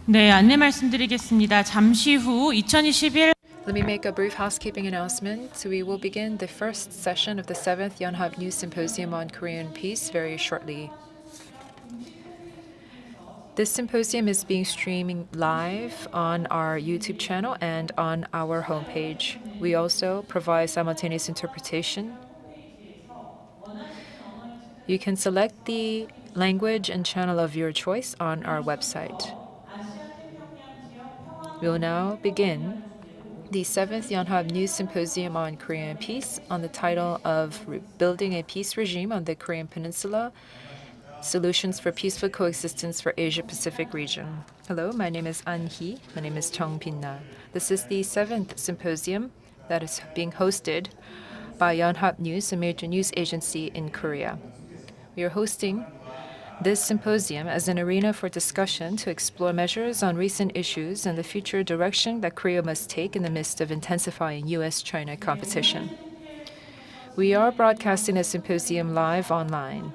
네, 안내 말씀드리겠습니다. 잠시 후 2021 Let me make a brief housekeeping announcement. We will begin the first session of the 7th Yonhapnews Symposium on Korean Peace very shortly. This symposium is being streamed live on our YouTube channel and on our homepage. We also provide simultaneous interpretation. You can select the language and channel of your choice on our website. We will now begin the 7th Yonhapnews Symposium on Korean Peace on the title of Building a Peace Regime on the Korean Peninsula, Solutions for Peaceful Coexistence for Asia-Pacific Region. Hello, my name is An-hee. My name is Chung Bin-na. This is the 7th symposium that is being hosted by Yonhap News, a major news agency in Korea. We are hosting this symposium as an arena for discussion to explore measures on recent issues and the future direction that Korea must take in the midst of intensifying US-China competition. We are broadcasting the symposium live online.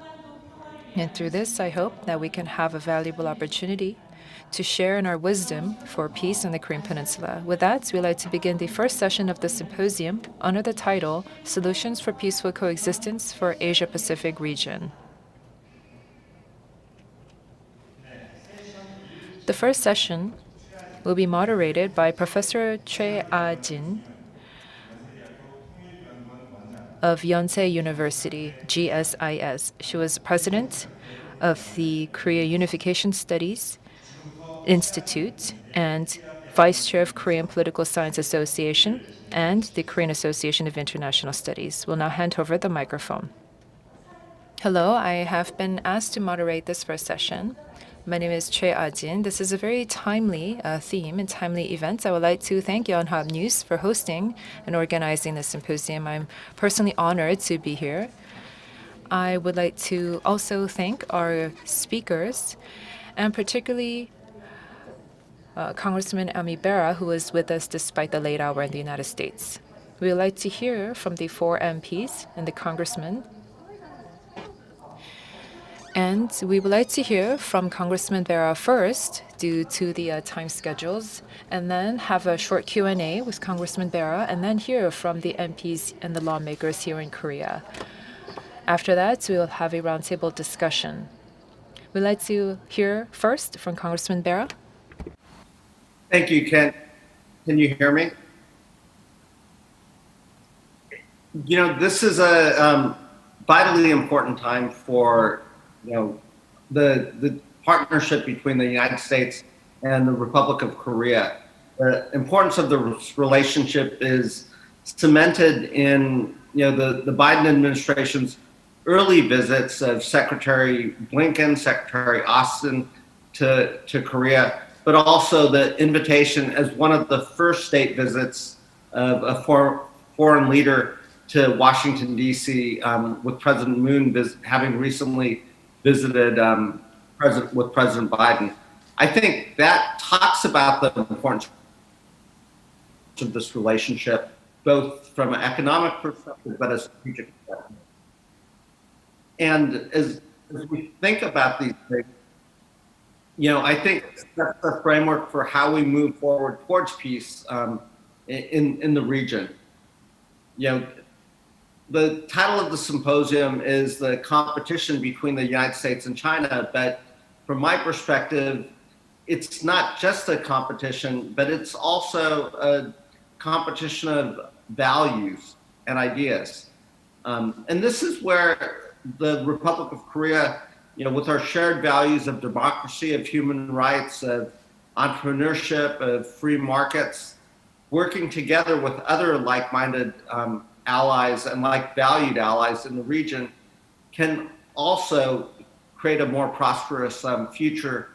And through this, I hope that we can have a valuable opportunity to share in our wisdom for peace on the Korean Peninsula. With that, we'd like to begin the first session of the symposium under the title Solutions for Peaceful Coexistence for Asia-Pacific Region. The first session will be moderated by Professor Choi Ah-jin of Yonsei University, GSIS. She was president of the Korea Unification Studies Institute and vice chair of Korean Political Science Association and the Korean Association of International Studies. We'll now hand over the microphone. Hello, I have been asked to moderate this first session. My name is Choi Ah-jin. This is a very timely theme and timely event. I would like to thank Yonhap News for hosting and organizing this symposium. I'm personally honored to be here. I would like to also thank our speakers, and particularly Congressman Ami Bera, who is with us despite the late hour in the United States. We would like to hear from the 4 MPs and the congressman. And we would like to hear from Congressman Bera first, due to the time schedules, and then have a short Q&A with Congressman Bera, and then hear from the MPs and the lawmakers here in Korea. After that, we will have a roundtable discussion. We'd like to hear first from Congressman Bera. Thank you, Ken. Can you hear me? You know, this is a vitally important time for the partnership between the United States and the Republic of Korea. The importance of the relationship is cemented in the Biden administration's early visits of Secretary Blinken, Secretary Austin to Korea, but also the invitation as one of the first state visits of a foreign leader to Washington, D.C., with President Moon having recently visited with President Biden. I think that talks about the importance of this relationship, both from an economic perspective, but a strategic perspective. And as we think about these things, I think that's the framework for how we move forward towards peace in the region. The title of the symposium is the competition between the United States and China, but from my perspective, it's not just a competition, but it's also a competition of values and ideas. And this is where the Republic of Korea, with our shared values of democracy, of human rights, of entrepreneurship, of free markets, working together with other like-minded allies and like-valued allies in the region, can also create a more prosperous future,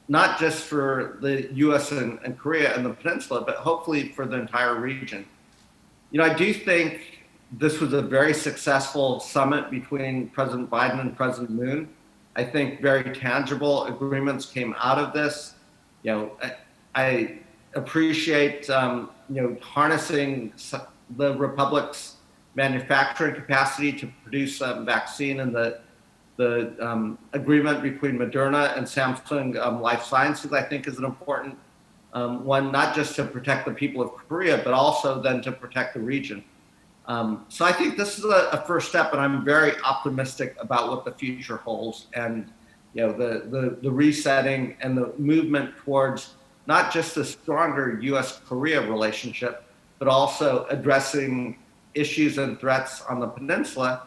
not just for the U.S. and Korea and the peninsula, but hopefully for the entire region. I do think this was a very successful summit between President Biden and President Moon. I think very tangible agreements came out of this. I appreciate harnessing the Republic's manufacturing capacity to produce vaccine in the The agreement between Moderna and Samsung Life Sciences, I think, is an important one, not just to protect the people of Korea, but also then to protect the region. So I think this is a first step, and I'm very optimistic about what the future holds, and the resetting and the movement towards not just a stronger U.S.-Korea relationship, but also addressing issues and threats on the peninsula,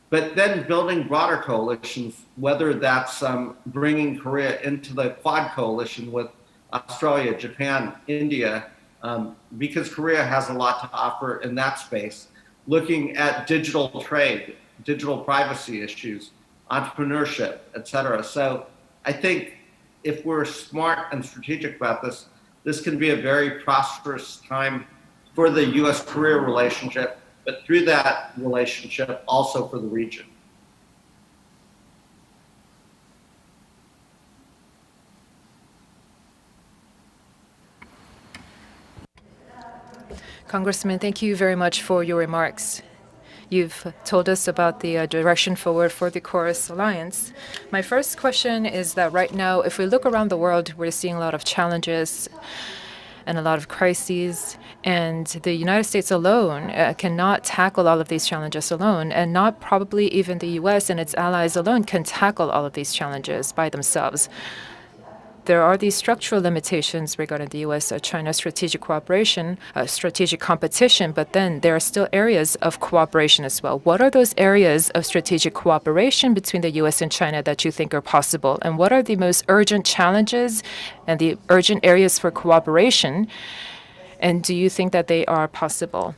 but then building broader coalitions, whether that's bringing Korea into the Quad coalition with Australia, Japan, India, because Korea has a lot to offer in that space, looking at digital trade, digital privacy issues, entrepreneurship, et cetera. So I think if we're smart and strategic about this, this can be a very prosperous time for the U.S.-Korea relationship, but through that relationship, also for the region. Congressman, thank you very much for your remarks. You've told us about the direction forward for the Chorus Alliance. My first question is that right now, if we look around the world, we're seeing a lot of challenges and a lot of crises, and the United States alone cannot tackle all of these challenges alone, and not probably even the U.S. and its allies alone can tackle all of these challenges by themselves. There are these structural limitations regarding the U.S.-China strategic cooperation, strategic competition, but then there are still areas of cooperation as well. What are those areas of strategic cooperation between the U.S. and China that you think are possible? And what are the most urgent challenges and the urgent areas for cooperation? And do you think that they are possible?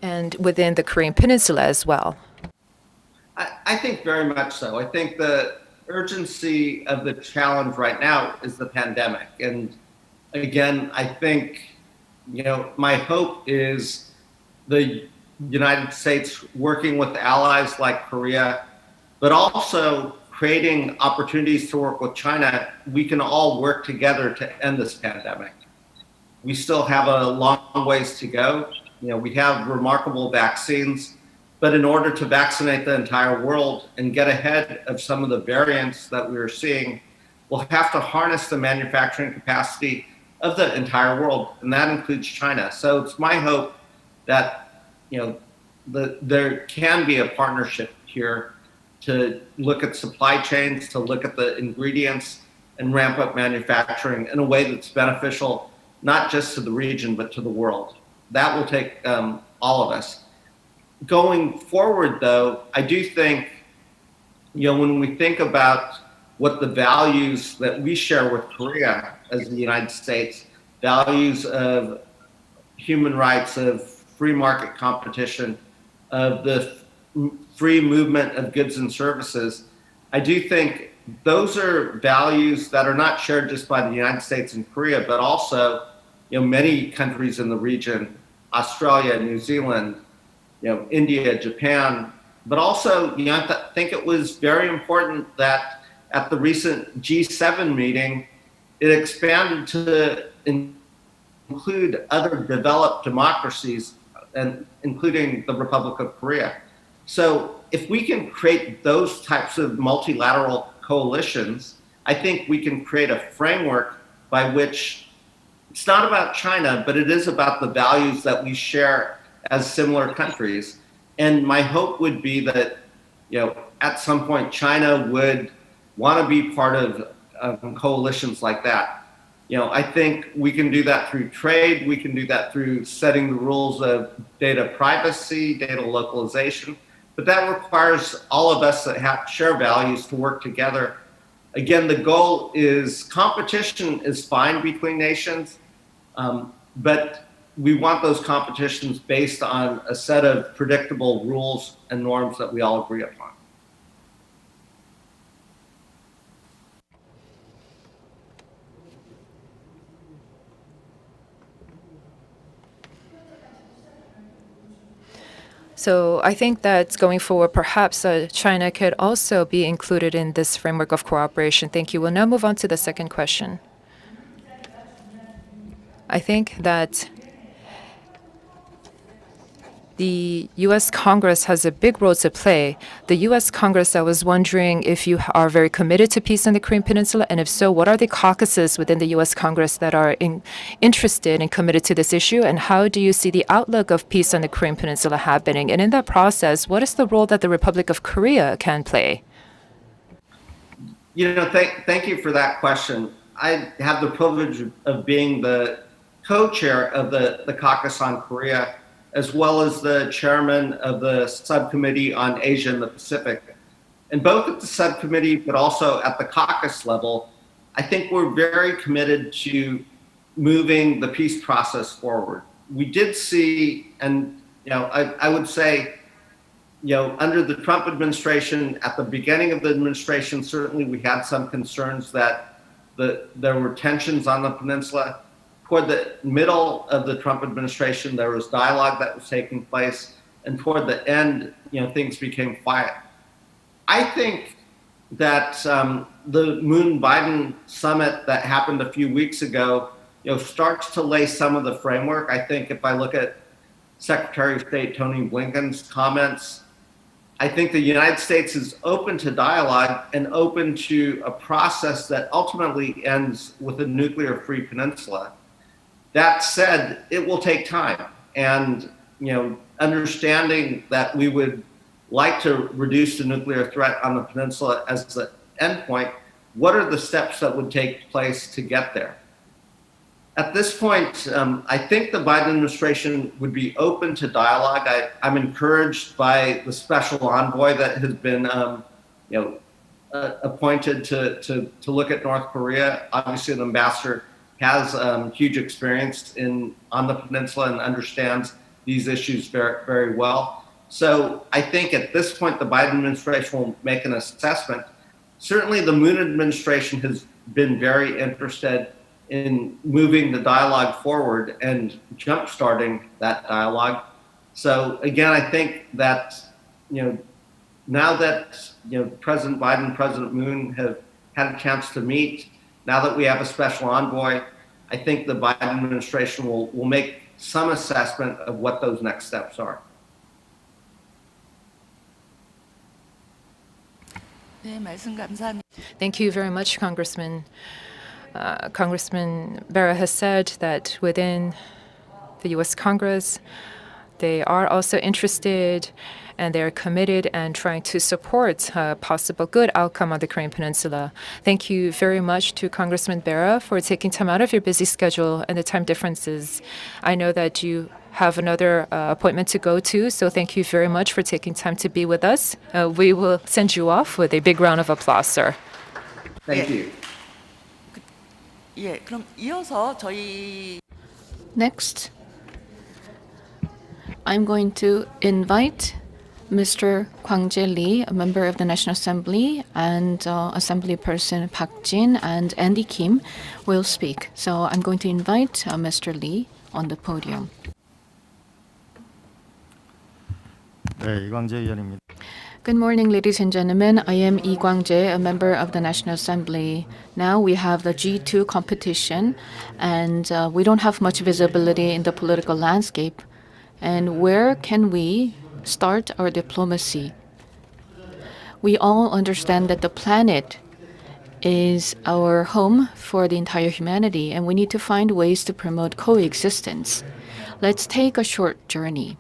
And within the Korean Peninsula as well? I think very much so. I think the urgency of the challenge right now is the pandemic. And again, I think, my hope is the United States working with allies like Korea, but also creating opportunities to work with China. We can all work together to end this pandemic. We still have a long ways to go. We have remarkable vaccines. But in order to vaccinate the entire world and get ahead of some of the variants that we are seeing, we'll have to harness the manufacturing capacity of the entire world, and that includes China. So it's my hope that there can be a partnership here to look at supply chains, to look at the ingredients, and ramp up manufacturing in a way that's beneficial not just to the region but to the world. That will take all of us. Going forward, though, I do think, when we think about what the values that we share with Korea as the United States, values of human rights, of free market competition, of the free movement of goods and services, I do think those are values that are not shared just by the United States and Korea, but also, many countries in the region, Australia, New Zealand, India, Japan, but also, I think it was very important that at the recent G7 meeting, it expanded to include other developed democracies, and including the Republic of Korea. So if we can create those types of multilateral coalitions, I think we can create a framework by which it's not about China, but it is about the values that we share as similar countries. And my hope would be that, at some point China would want to be part of coalitions like that. I think we can do that through trade. We can do that through setting the rules of data privacy, data localization. But that requires all of us that share values to work together. Again, the goal is competition is fine between nations, but we want those competitions based on a set of predictable rules and norms that we all agree upon. So I think that going forward, perhaps China could also be included in this framework of cooperation. Thank you. We'll now move on to the second question. I think that The U.S. Congress has a big role to play. The U.S. Congress, I was wondering if you are very committed to peace on the Korean Peninsula, and if so, what are the caucuses within the U.S. Congress that are interested and committed to this issue, and how do you see the outlook of peace on the Korean Peninsula happening? And in that process, what is the role that the Republic of Korea can play? Thank you for that question. I have the privilege of being the co-chair of the Caucus on Korea, as well as the chairman of the subcommittee on Asia and the Pacific. And both at the subcommittee, but also at the caucus level, I think we're very committed to moving the peace process forward. We did see, and I would say, under the Trump administration, at the beginning of the administration, certainly we had some concerns that there were tensions on the peninsula. Toward the middle of the Trump administration, there was dialogue that was taking place, and toward the end, things became quiet. I think that the Moon-Biden summit that happened a few weeks ago, starts to lay some of the framework. I think if I look at Secretary of State Tony Blinken's comments, I think the United States is open to dialogue and open to a process that ultimately ends with a nuclear-free peninsula. That said, it will take time, and understanding that we would like to reduce the nuclear threat on the peninsula as the endpoint, what are the steps that would take place to get there? At this point, I think the Biden administration would be open to dialogue. I'm encouraged by the special envoy that has been appointed to look at North Korea. Obviously, the ambassador has huge experience on the peninsula and understands these issues very, very well. So I think at this point, the Biden administration will make an assessment. Certainly the Moon administration has been very interested in moving the dialogue forward and jump-starting that dialogue. So again, I think that, now that, President Biden and President Moon have had a chance to meet, now that we have a special envoy, I think the Biden administration will make some assessment of what those next steps are. Thank you very much, Congressman. Congressman Bera has said that within the U.S. Congress, they are also interested and they're committed and trying to support a possible good outcome on the Korean Peninsula. Thank you very much to Congressman Bera for taking time out of your busy schedule and the time differences. I know that you have another appointment to go to, so thank you very much for taking time to be with us. We will send you off with a big round of applause, sir. Thank you. 그럼 이어서 저희 Next, I'm going to invite Mr. Kwang Jae-lee, a member of the National Assembly, and Assemblyperson Park Jin and Andy Kim will speak. So I'm going to invite Mr. Lee on the podium. 네, 이광재 의원입니다. Good morning, ladies and gentlemen. I am Lee Kwang-jae, a member of the National Assembly. Now we have the G2 competition, and we don't have much visibility in the political landscape. And where can we start our diplomacy? We all understand that the planet is our home for the entire humanity, and we need to find ways to promote coexistence. Let's take a short journey.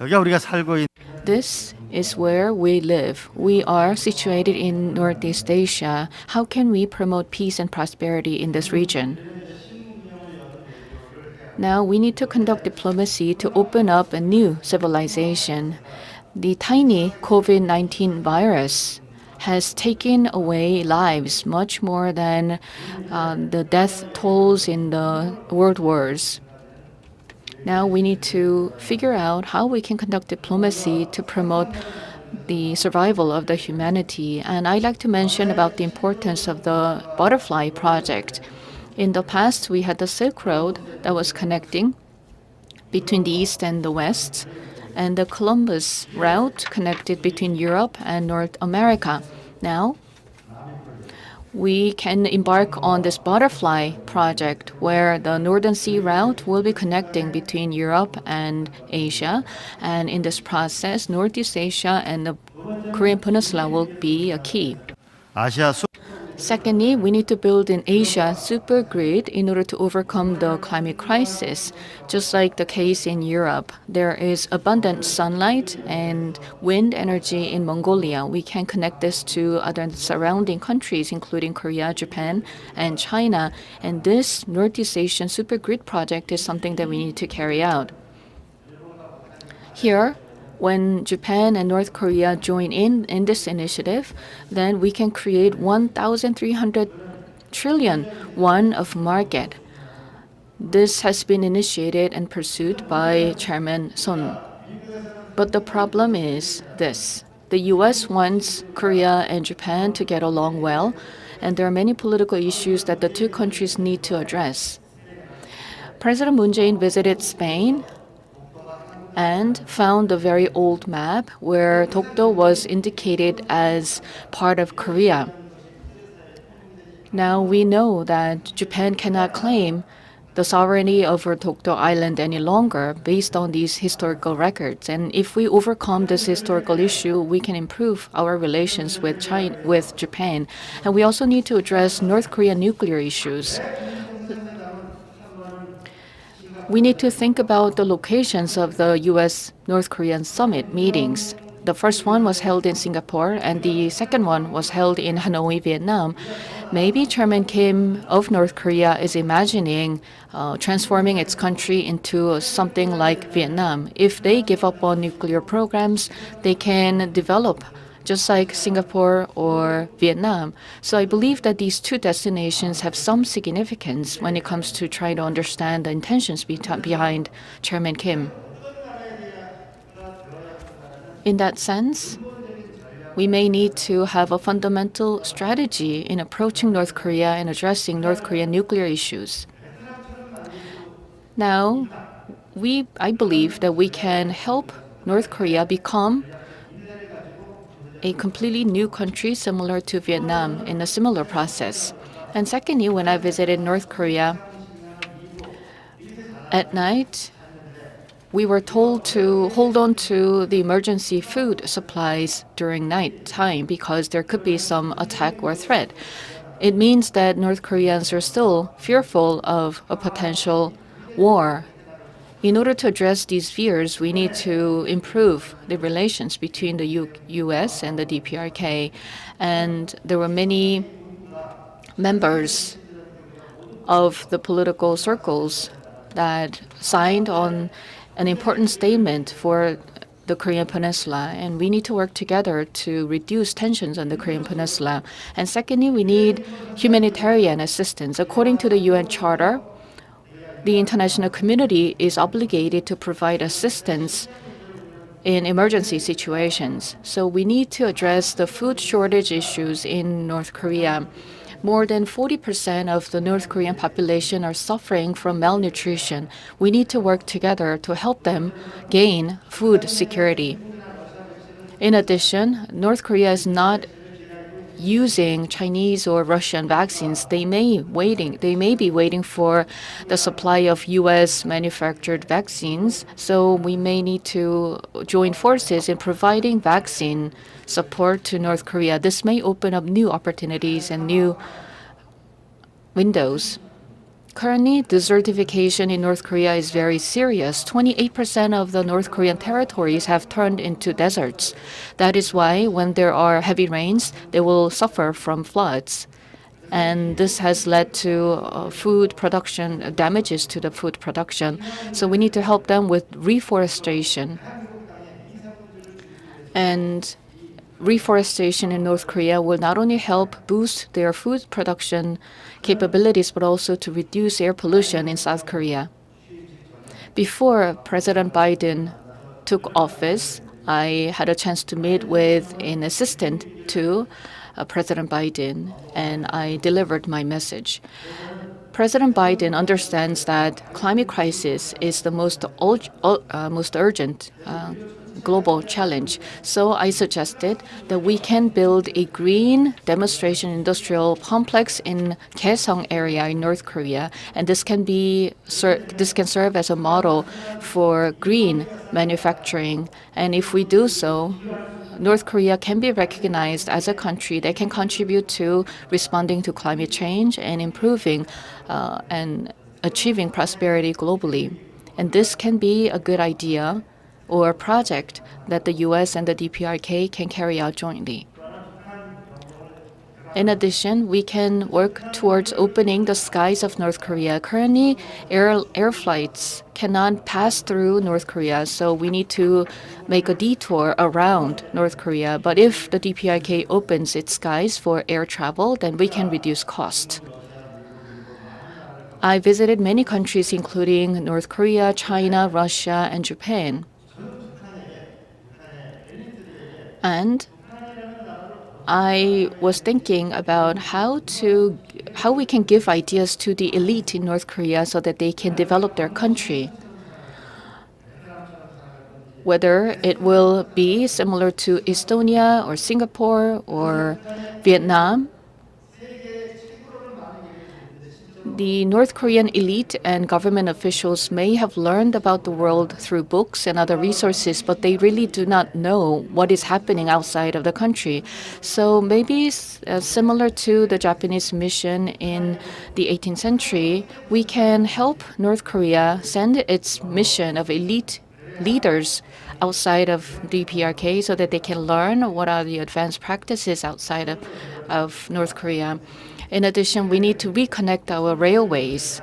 여기가 우리가 살고 있는 This is where we live. We are situated in Northeast Asia. How can we promote peace and prosperity in this region? Now we need to conduct diplomacy to open up a new civilization. The tiny COVID-19 virus has taken away lives much more than the death tolls in the world wars. Now we need to figure out how we can conduct diplomacy to promote the survival of the humanity. And I'd like to mention about the importance of the Butterfly Project. In the past, we had the Silk Road that was connecting between the East and the West, and the Columbus route connected between Europe and North America. Now, we can embark on this butterfly project where the Northern Sea route will be connecting between Europe and Asia. And in this process, Northeast Asia and the Korean Peninsula will be a key. 아시아 Secondly, we need to build an Asia super grid in order to overcome the climate crisis. Just like the case in Europe, there is abundant sunlight and wind energy in Mongolia. We can connect this to other surrounding countries, including Korea, Japan, and China. And this Northeast Asian super grid project is something that we need to carry out. Here, when Japan and North Korea join in this initiative, then we can create 1,300 trillion won of market. This has been initiated and pursued by Chairman Son. But the problem is this. The U.S. wants Korea and Japan to get along well, and there are many political issues that the two countries need to address. President Moon Jae-in visited Spain and found a very old map where Dokdo was indicated as part of Korea. Now we know that Japan cannot claim the sovereignty over Dokdo Island any longer based on these historical records. And if we overcome this historical issue, we can improve our relations with Japan. And we also need to address North Korean nuclear issues. We need to think about the locations of the U.S.-North Korean summit meetings. The first one was held in Singapore, and the second one was held in Hanoi, Vietnam. Maybe Chairman Kim of North Korea is imagining transforming its country into something like Vietnam. If they give up on nuclear programs, they can develop just like Singapore or Vietnam. So I believe that these two destinations have some significance when it comes to trying to understand the intentions behind Chairman Kim. In that sense, we may need to have a fundamental strategy in approaching North Korea and addressing North Korean nuclear issues. Now, I believe that we can help North Korea become a completely new country similar to Vietnam in a similar process. And secondly, when I visited North Korea, at night, we were told to hold on to the emergency food supplies during night time because there could be some attack or threat. It means that North Koreans are still fearful of a potential war. In order to address these fears, we need to improve the relations between the U.S. and the DPRK. And there were many members of the political circles that signed on an important statement for the Korean Peninsula, and we need to work together to reduce tensions on the Korean Peninsula. And secondly, we need humanitarian assistance. According to the UN Charter, the international community is obligated to provide assistance in emergency situations. So we need to address the food shortage issues in North Korea. More than 40% of the North Korean population are suffering from malnutrition. We need to work together to help them gain food security. In addition, North Korea is not using Chinese or Russian vaccines. They may be waiting for the supply of U.S. manufactured vaccines. So we may need to join forces in providing vaccine support to North Korea. This may open up new opportunities and new windows. Currently, desertification in North Korea is very serious. 28% of the North Korean territories have turned into deserts. That is why when there are heavy rains, they will suffer from floods. And this has led to food production, damages to the food production. So we need to help them with reforestation. And reforestation in North Korea will not only help boost their food production capabilities, but also to reduce air pollution in South Korea. Before President Biden took office, I had a chance to meet with an assistant to President Biden, and I delivered my message. President Biden understands that climate crisis is the most urgent global challenge. So I suggested that we can build a green demonstration industrial complex in Kaesong area in North Korea, and this can serve as a model for green manufacturing. And if we do so, North Korea can be recognized as a country that can contribute to responding to climate change and improving and achieving prosperity globally. And this can be a good idea or a project that the US and the DPRK can carry out jointly. In addition, we can work towards opening the skies of North Korea. Currently, air flights cannot pass through North Korea, so we need to make a detour around North Korea. But if the DPRK opens its skies for air travel, then we can reduce cost. I visited many countries, including North Korea, China, Russia, and Japan. And I was thinking about how we can give ideas to the elite in North Korea so that they can develop their country. Whether it will be similar to Estonia or Singapore or Vietnam, the North Korean elite and government officials may have learned about the world through books and other resources, but they really do not know what is happening outside of the country. So maybe similar to the Japanese mission in the 18th century, we can help North Korea send its mission of elite leaders outside of the PRK so that they can learn what are the advanced practices outside of North Korea. In addition, we need to reconnect our railways.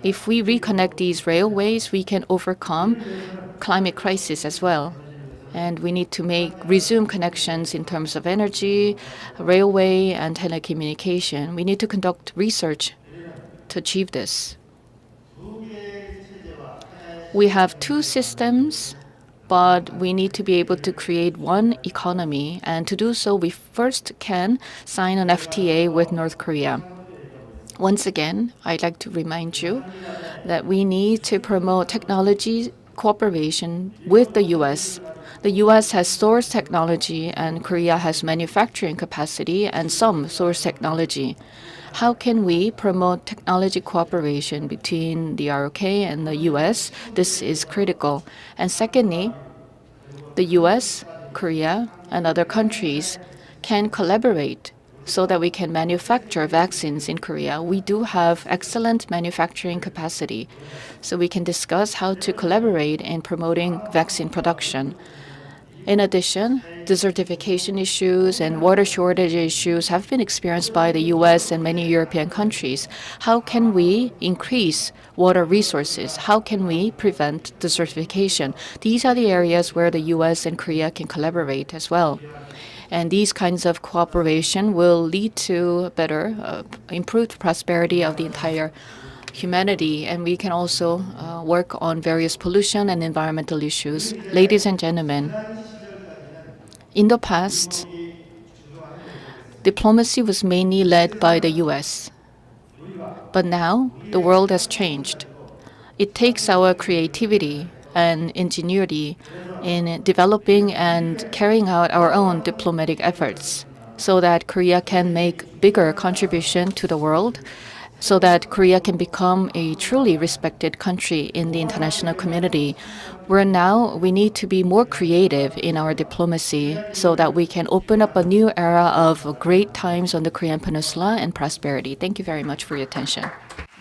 If we reconnect these railways, we can overcome climate crisis as well. And we need to resume connections in terms of energy, railway, and telecommunication. We need to conduct research to achieve this. We have two systems, but we need to be able to create one economy. And to do so, we first can sign an FTA with North Korea. Once again, I'd like to remind you that we need to promote technology cooperation with the U.S. The U.S. has source technology, and Korea has manufacturing capacity and some source technology. How can we promote technology cooperation between the ROK and the U.S.? This is critical. And secondly, the U.S., Korea, and other countries can collaborate so that we can manufacture vaccines in Korea. We do have excellent manufacturing capacity, so we can discuss how to collaborate in promoting vaccine production. In addition, desertification issues and water shortage issues have been experienced by the U.S. and many European countries. How can we increase water resources? How can we prevent desertification? These are the areas where the U.S. and Korea can collaborate as well. And these kinds of cooperation will lead to better, improved prosperity of the entire humanity, and we can also work on various pollution and environmental issues. Ladies and gentlemen, in the past, diplomacy was mainly led by the US. But now, the world has changed. It takes our creativity and ingenuity in developing and carrying out our own diplomatic efforts so that Korea can make bigger contribution to the world, so that Korea can become a truly respected country in the international community. We need to be more creative in our diplomacy so that we can open up a new era of great times on the Korean Peninsula and prosperity. Thank you very much for your attention.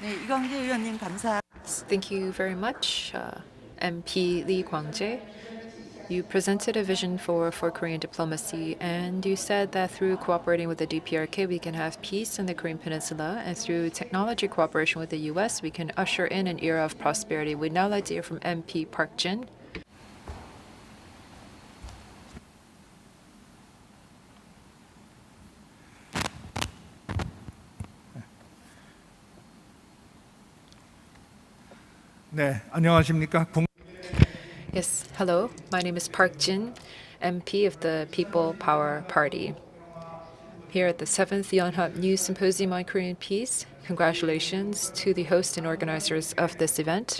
네, 이광재 의원님 감사. Thank you very much, MP Lee Kwang-jae. You presented a vision for Korean diplomacy, and you said that through cooperating with the DPRK, we can have peace in the Korean Peninsula, and through technology cooperation with the U.S., we can usher in an era of prosperity. We'd now like to hear from MP Park Jin. 네, 안녕하십니까? Yes, hello. My name is Park Jin, MP of the People Power Party. Here at the 7th Yonhapnews Symposium on Korean Peace, congratulations to the host and organizers of this event.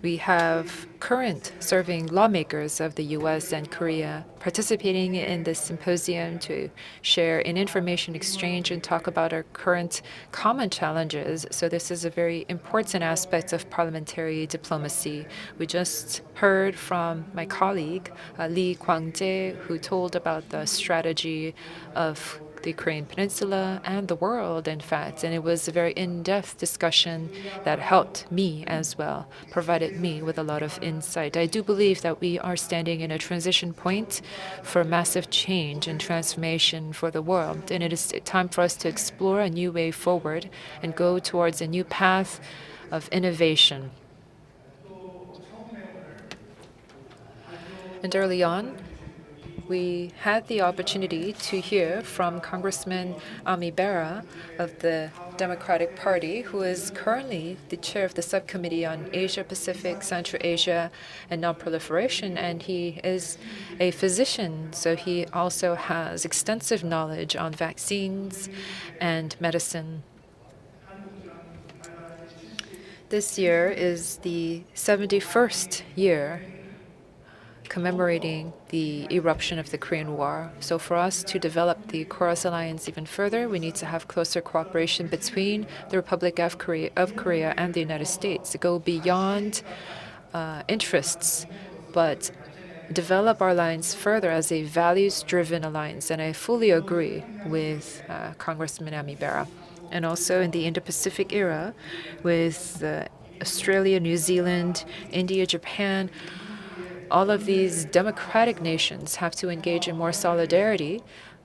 We have current serving lawmakers of the US and Korea participating in this symposium to share in information exchange and talk about our current common challenges. So this is a very important aspect of parliamentary diplomacy. We just heard from my colleague, Lee Kwang-jae, who told about the strategy of the Korean Peninsula and the world, in fact. And it was a very in-depth discussion that helped me as well, provided me with a lot of insight. I do believe that we are standing in a transition point for massive change and transformation for the world. And it is time for us to explore a new way forward and go towards a new path of innovation. And early on, we had the opportunity to hear from Congressman Ami Bera of the Democratic Party, who is currently the chair of the subcommittee on Asia Pacific, Central Asia, and Non-Proliferation, and he is a physician, so he also has extensive knowledge on vaccines and medicine. This year is the 71st year commemorating the eruption of the Korean War. So for us to develop the KORUS alliance even further, we need to have closer cooperation between the Republic of Korea and the United States to go beyond interests, but develop our alliance further as a values-driven alliance. And I fully agree with Congressman Ami Bera. And also in the Indo-Pacific era with Australia, New Zealand, India, Japan, all of these democratic nations have to engage in more solidarity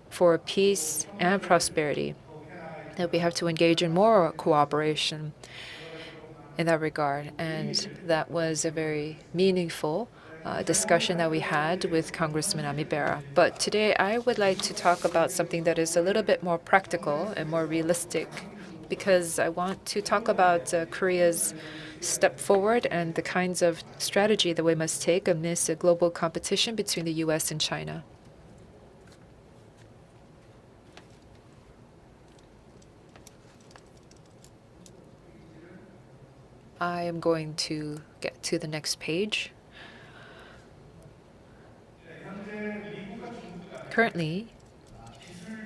for peace and prosperity. That we have to engage in more cooperation in that regard. And that was a very meaningful discussion that we had with Congressman Ami Bera. But today I would like to talk about something that is a little bit more practical and more realistic, because I want to talk about Korea's step forward and the kinds of strategy that we must take amidst a global competition between the US and China. I am going to get to the next page. Currently,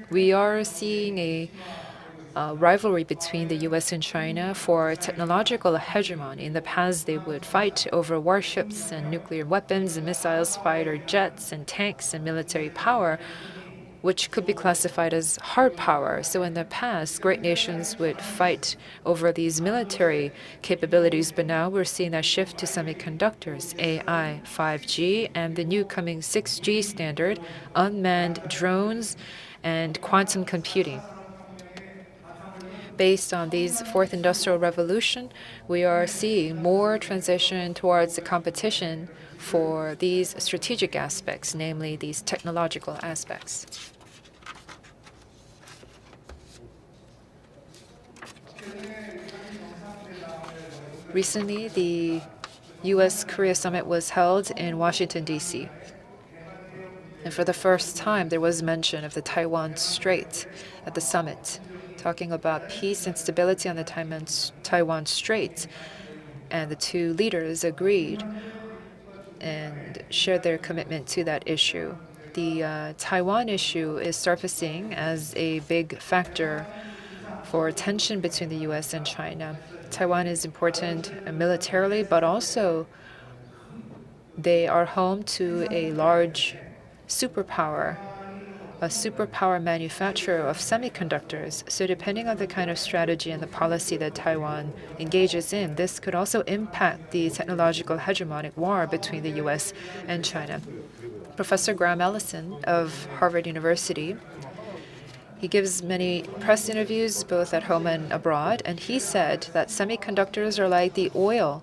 we are seeing a rivalry between the US and China for technological hegemony. In the past, they would fight over warships and nuclear weapons and missiles, fighter jets and tanks and military power, which could be classified as hard power. So in the past, great nations would fight over these military capabilities, but now we're seeing that shift to semiconductors, AI, 5G, and the new coming 6G standard, unmanned drones, and quantum computing. Based on these fourth industrial revolution, we are seeing more transition towards the competition for these strategic aspects, namely these technological aspects. Recently, the US-Korea summit was held in Washington, D.C. And for the first time, there was mention of the Taiwan Strait at the summit, talking about peace and stability on the Taiwan Strait. And the two leaders agreed and shared their commitment to that issue. The Taiwan issue is surfacing as a big factor for tension between the US and China. Taiwan is important militarily, but also they are home to a large superpower, a superpower manufacturer of semiconductors. So depending on the kind of strategy and the policy that Taiwan engages in, this could also impact the technological hegemonic war between the US and China. Professor Graham Allison of Harvard University, he gives many press interviews both at home and abroad, and he said that semiconductors are like the oil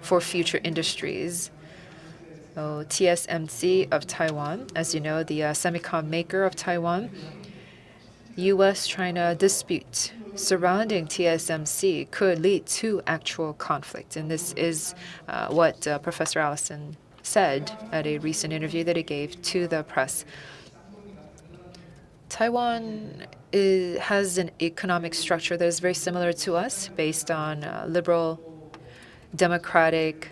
for future industries. TSMC of Taiwan, as you know, the semicon maker of Taiwan, US-China dispute surrounding TSMC could lead to actual conflict. And this is what Professor Allison said at a recent interview that he gave to the press. Taiwan has an economic structure that is very similar to us, based on liberal democratic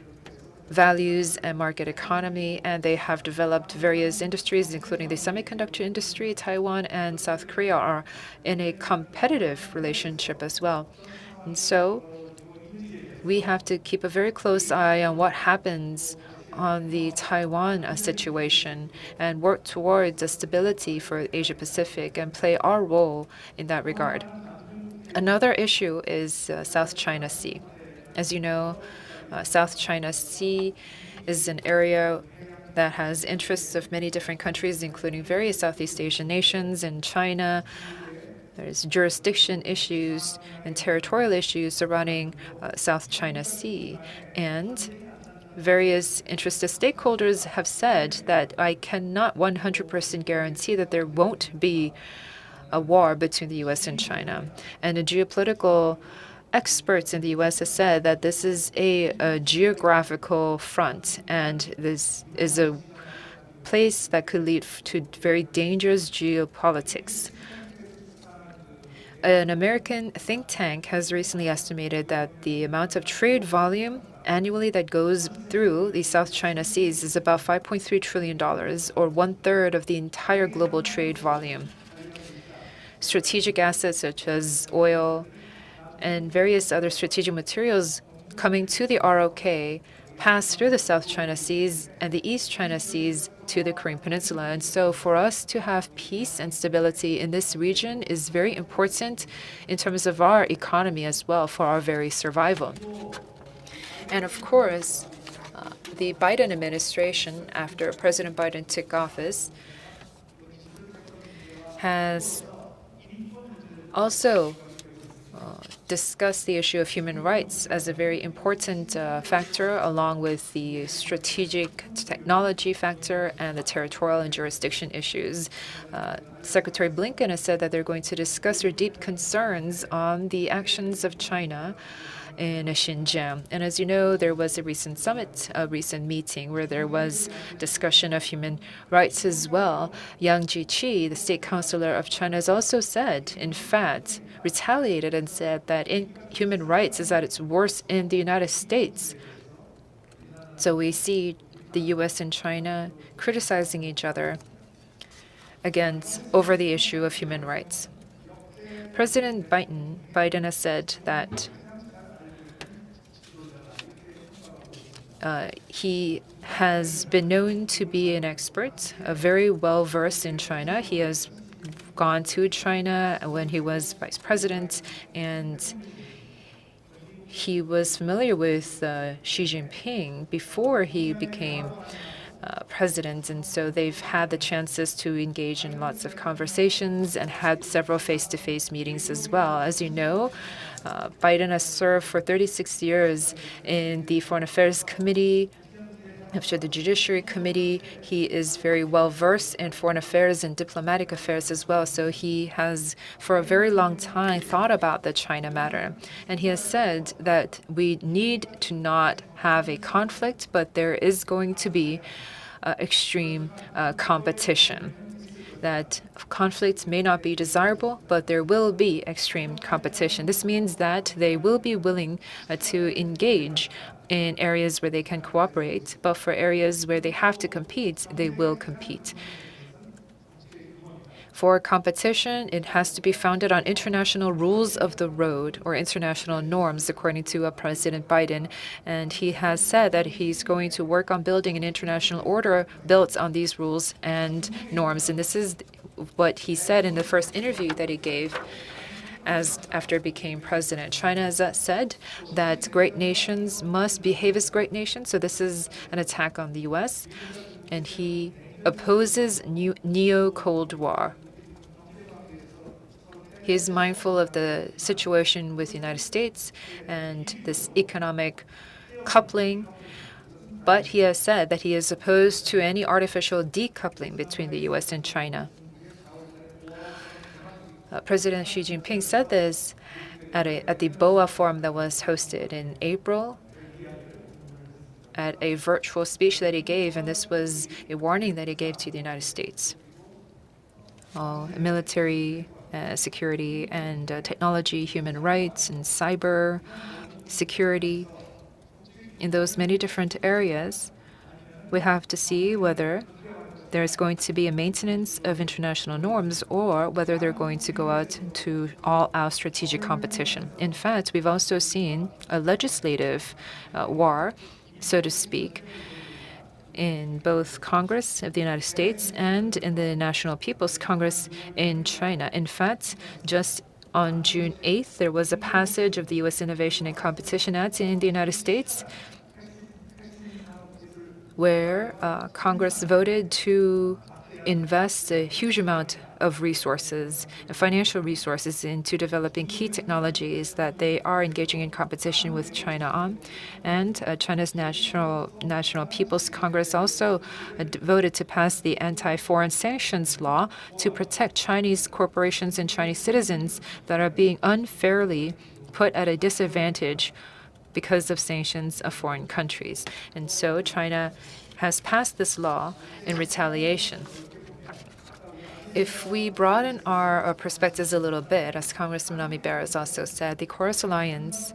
values and market economy, and they have developed various industries, including the semiconductor industry. Taiwan and South Korea are in a competitive relationship as well. And so we have to keep a very close eye on what happens on the Taiwan situation and work towards a stability for Asia Pacific and play our role in that regard. Another issue is South China Sea. As you know, South China Sea is an area that has interests of many different countries, including various Southeast Asian nations and China. There's jurisdiction issues and territorial issues surrounding South China Sea. And various interested stakeholders have said that I cannot 100% guarantee that there won't be a war between the U.S. and China. And the geopolitical experts in the U.S. have said that this is a geographical front, and this is a place that could lead to very dangerous geopolitics. An American think tank has recently estimated that the amount of trade volume annually that goes through the South China Seas is about $5.3 trillion, or 1/3 of the entire global trade volume. Strategic assets such as oil and various other strategic materials coming to the ROK pass through the South China Seas and the East China Seas to the Korean Peninsula. And so for us to have peace and stability in this region is very important in terms of our economy as well, for our very survival. And of course, the Biden administration, after President Biden took office, has also discussed the issue of human rights as a very important factor, along with the strategic technology factor and the territorial and jurisdiction issues. Secretary Blinken has said that they're going to discuss their deep concerns on the actions of China in Xinjiang. And as you know, there was a recent summit, a recent meeting where there was discussion of human rights as well. Yang Jiechi, the state counselor of China, has also said, in fact, retaliated and said that human rights is at its worst in the United States. So we see the U.S. and China criticizing each other over the issue of human rights. President Biden has said that he has been known to be an expert, very well versed in China. He has gone to China when he was vice president, and he was familiar with Xi Jinping before he became president. And so they've had the chances to engage in lots of conversations and had several face-to-face meetings as well. As you know, Biden has served for 36 years in the Foreign Affairs Committee, after the Judiciary Committee. He is very well versed in foreign affairs and diplomatic affairs as well. So he has, for a very long time, thought about the China matter. And he has said that we need to not have a conflict, but there is going to be extreme competition. That conflicts may not be desirable, but there will be extreme competition. This means that they will be willing to engage in areas where they can cooperate, but for areas where they have to compete, they will compete. For competition, it has to be founded on international rules of the road, or international norms, according to President Biden. And he has said that he's going to work on building an international order built on these rules and norms. And this is what he said in the first interview that he gave after he became president. China has said that great nations must behave as great nations. So this is an attack on the U.S. And he opposes neo-Cold War. He is mindful of the situation with the United States and this economic coupling, but he has said that he is opposed to any artificial decoupling between the U.S. and China. President Xi Jinping said this at the BOA forum that was hosted in April, at a virtual speech that he gave, and this was a warning that he gave to the United States. Military security and technology, human rights, and cyber security. in those many different areas, we have to see whether there's going to be a maintenance of international norms or whether they're going to go out to all-out strategic competition. In fact, we've also seen a legislative war, so to speak, in both Congress of the United States and in the National People's Congress in China. In fact, just on June 8th, there was a passage of the U.S. Innovation and Competition Act in the United States where Congress voted to invest a huge amount of resources, financial resources, into developing key technologies that they are engaging in competition with China on. And China's National People's Congress also voted to pass the anti-foreign sanctions law to protect Chinese corporations and Chinese citizens that are being unfairly put at a disadvantage because of sanctions of foreign countries. And so China has passed this law in retaliation. If we broaden our perspectives a little bit, as Congressman Ami Barras also said, the Chorus Alliance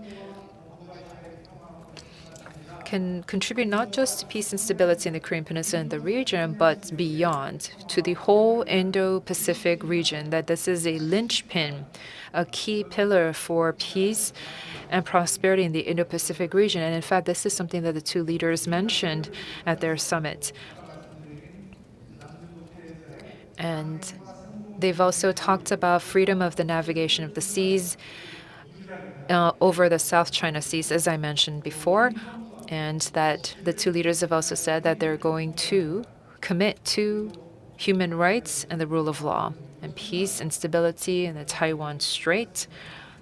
can contribute not just to peace and stability in the Korean Peninsula and the region, but beyond, to the whole Indo-Pacific region, that this is a linchpin, a key pillar for peace and prosperity in the Indo-Pacific region. And in fact, this is something that the two leaders mentioned at their summit. And they've also talked about freedom of the navigation of the seas over the South China Seas, as I mentioned before, and that the two leaders have also said that they're going to commit to human rights and the rule of law and peace and stability in the Taiwan Strait.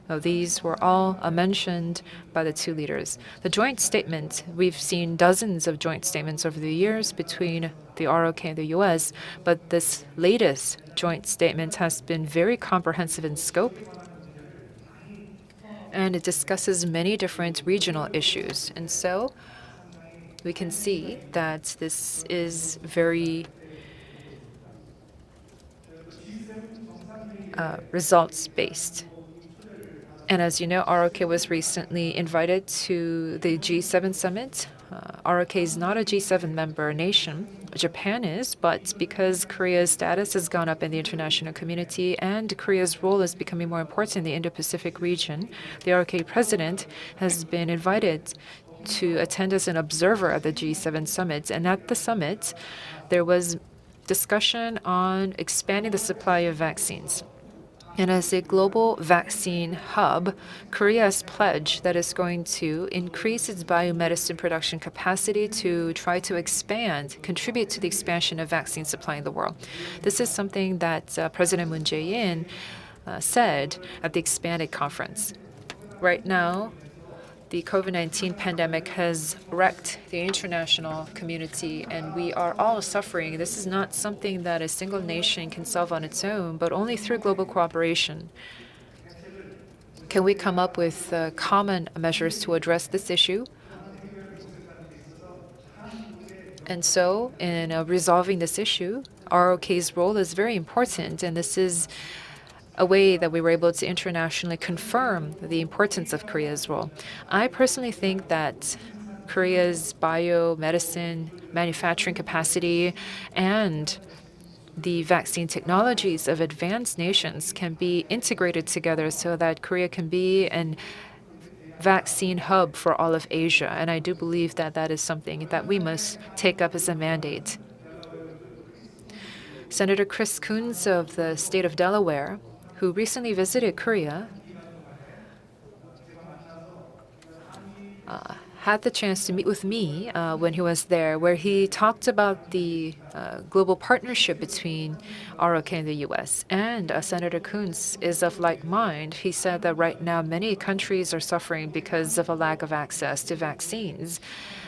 These were all mentioned by the two leaders. The joint statement, we've seen dozens of joint statements over the years between the ROK and the U.S., but this latest joint statement has been very comprehensive in scope, and it discusses many different regional issues. And so we can see that this is very results-based. And as you know, ROK was recently invited to the G7 summit. ROK is not a G7 member nation. Japan is, but because Korea's status has gone up in the international community and Korea's role is becoming more important in the Indo-Pacific region, the ROK president has been invited to attend as an observer at the G7 summit. And at the summit, there was discussion on expanding the supply of vaccines. And as a global vaccine hub, Korea has pledged that it's going to increase its biomedicine production capacity to try to contribute to the expansion of vaccine supply in the world. This is something that President Moon Jae-in said at the Expanded Conference. Right now, the COVID-19 pandemic has wrecked the international community, and we are all suffering. This is not something that a single nation can solve on its own, but only through global cooperation can we come up with common measures to address this issue. And so, in resolving this issue, ROK's role is very important, and this is a way that we were able to internationally confirm the importance of Korea's role. I personally think that Korea's biomedicine manufacturing capacity and the vaccine technologies of advanced nations can be integrated together so that Korea can be an vaccine hub for all of Asia. And I do believe that that is something that we must take up as a mandate. Senator Chris Coons of the state of Delaware, who recently visited Korea, had the chance to meet with me when he was there, where he talked about the global partnership between ROK and the U.S. And Senator Coons is of like mind. He said that right now many countries are suffering because of a lack of access to vaccines.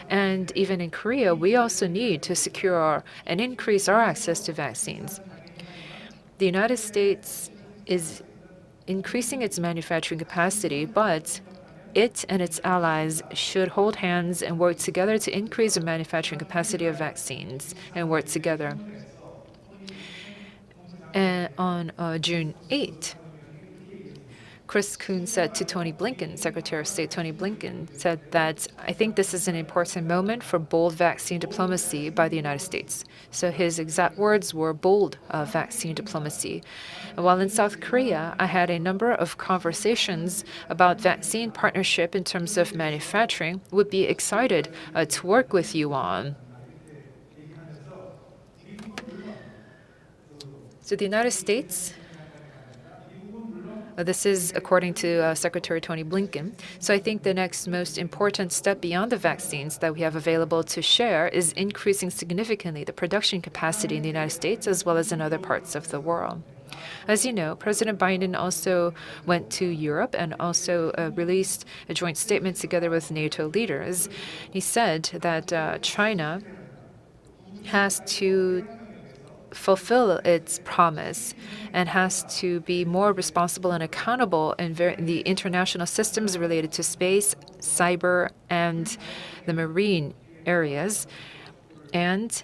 And even in Korea, we also need to secure and increase our access to vaccines. The United States is increasing its manufacturing capacity, but it and its allies should hold hands and work together to increase the manufacturing capacity of vaccines and work together. And on June 8, Chris Coons said to Tony Blinken, Secretary of State Tony Blinken, said that I think this is an important moment for bold vaccine diplomacy by the United States. So his exact words were bold vaccine diplomacy. And while in South Korea, I had a number of conversations about vaccine partnership in terms of manufacturing. Would be excited to work with you on. So the United States, this is according to Secretary Tony Blinken. So I think the next most important step beyond the vaccines that we have available to share is increasing significantly the production capacity in the United States as well as in other parts of the world. As you know, President Biden also went to Europe and also released a joint statement together with NATO leaders. He said that China has to fulfill its promise and has to be more responsible and accountable in the international systems related to space, cyber, and the marine areas. And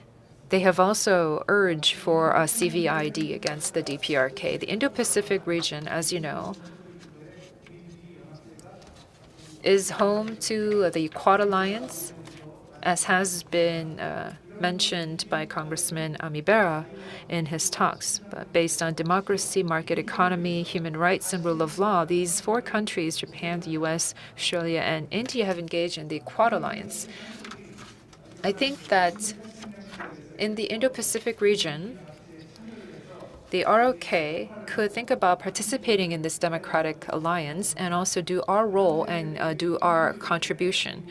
they have also urged for a CVID against the DPRK. The Indo-Pacific region, as you know, is home to the Quad Alliance, as has been mentioned by Congressman Amibera in his talks. But based on democracy, market economy, human rights, and rule of law, these four countries, Japan, the U.S., Australia, and India, have engaged in the Quad Alliance. I think that in the Indo-Pacific region, the ROK could think about participating in this democratic alliance and also do our role and do our contribution.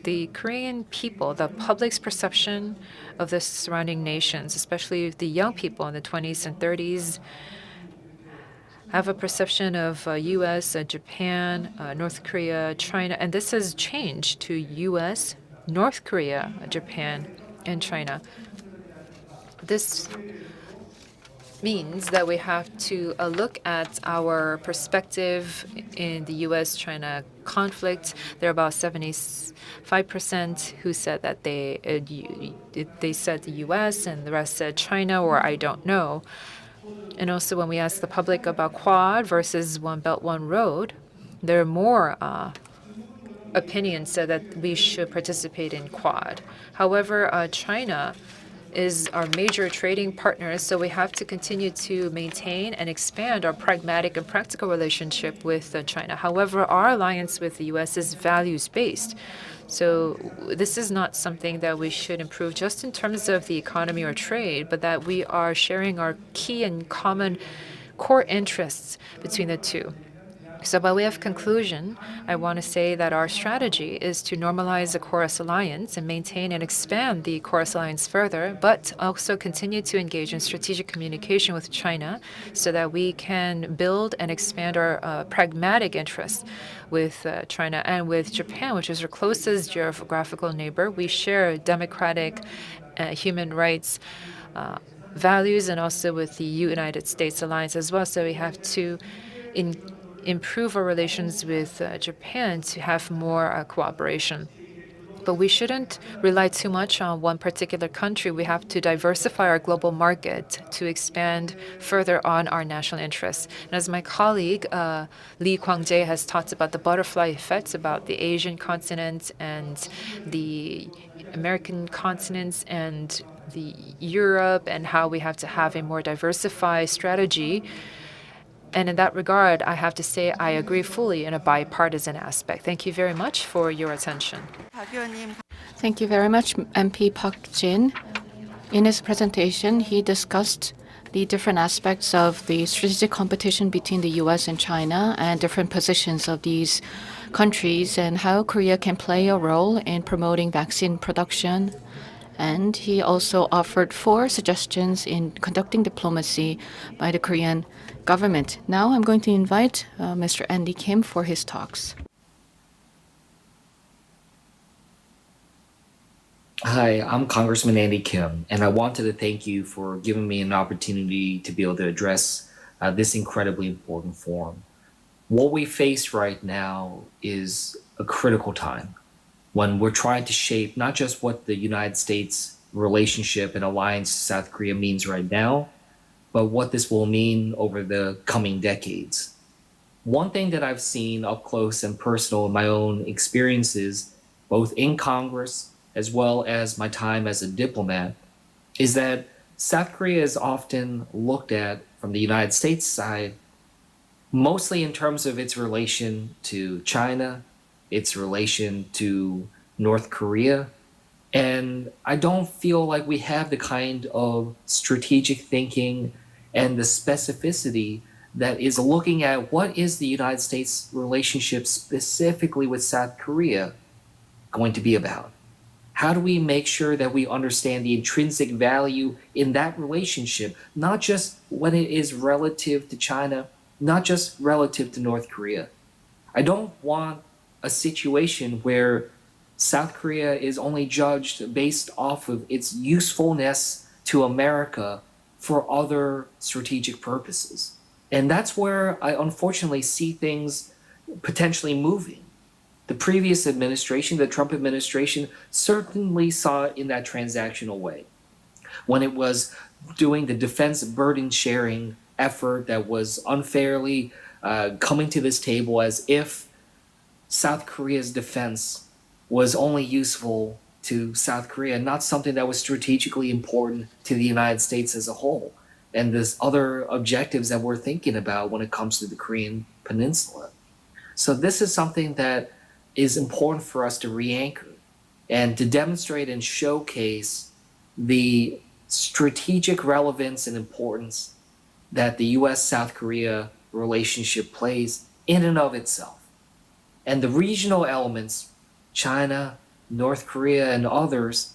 The Korean people, the public's perception of the surrounding nations, especially the young people in the 20s and 30s, have a perception of U.S., Japan, North Korea, China, and this has changed to U.S., North Korea, Japan, and China. This means that we have to look at our perspective in the U.S.-China conflict. There are about 75% who said that they said the U.S. and the rest said China or I don't know. And also when we ask the public about Quad versus One Belt, One Road, there are more opinions said that we should participate in Quad. However, China is our major trading partner, so we have to continue to maintain and expand our pragmatic and practical relationship with China. However, our alliance with the U.S. is values-based. So this is not something that we should improve just in terms of the economy or trade, but that we are sharing our key and common core interests between the two. So by way of conclusion, I want to say that our strategy is to normalize the Chorus Alliance and maintain and expand the Chorus Alliance further, but also continue to engage in strategic communication with China so that we can build and expand our pragmatic interests with China and with Japan, which is our closest geographical neighbor. We share democratic human rights values and also with the United States alliance as well. So we have to improve our relations with Japan to have more cooperation. But we shouldn't rely too much on one particular country. We have to diversify our global market to expand further on our national interests. And as my colleague Lee Kwang-jae has talked about the butterfly effects about the Asian continent and the American continents and the Europe and how we have to have a more diversified strategy. And in that regard, I have to say I agree fully in a bipartisan aspect. Thank you very much for your attention. 박 의원님 Thank you very much, MP Park Jin. In his presentation, he discussed the different aspects of the strategic competition between the U.S. and China and different positions of these countries and how Korea can play a role in promoting vaccine production. And he also offered 4 suggestions in conducting diplomacy by the Korean government. Now I'm going to invite Mr. Andy Kim for his talks. Hi, I'm Congressman Andy Kim, and I wanted to thank you for giving me an opportunity to be able to address this incredibly important forum. What we face right now is a critical time when we're trying to shape not just what the United States relationship and alliance to South Korea means right now, but what this will mean over the coming decades. One thing that I've seen up close and personal in my own experiences, both in Congress as well as my time as a diplomat, is that South Korea is often looked at from the United States side, mostly in terms of its relation to China, its relation to North Korea. And I don't feel like we have the kind of strategic thinking and the specificity that is looking at what is the United States relationship specifically with South Korea going to be about? How do we make sure that we understand the intrinsic value in that relationship, not just when it is relative to China, not just relative to North Korea? I don't want a situation where South Korea is only judged based off of its usefulness to America for other strategic purposes. And that's where I unfortunately see things potentially moving. The previous administration, the Trump administration, certainly saw it in that transactional way. When it was doing the defense burden sharing effort that was unfairly coming to this table as if South Korea's defense was only useful to South Korea, not something that was strategically important to the United States as a whole. And there's other objectives that we're thinking about when it comes to the Korean Peninsula. So this is something that is important for us to re-anchor and to demonstrate and showcase the strategic relevance and importance that the US-South Korea relationship plays in and of itself. And the regional elements, China, North Korea, and others,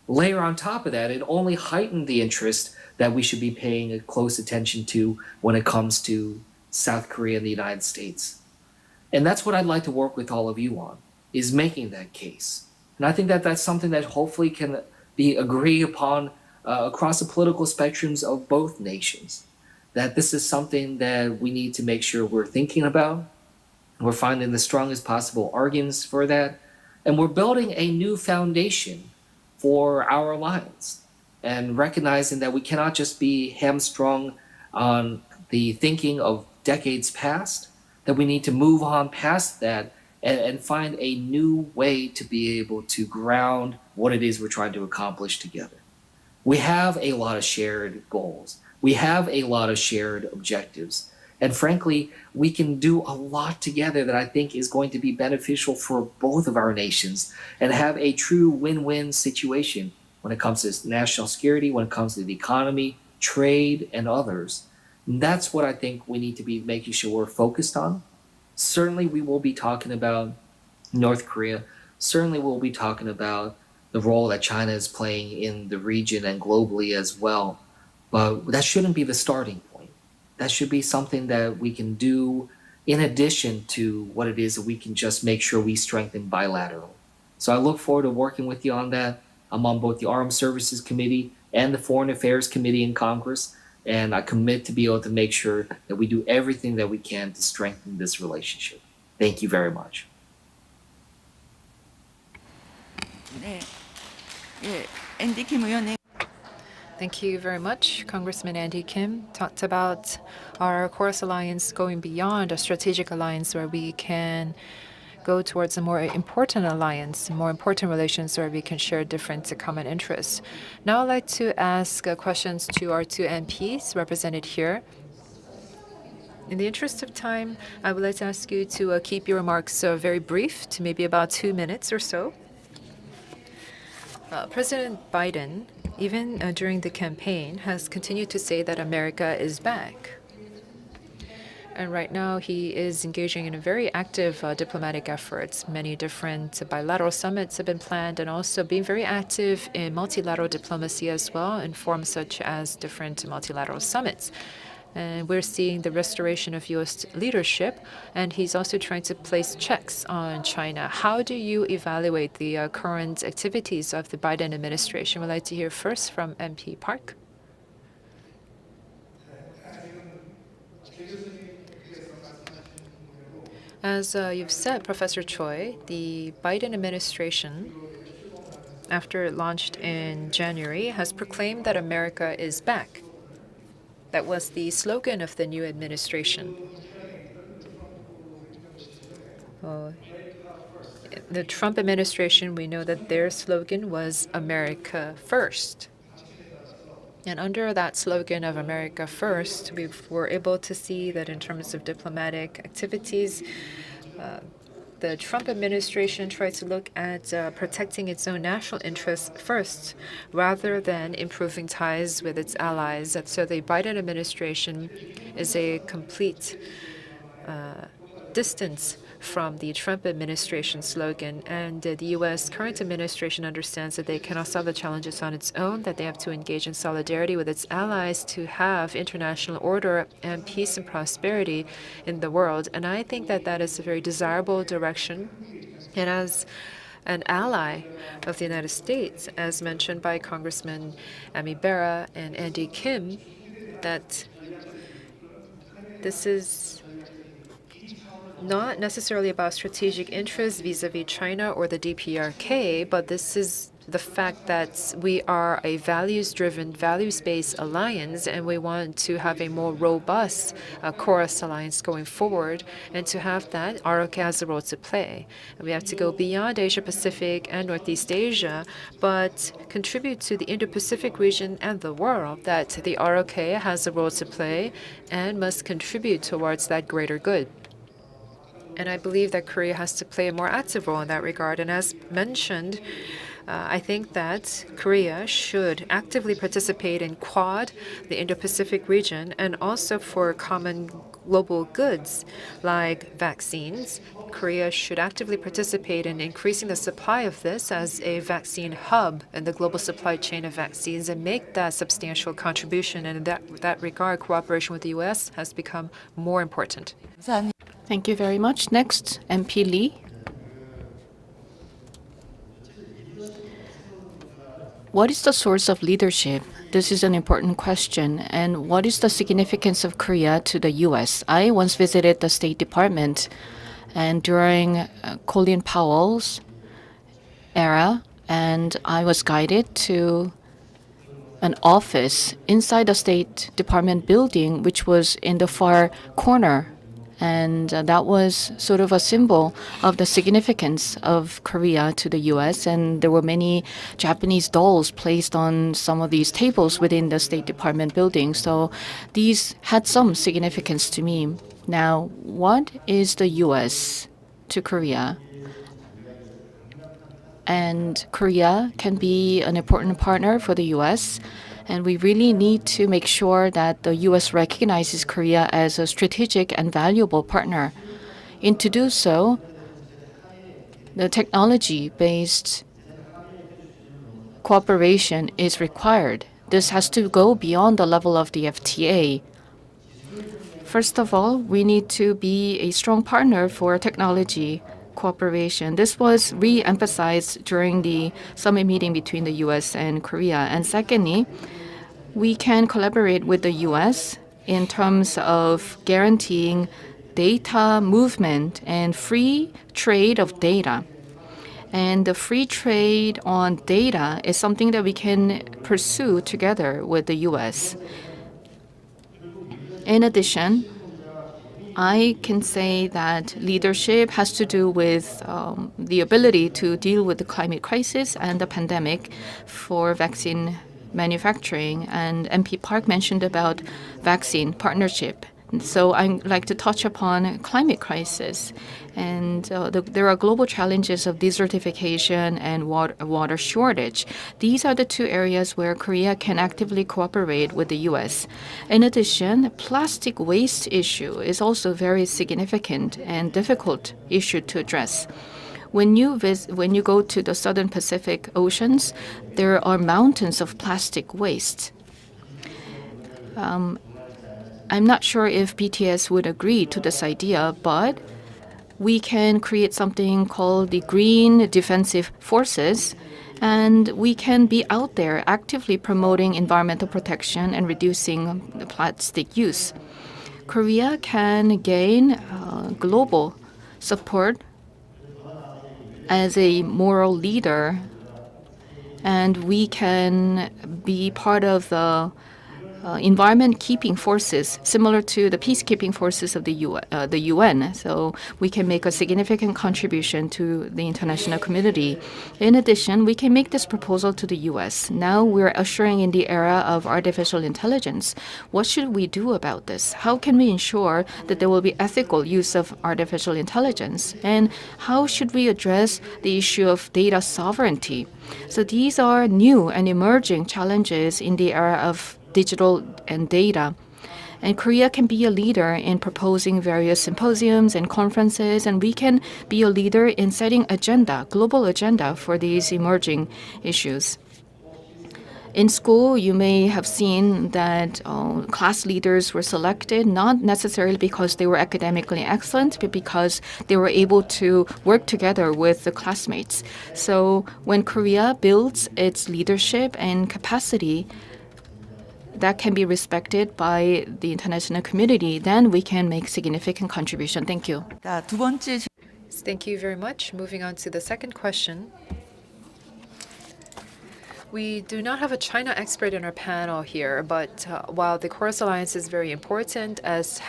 layer on top of that, it only heightened the interest that we should be paying a close attention to when it comes to South Korea and the United States. And that's what I'd like to work with all of you on, is making that case. And I think that that's something that hopefully can be agreed upon across the political spectrums of both nations, that this is something that we need to make sure we're thinking about. We're finding the strongest possible arguments for that. And we're building a new foundation for our alliance and recognizing that we cannot just be hamstrung on the thinking of decades past, that we need to move on past that and find a new way to be able to ground what it is we're trying to accomplish together. We have a lot of shared goals. We have a lot of shared objectives. And frankly, we can do a lot together that I think is going to be beneficial for both of our nations and have a true win-win situation when it comes to national security, when it comes to the economy, trade, and others. And that's what I think we need to be making sure we're focused on. Certainly, we will be talking about North Korea. Certainly, we'll be talking about the role that China is playing in the region and globally as well. But that shouldn't be the starting point. That should be something that we can do in addition to what it is that we can just make sure we strengthen bilateral. So I look forward to working with you on that. I'm on both the Armed Services Committee and the Foreign Affairs Committee in Congress, and I commit to be able to make sure that we do everything that we can to strengthen this relationship. Thank you very much. 네, 예, 앤디 김 의원님. Thank you very much. Congressman Andy Kim talked about our Chorus Alliance going beyond a strategic alliance where we can go towards a more important alliance, more important relations where we can share different common interests. Now I'd like to ask questions to our two MPs represented here. In the interest of time, I would like to ask you to keep your remarks very brief, to maybe about 2 minutes or so. President Biden, even during the campaign, has continued to say that America is back. And right now, he is engaging in a very active diplomatic efforts. Many different bilateral summits have been planned, and also being very active in multilateral diplomacy as well, in forms such as different multilateral summits. And we're seeing the restoration of U.S. leadership, and he's also trying to place checks on China. How do you evaluate the current activities of the Biden administration? We'd like to hear first from MP Park. As you've said, Professor Choi, the Biden administration, after it launched in January, has proclaimed that America is back. That was the slogan of the new administration. The Trump administration, we know that their slogan was America First. And under that slogan of America First, we were able to see that in terms of diplomatic activities, the Trump administration tried to look at protecting its own national interests first, rather than improving ties with its allies. So the Biden administration is a complete distance from the Trump administration slogan, and the U.S. current administration understands that they cannot solve the challenges on its own, that they have to engage in solidarity with its allies to have international order and peace and prosperity in the world. And I think that that is a very desirable direction. And as an ally of the United States, as mentioned by Congressman Amy Berra and Andy Kim, that this is not necessarily about strategic interests vis-a-vis China or the DPRK, but this is the fact that we are a values-driven, values-based alliance, and we want to have a more robust chorus alliance going forward. And to have that, ROK has a role to play. And we have to go beyond Asia-Pacific and Northeast Asia, but contribute to the Indo-Pacific region and the world, that the ROK has a role to play and must contribute towards that greater good. And I believe that Korea has to play a more active role in that regard. And as mentioned, I think that Korea should actively participate in Quad, the Indo-Pacific region, and also for common global goods like vaccines. Korea should actively participate in increasing the supply of this as a vaccine hub in the global supply chain of vaccines and make that substantial contribution. And in that regard, cooperation with the U.S. has become more important. Thank you very much. Next, MP Lee. What is the source of leadership? This is an important question. And what is the significance of Korea to the U.S.? I once visited the State Department, and during Colin Powell's era, and I was guided to an office inside the State Department building, which was in the far corner. And that was sort of a symbol of the significance of Korea to the U.S. And there were many Japanese dolls placed on some of these tables within the State Department building. So these had some significance to me. Now, what is the U.S. to Korea? And Korea can be an important partner for the U.S., and we really need to make sure that the U.S. recognizes Korea as a strategic and valuable partner. And to do so, the technology-based cooperation is required. This has to go beyond the level of the FTA. First of all, we need to be a strong partner for technology cooperation. This was re-emphasized during the summit meeting between the U.S. and Korea. And secondly, we can collaborate with the U.S. in terms of guaranteeing data movement and free trade of data. And the free trade on data is something that we can pursue together with the U.S. In addition, I can say that leadership has to do with the ability to deal with the climate crisis and the pandemic for vaccine manufacturing. And MP Park mentioned about vaccine partnership. So I'd like to touch upon climate crisis. And there are global challenges of desertification and water shortage. These are the two areas where Korea can actively cooperate with the U.S. In addition, plastic waste issue is also very significant and difficult issue to address. When you go to the southern Pacific oceans, there are mountains of plastic waste. I'm not sure if BTS would agree to this idea, but we can create something called the Green Defensive Forces, and we can be out there actively promoting environmental protection and reducing the plastic use. Korea can gain global support as a moral leader, and we can be part of the environment keeping forces, similar to the peacekeeping forces of the UN. So we can make a significant contribution to the international community. In addition, we can make this proposal to the US. Now we're ushering in the era of artificial intelligence. What should we do about this? How can we ensure that there will be ethical use of artificial intelligence? And how should we address the issue of data sovereignty? So these are new and emerging challenges in the era of digital and data. And Korea can be a leader in proposing various symposiums and conferences, and we can be a leader in setting global agenda for these emerging issues. In school, you may have seen that class leaders were selected not necessarily because they were academically excellent, but because they were able to work together with the classmates. So when Korea builds its leadership and capacity that can be respected by the international community, then we can make significant contribution. Thank you. 자, 두 번째 Thank you very much. Moving on to the second question. We do not have a China expert in our panel here, but while the Chorus Alliance is very important, as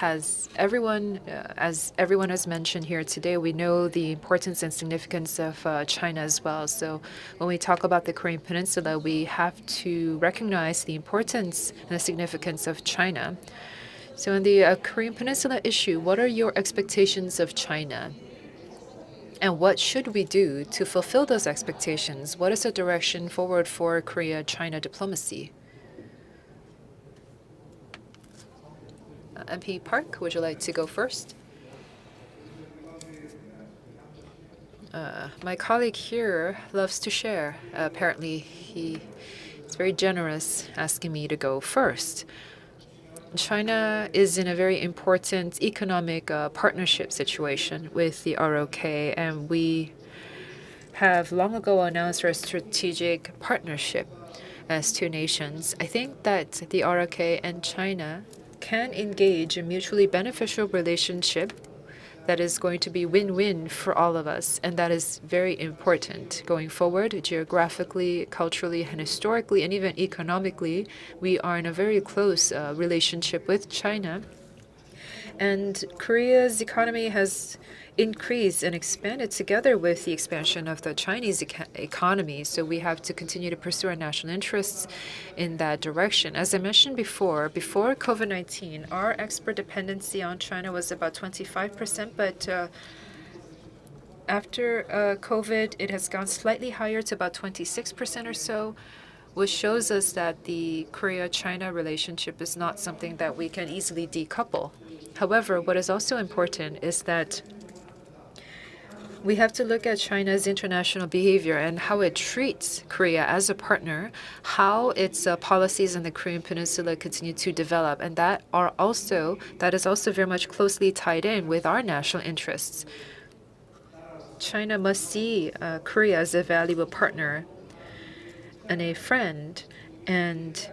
everyone has mentioned here today, we know the importance and significance of China as well. So when we talk about the Korean Peninsula, we have to recognize the importance and the significance of China. So in the Korean Peninsula issue, what are your expectations of China? And what should we do to fulfill those expectations? What is the direction forward for Korea-China diplomacy? MP Park, would you like to go first? My colleague here loves to share. Apparently, he is very generous asking me to go first. China is in a very important economic partnership situation with the ROK, and we have long ago announced our strategic partnership as two nations. I think that the ROK and China can engage in mutually beneficial relationship that is going to be win-win for all of us, and that is very important going forward. Geographically, culturally, and historically, and even economically, we are in a very close relationship with China. And Korea's economy has increased and expanded together with the expansion of the Chinese economy. So we have to continue to pursue our national interests in that direction. As I mentioned before COVID-19, our export dependency on China was about 25%, but after COVID, it has gone slightly higher to about 26% or so, which shows us that the Korea-China relationship is not something that we can easily decouple. However, what is also important is that we have to look at China's international behavior and how it treats Korea as a partner, how its policies in the Korean Peninsula continue to develop, and that is also very much closely tied in with our national interests. China must see Korea as a valuable partner and a friend, and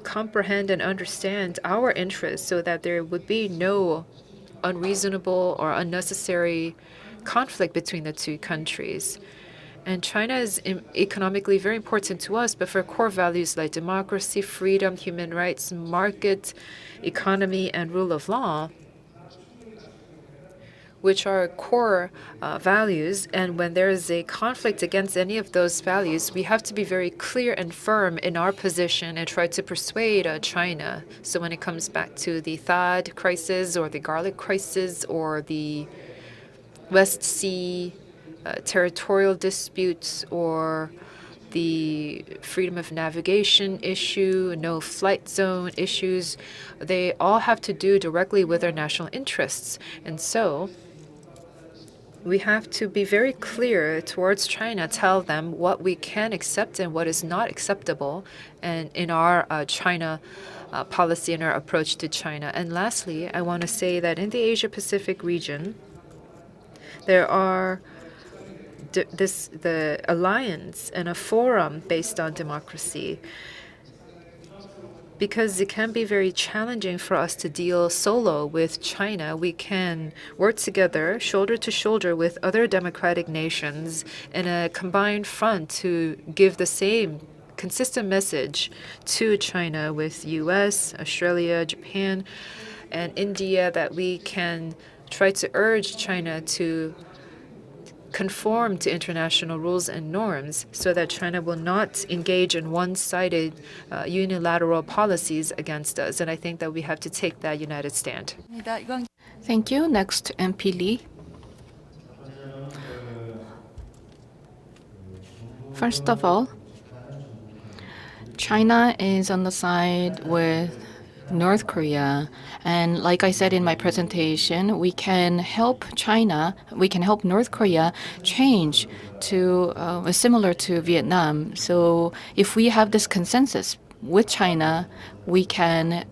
comprehend and understand our interests so that there would be no unreasonable or unnecessary conflict between the two countries. And China is economically very important to us, but for core values like democracy, freedom, human rights, market economy, and rule of law, which are core values, and when there is a conflict against any of those values, we have to be very clear and firm in our position and try to persuade China. So when it comes back to the THAAD crisis or the garlic crisis or the West Sea territorial disputes or the freedom of navigation issue, no flight zone issues, they all have to do directly with our national interests. And so we have to be very clear towards China, tell them what we can accept and what is not acceptable, and in our China policy and our approach to China. And lastly, I want to say that in the Asia-Pacific region, there are the alliance and a forum based on democracy, because it can be very challenging for us to deal solo with China. We can work together, shoulder to shoulder with other democratic nations in a combined front to give the same consistent message to China with US, Australia, Japan, and India that we can try to urge China to conform to international rules and norms so that China will not engage in one-sided unilateral policies against us. And I think that we have to take that united stand. Thank you. Next, MP Lee. First of all, China is on the side with North Korea. And like I said in my presentation, we can help North Korea change to similar to Vietnam. So if we have this consensus with China, we can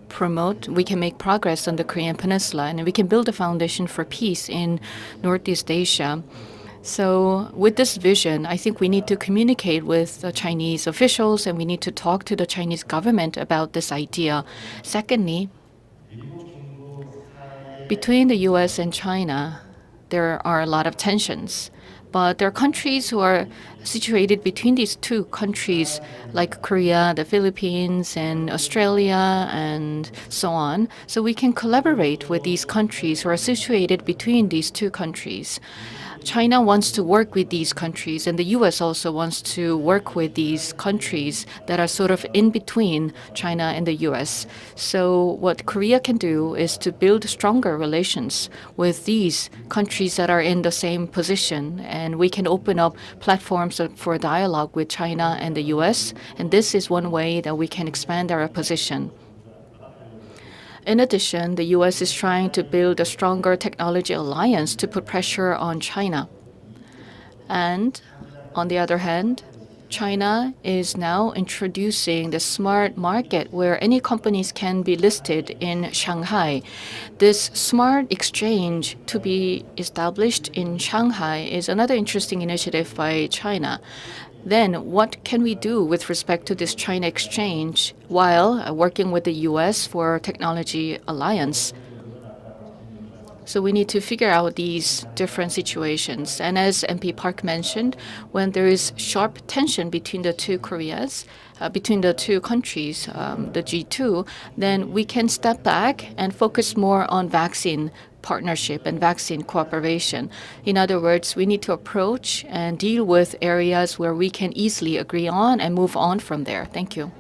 make progress on the Korean Peninsula, and we can build a foundation for peace in Northeast Asia. So with this vision, I think we need to communicate with the Chinese officials, and we need to talk to the Chinese government about this idea. Secondly, between the US and China, there are a lot of tensions. But there are countries who are situated between these two countries, like Korea, the Philippines, and Australia, and so on. So we can collaborate with these countries who are situated between these two countries. China wants to work with these countries, and the US also wants to work with these countries that are sort of in between China and the US. So what Korea can do is to build stronger relations with these countries that are in the same position, and we can open up platforms for dialogue with China and the US, and this is one way that we can expand our position. In addition, the US is trying to build a stronger technology alliance to put pressure on China. And on the other hand, China is now introducing the smart market where any companies can be listed in Shanghai. This smart exchange to be established in Shanghai is another interesting initiative by China. Then what can we do with respect to this China exchange while working with the US for technology alliance? So we need to figure out these different situations. And as MP Park mentioned, when there is sharp tension between the two Koreas, between the two countries, the G2, then we can step back and focus more on vaccine partnership and vaccine cooperation. In other words, we need to approach and deal with areas where we can easily agree on and move on from there. Thank you.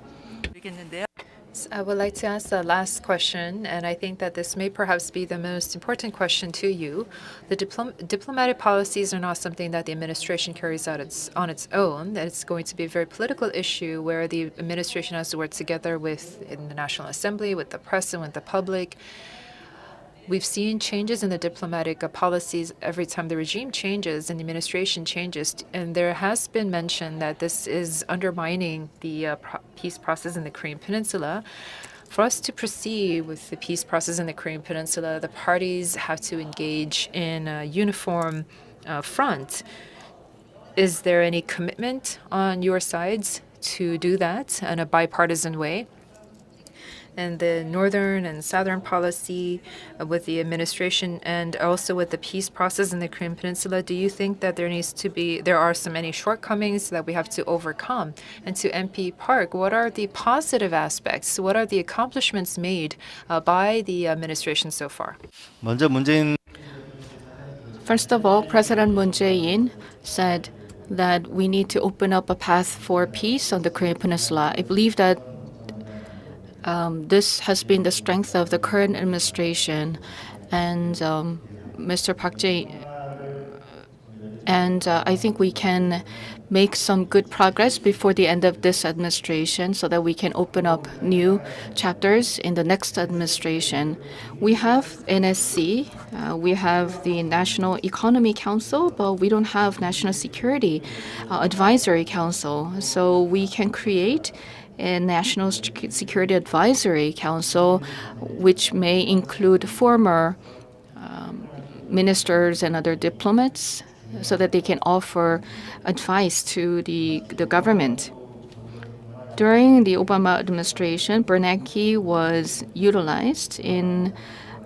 I would like to ask the last question, and I think that this may perhaps be the most important question to you. The diplomatic policies are not something that the administration carries out on its own. That it's going to be a very political issue where the administration has to work together with in the National Assembly, with the press, and with the public. We've seen changes in the diplomatic policies every time the regime changes and the administration changes. And there has been mention that this is undermining the peace process in the Korean Peninsula. For us to proceed with the peace process in the Korean Peninsula, the parties have to engage in a uniform front. Is there any commitment on your sides to do that in a bipartisan way? And the northern and southern policy with the administration and also with the peace process in the Korean Peninsula, do you think that there are so many shortcomings that we have to overcome? And to MP Park, what are the positive aspects? What are the accomplishments made by the administration so far? 먼저 문재인 First of all, President Moon Jae-in said that we need to open up a path for peace on the Korean Peninsula. I believe that this has been the strength of the current administration, and Mr. Park Jae. And I think we can make some good progress before the end of this administration so that we can open up new chapters in the next administration. We have NSC, we have the National Economy Council, but we don't have National Security Advisory Council. So we can create a National Security Advisory Council, which may include former ministers and other diplomats, so that they can offer advice to the government. During the Obama administration, Bernanke was utilized in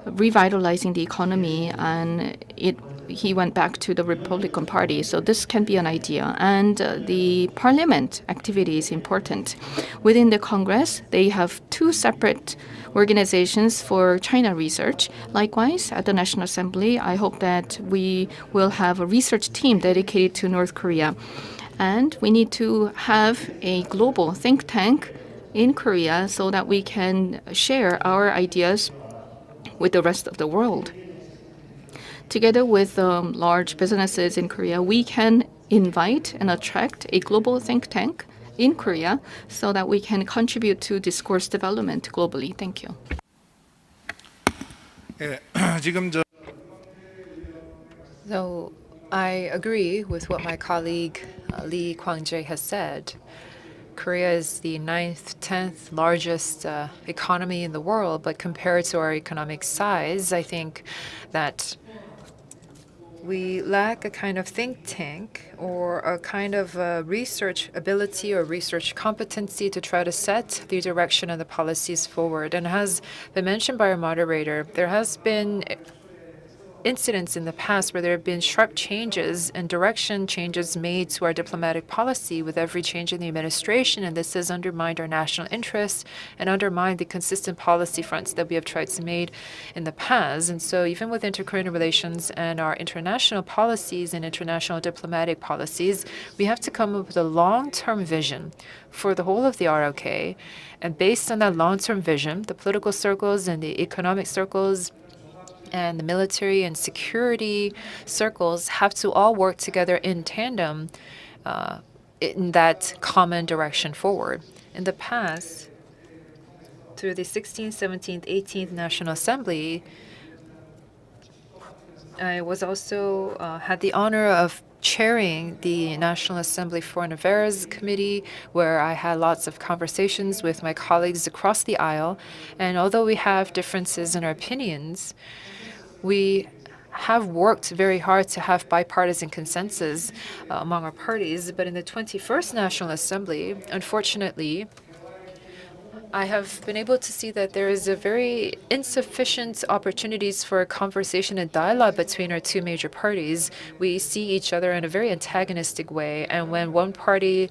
revitalizing the economy, and it he went back to the Republican Party. So this can be an idea. And the parliament activity is important. Within the Congress, they have two separate organizations for China research. Likewise, at the National Assembly, I hope that we will have a research team dedicated to North Korea. And we need to have a global think tank in Korea so that we can share our ideas with the rest of the world. Together with large businesses in Korea, we can invite and attract a global think tank in Korea so that we can contribute to discourse development globally. Thank you. 예, 지금 So I agree with what my colleague Lee Kwang-jae has said. Korea is the 9th, 10th largest economy in the world, but compared to our economic size, I think that we lack a kind of think tank or a kind of research ability or research competency to try to set the direction of the policies forward. And as been mentioned by our moderator, there has been incidents in the past where there have been sharp changes and direction changes made to our diplomatic policy with every change in the administration, and this has undermined our national interests and undermined the consistent policy fronts that we have tried to make in the past. And so even with inter-Korean relations and our international policies and international diplomatic policies, we have to come up with a long-term vision for the whole of the ROK. And based on that long-term vision, the political circles and the economic circles and the military and security circles have to all work together in tandem in that common direction forward. In the past, through the 16th, 17th, 18th National Assembly, I was also had the honor of chairing the National Assembly Foreign Affairs Committee, where I had lots of conversations with my colleagues across the aisle. And although we have differences in our opinions, we have worked very hard to have bipartisan consensus among our parties. But in the 21st National Assembly, unfortunately, I have been able to see that there is a very insufficient opportunities for conversation and dialogue between our two major parties. We see each other in a very antagonistic way, and when one party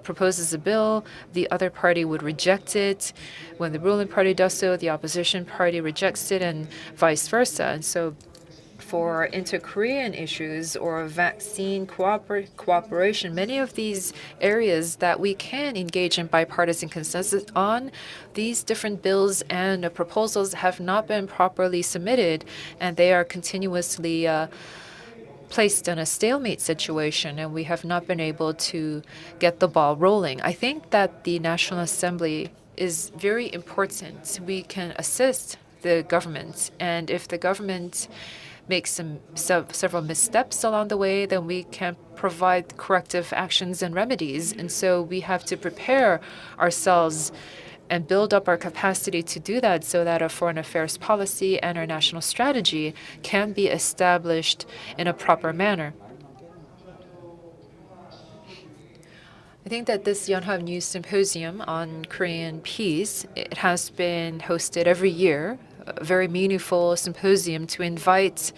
proposes a bill, the other party would reject it. When the ruling party does so, the opposition party rejects it, and vice versa. And so for inter-Korean issues or vaccine cooperation, many of these areas that we can engage in bipartisan consensus on, these different bills and proposals have not been properly submitted, and they are continuously placed in a stalemate situation, and we have not been able to get the ball rolling. I think that the National Assembly is very important. We can assist the government, and if the government makes several missteps along the way, then we can provide corrective actions and remedies. And so we have to prepare ourselves and build up our capacity to do that so that our foreign affairs policy and our national strategy can be established in a proper manner. I think that this Yonhap News Symposium on Korean peace, it has been hosted every year, a very meaningful symposium to invite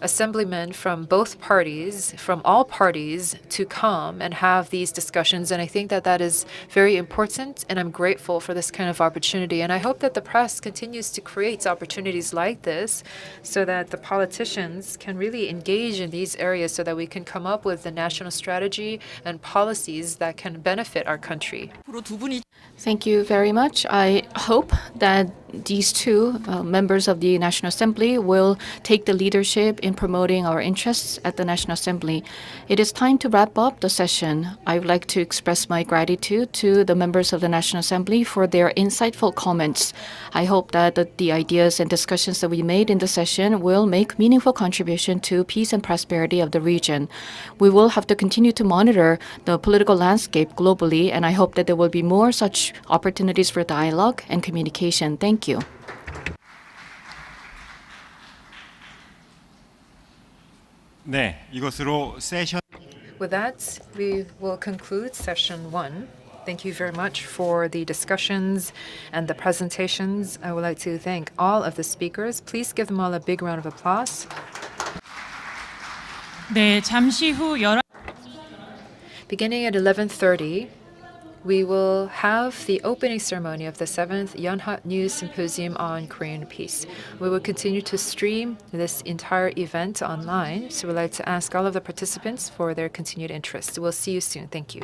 assemblymen from both parties, from all parties, to come and have these discussions. And I think that that is very important, and I'm grateful for this kind of opportunity. And I hope that the press continues to create opportunities like this so that the politicians can really engage in these areas so that we can come up with the national strategy and policies that can benefit our country. Thank you very much. I hope that these two members of the National Assembly will take the leadership in promoting our interests at the National Assembly. It is time to wrap up the session. I would like to express my gratitude to the members of the National Assembly for their insightful comments. I hope that the ideas and discussions that we made in the session will make meaningful contribution to peace and prosperity of the region. We will have to continue to monitor the political landscape globally, and I hope that there will be more such opportunities for dialogue and communication. Thank you. 네, 이것으로 세션 With that, we will conclude session 1. Thank you very much for the discussions and the presentations. I would like to thank all of the speakers. Please give them all a big round of applause. 네, 잠시 후 11 Beginning at 11:30, we will have the opening ceremony of the 7th Yonhapnews Symposium on Korean Peace. We will continue to stream this entire event online, so we'd like to ask all of the participants for their continued interest. We'll see you soon. Thank you.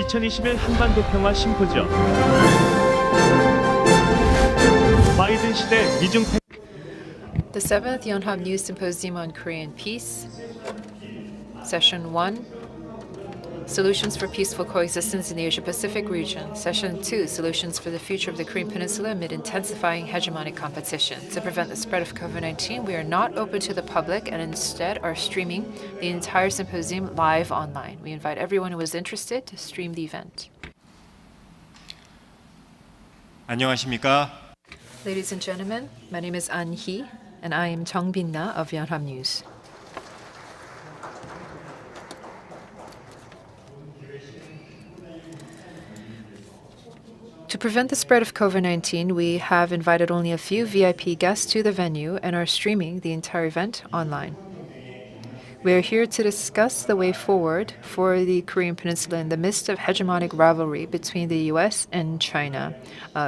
2021 한반도 평화 심포지엄. 바이든 시대 미중 The 7th Yonhap News Symposium on Korean Peace, Session 1, Solutions for Peaceful Coexistence in the Asia-Pacific Region. Session 2, Solutions for the Future of the Korean Peninsula amid intensifying hegemonic competition. To prevent the spread of COVID-19, we are not open to the public and instead are streaming the entire symposium live online. We invite everyone who is interested to stream the event. 안녕하십니까? Ladies and gentlemen, my name is An Hee, and I am Jung Bin-na of Yonhap News. To prevent the spread of COVID-19, we have invited only a few VIP guests to the venue and are streaming the entire event online. We are here to discuss the way forward for the Korean Peninsula in the midst of hegemonic rivalry between the US and China.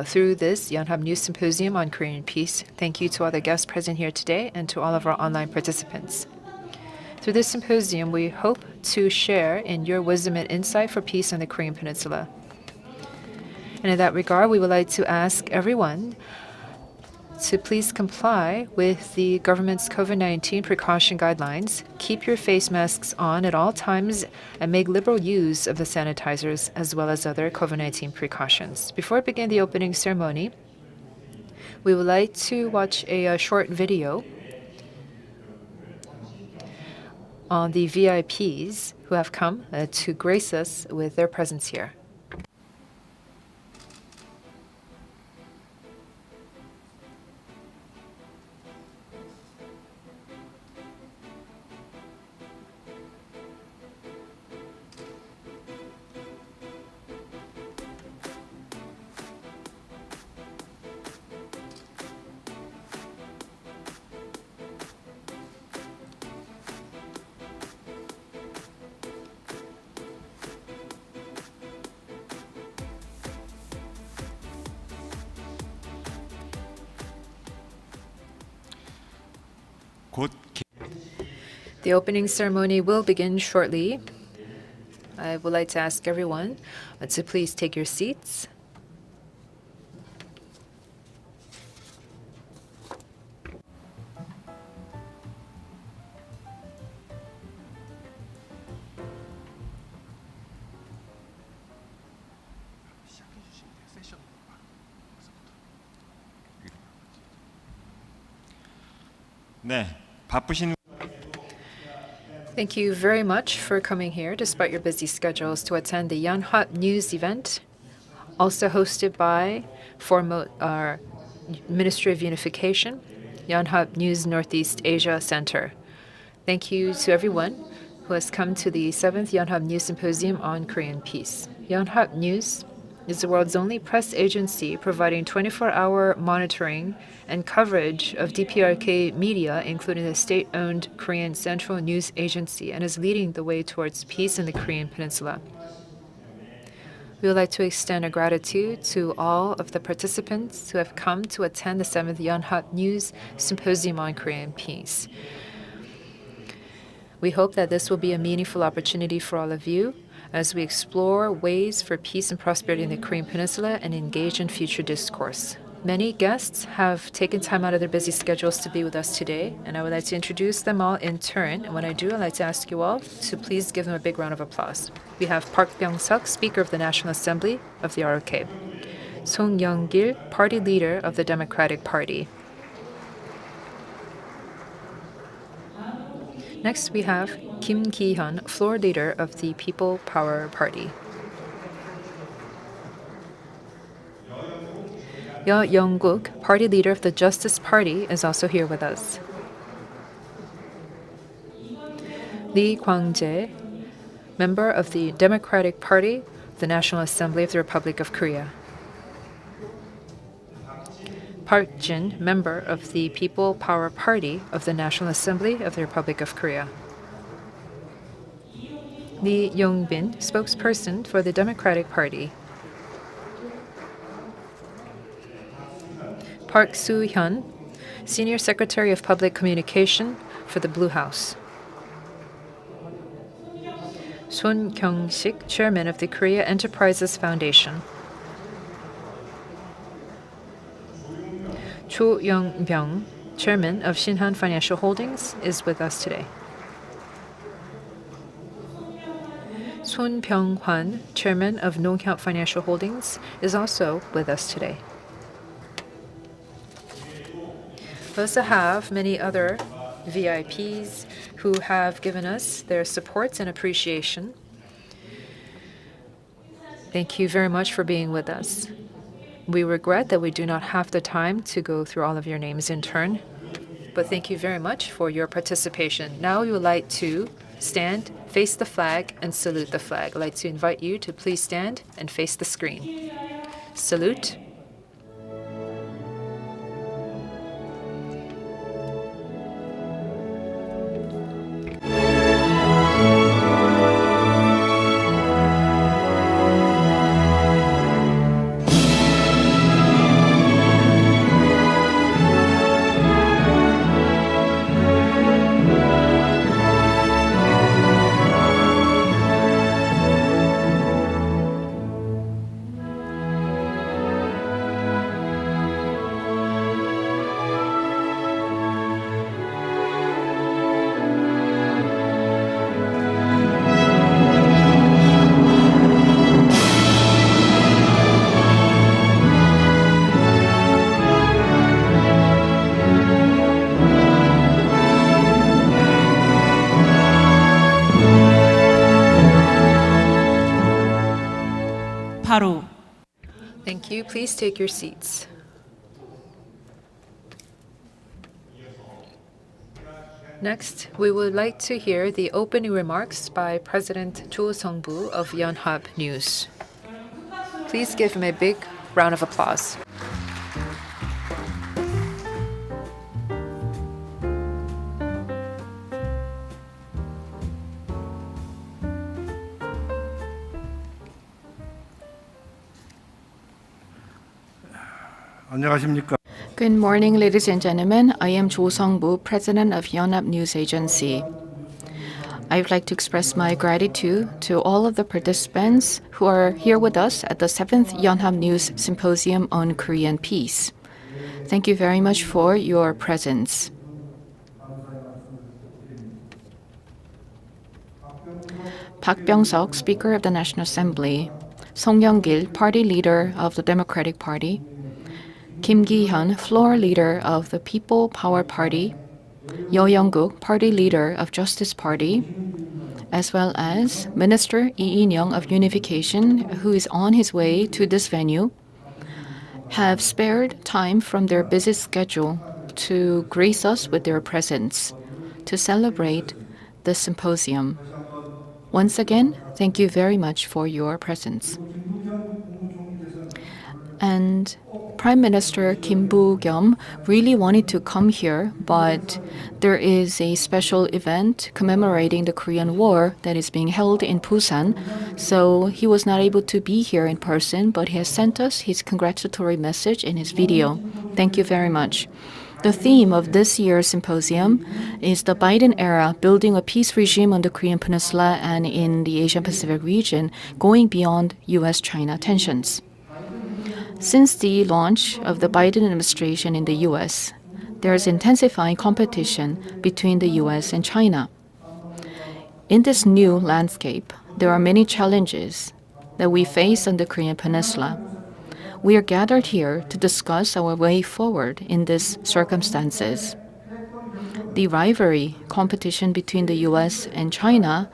Through this Yonhap News Symposium on Korean Peace, thank you to all the guests present here today and to all of our online participants. Through this symposium, we hope to share in your wisdom and insight for peace on the Korean Peninsula. And in that regard, we would like to ask everyone to please comply with the government's COVID-19 precaution guidelines, keep your face masks on at all times, and make liberal use of the sanitizers as well as other COVID-19 precautions. Before we begin the opening ceremony, we would like to watch a short video on the VIPs who have come to grace us with their presence here. 곧 The opening ceremony will begin shortly. I would like to ask everyone to please take your seats. 네, 바쁘신 Thank you very much for coming here despite your busy schedules to attend the Yonhap News event, also hosted by our Ministry of Unification, Yonhap News Northeast Asia Center. Thank you to everyone who has come to the 7th Yonhap News Symposium on Korean Peace. Yonhap News is the world's only press agency providing 24-hour monitoring and coverage of DPRK media, including the state-owned Korean Central News Agency, and is leading the way towards peace in the Korean Peninsula. We would like to extend our gratitude to all of the participants who have come to attend the 7th Yonhap News Symposium on Korean Peace. We hope that this will be a meaningful opportunity for all of you as we explore ways for peace and prosperity in the Korean Peninsula and engage in future discourse. Many guests have taken time out of their busy schedules to be with us today, and I would like to introduce them all in turn. And when I do, I'd like to ask you all to please give them a big round of applause. We have Park Byung-seok, Speaker of the National Assembly of the ROK. Song Young-gil, Party Leader of the Democratic Party. Next, we have Kim Ki-hyun, Floor Leader of the People Power Party. Yo-jong, Party Leader of the Justice Party, is also here with us. Lee Kwang-jae, Member of the Democratic Party, the National Assembly of the Republic of Korea. Park Jin, Member of the People Power Party of the National Assembly of the Republic of Korea. Lee Yong-bin, Spokesperson for the Democratic Party. Park Soo-hyun, Senior Secretary of Public Communication for the Blue House. Son Kyung-sik, Chairman of the Korea Enterprises Foundation. Cho Young-byung, Chairman of Shinhan Financial Holdings, is with us today. Son Byung-hwan, Chairman of Yonhap Financial Holdings, is also with us today. We also have many other VIPs who have given us their support and appreciation. Thank you very much for being with us. We regret that we do not have the time to go through all of your names in turn, but thank you very much for your participation. Now we would like to stand, face the flag, and salute the flag. I'd like to invite you to please stand and face the screen. Salute. 바로 Thank you. Please take your seats. Next, we would like to hear the opening remarks by President Cho Sung-bu of Yonhap News. Please give him a big round of applause. 안녕하십니까? Good morning, ladies and gentlemen. I am Cho Sung-bu, President of Yonhap News Agency. I would like to express my gratitude to all of the participants who are here with us at the 7th Yonhapnews Symposium on Korean Peace. Thank you very much for your presence. Park Byung-seok, Speaker of the National Assembly, Song Young-gil, Party Leader of the Democratic Party, Kim Gi-hyun, Floor Leader of the People Power Party, Yo-jong, Party Leader of Justice Party, as well as Minister Lee In-young of Unification, who is on his way to this venue, have spared time from their busy schedule to grace us with their presence to celebrate the symposium. Once again, thank you very much for your presence. And Prime Minister Kim Bu-kyum really wanted to come here, but there is a special event commemorating the Korean War that is being held in Busan, so he was not able to be here in person, but he has sent us his congratulatory message in his video. Thank you very much. The theme of this year's symposium is the Biden era, building a peace regime on the Korean Peninsula and in the Asia-Pacific region, going beyond U.S.-China tensions. Since the launch of the Biden administration in the U.S., there is intensifying competition between the U.S. and China. In this new landscape, there are many challenges that we face on the Korean Peninsula. We are gathered here to discuss our way forward in these circumstances. The rivalry competition between the U.S. and China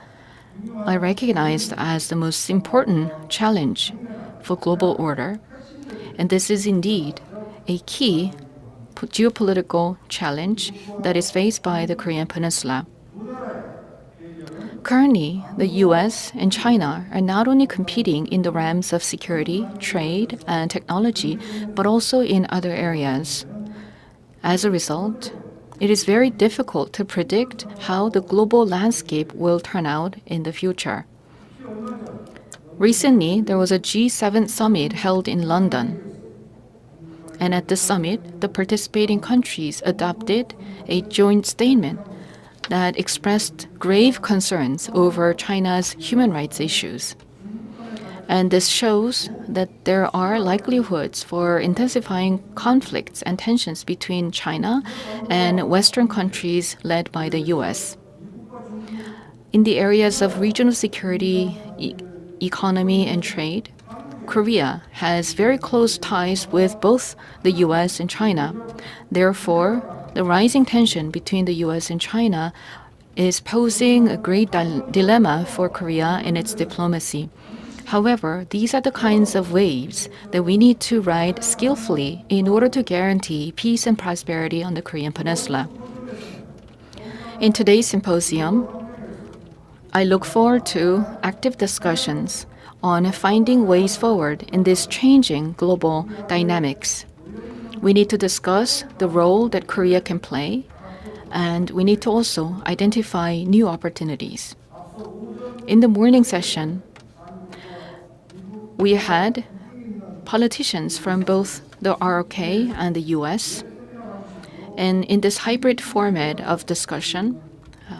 are recognized as the most important challenge for global order. And this is indeed a key geopolitical challenge that is faced by the Korean Peninsula. Currently, the US and China are not only competing in the realms of security, trade, and technology, but also in other areas. As a result, it is very difficult to predict how the global landscape will turn out in the future. Recently, there was a G7 summit held in London. And at this summit, the participating countries adopted a joint statement that expressed grave concerns over China's human rights issues. And this shows that there are likelihoods for intensifying conflicts and tensions between China and Western countries led by the US. In the areas of regional security, economy, and trade, Korea has very close ties with both the US and China. Therefore, the rising tension between the US and China is posing a great dilemma for Korea in its diplomacy. However, these are the kinds of waves that we need to ride skillfully in order to guarantee peace and prosperity on the Korean Peninsula. In today's symposium, I look forward to active discussions on finding ways forward in this changing global dynamics. We need to discuss the role that Korea can play, and we need to also identify new opportunities. In the morning session, we had politicians from both the ROK and the US. And in this hybrid format of discussion,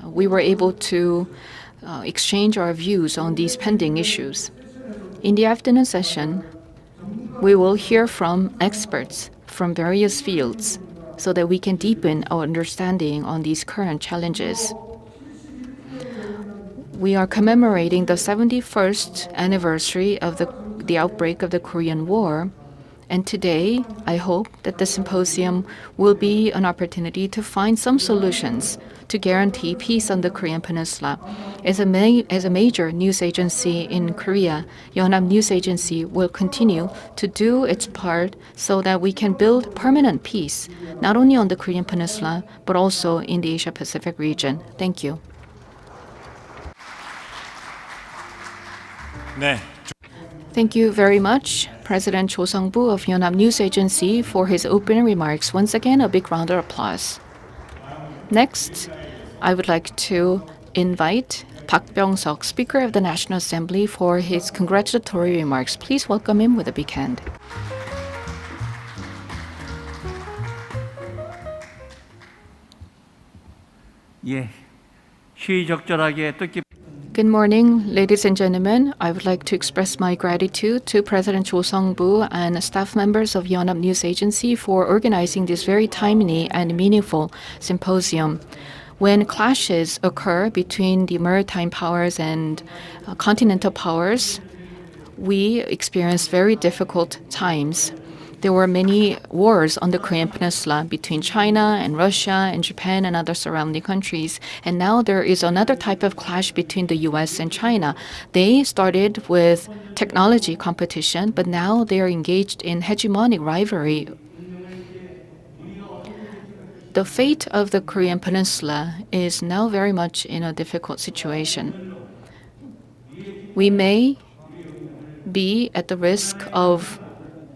we were able to exchange our views on these pending issues. In the afternoon session, we will hear from experts from various fields so that we can deepen our understanding on these current challenges. We are commemorating the 71st anniversary of the outbreak of the Korean War. And today, I hope that the symposium will be an opportunity to find some solutions to guarantee peace on the Korean Peninsula. As a major news agency in Korea, Yonhap News Agency will continue to do its part so that we can build permanent peace, not only on the Korean Peninsula, but also in the Asia-Pacific region. Thank you. 네. Thank you very much, President Cho Sung-bu of Yonhap News Agency, for his opening remarks. Once again, a big round of applause. Next, I would like to invite Park Byung-seok, Speaker of the National Assembly, for his congratulatory remarks. Please welcome him with a big hand. 예, 시의적절하게 뜻깊은 Good morning, ladies and gentlemen. I would like to express my gratitude to President Cho Sung-bu and staff members of Yonhap News Agency for organizing this very timely and meaningful symposium. When clashes occur between the maritime powers and continental powers, we experience very difficult times. There were many wars on the Korean Peninsula between China and Russia and Japan and other surrounding countries. And now there is another type of clash between the US and China. They started with technology competition, but now they are engaged in hegemonic rivalry. The fate of the Korean Peninsula is now very much in a difficult situation. We may be at the risk of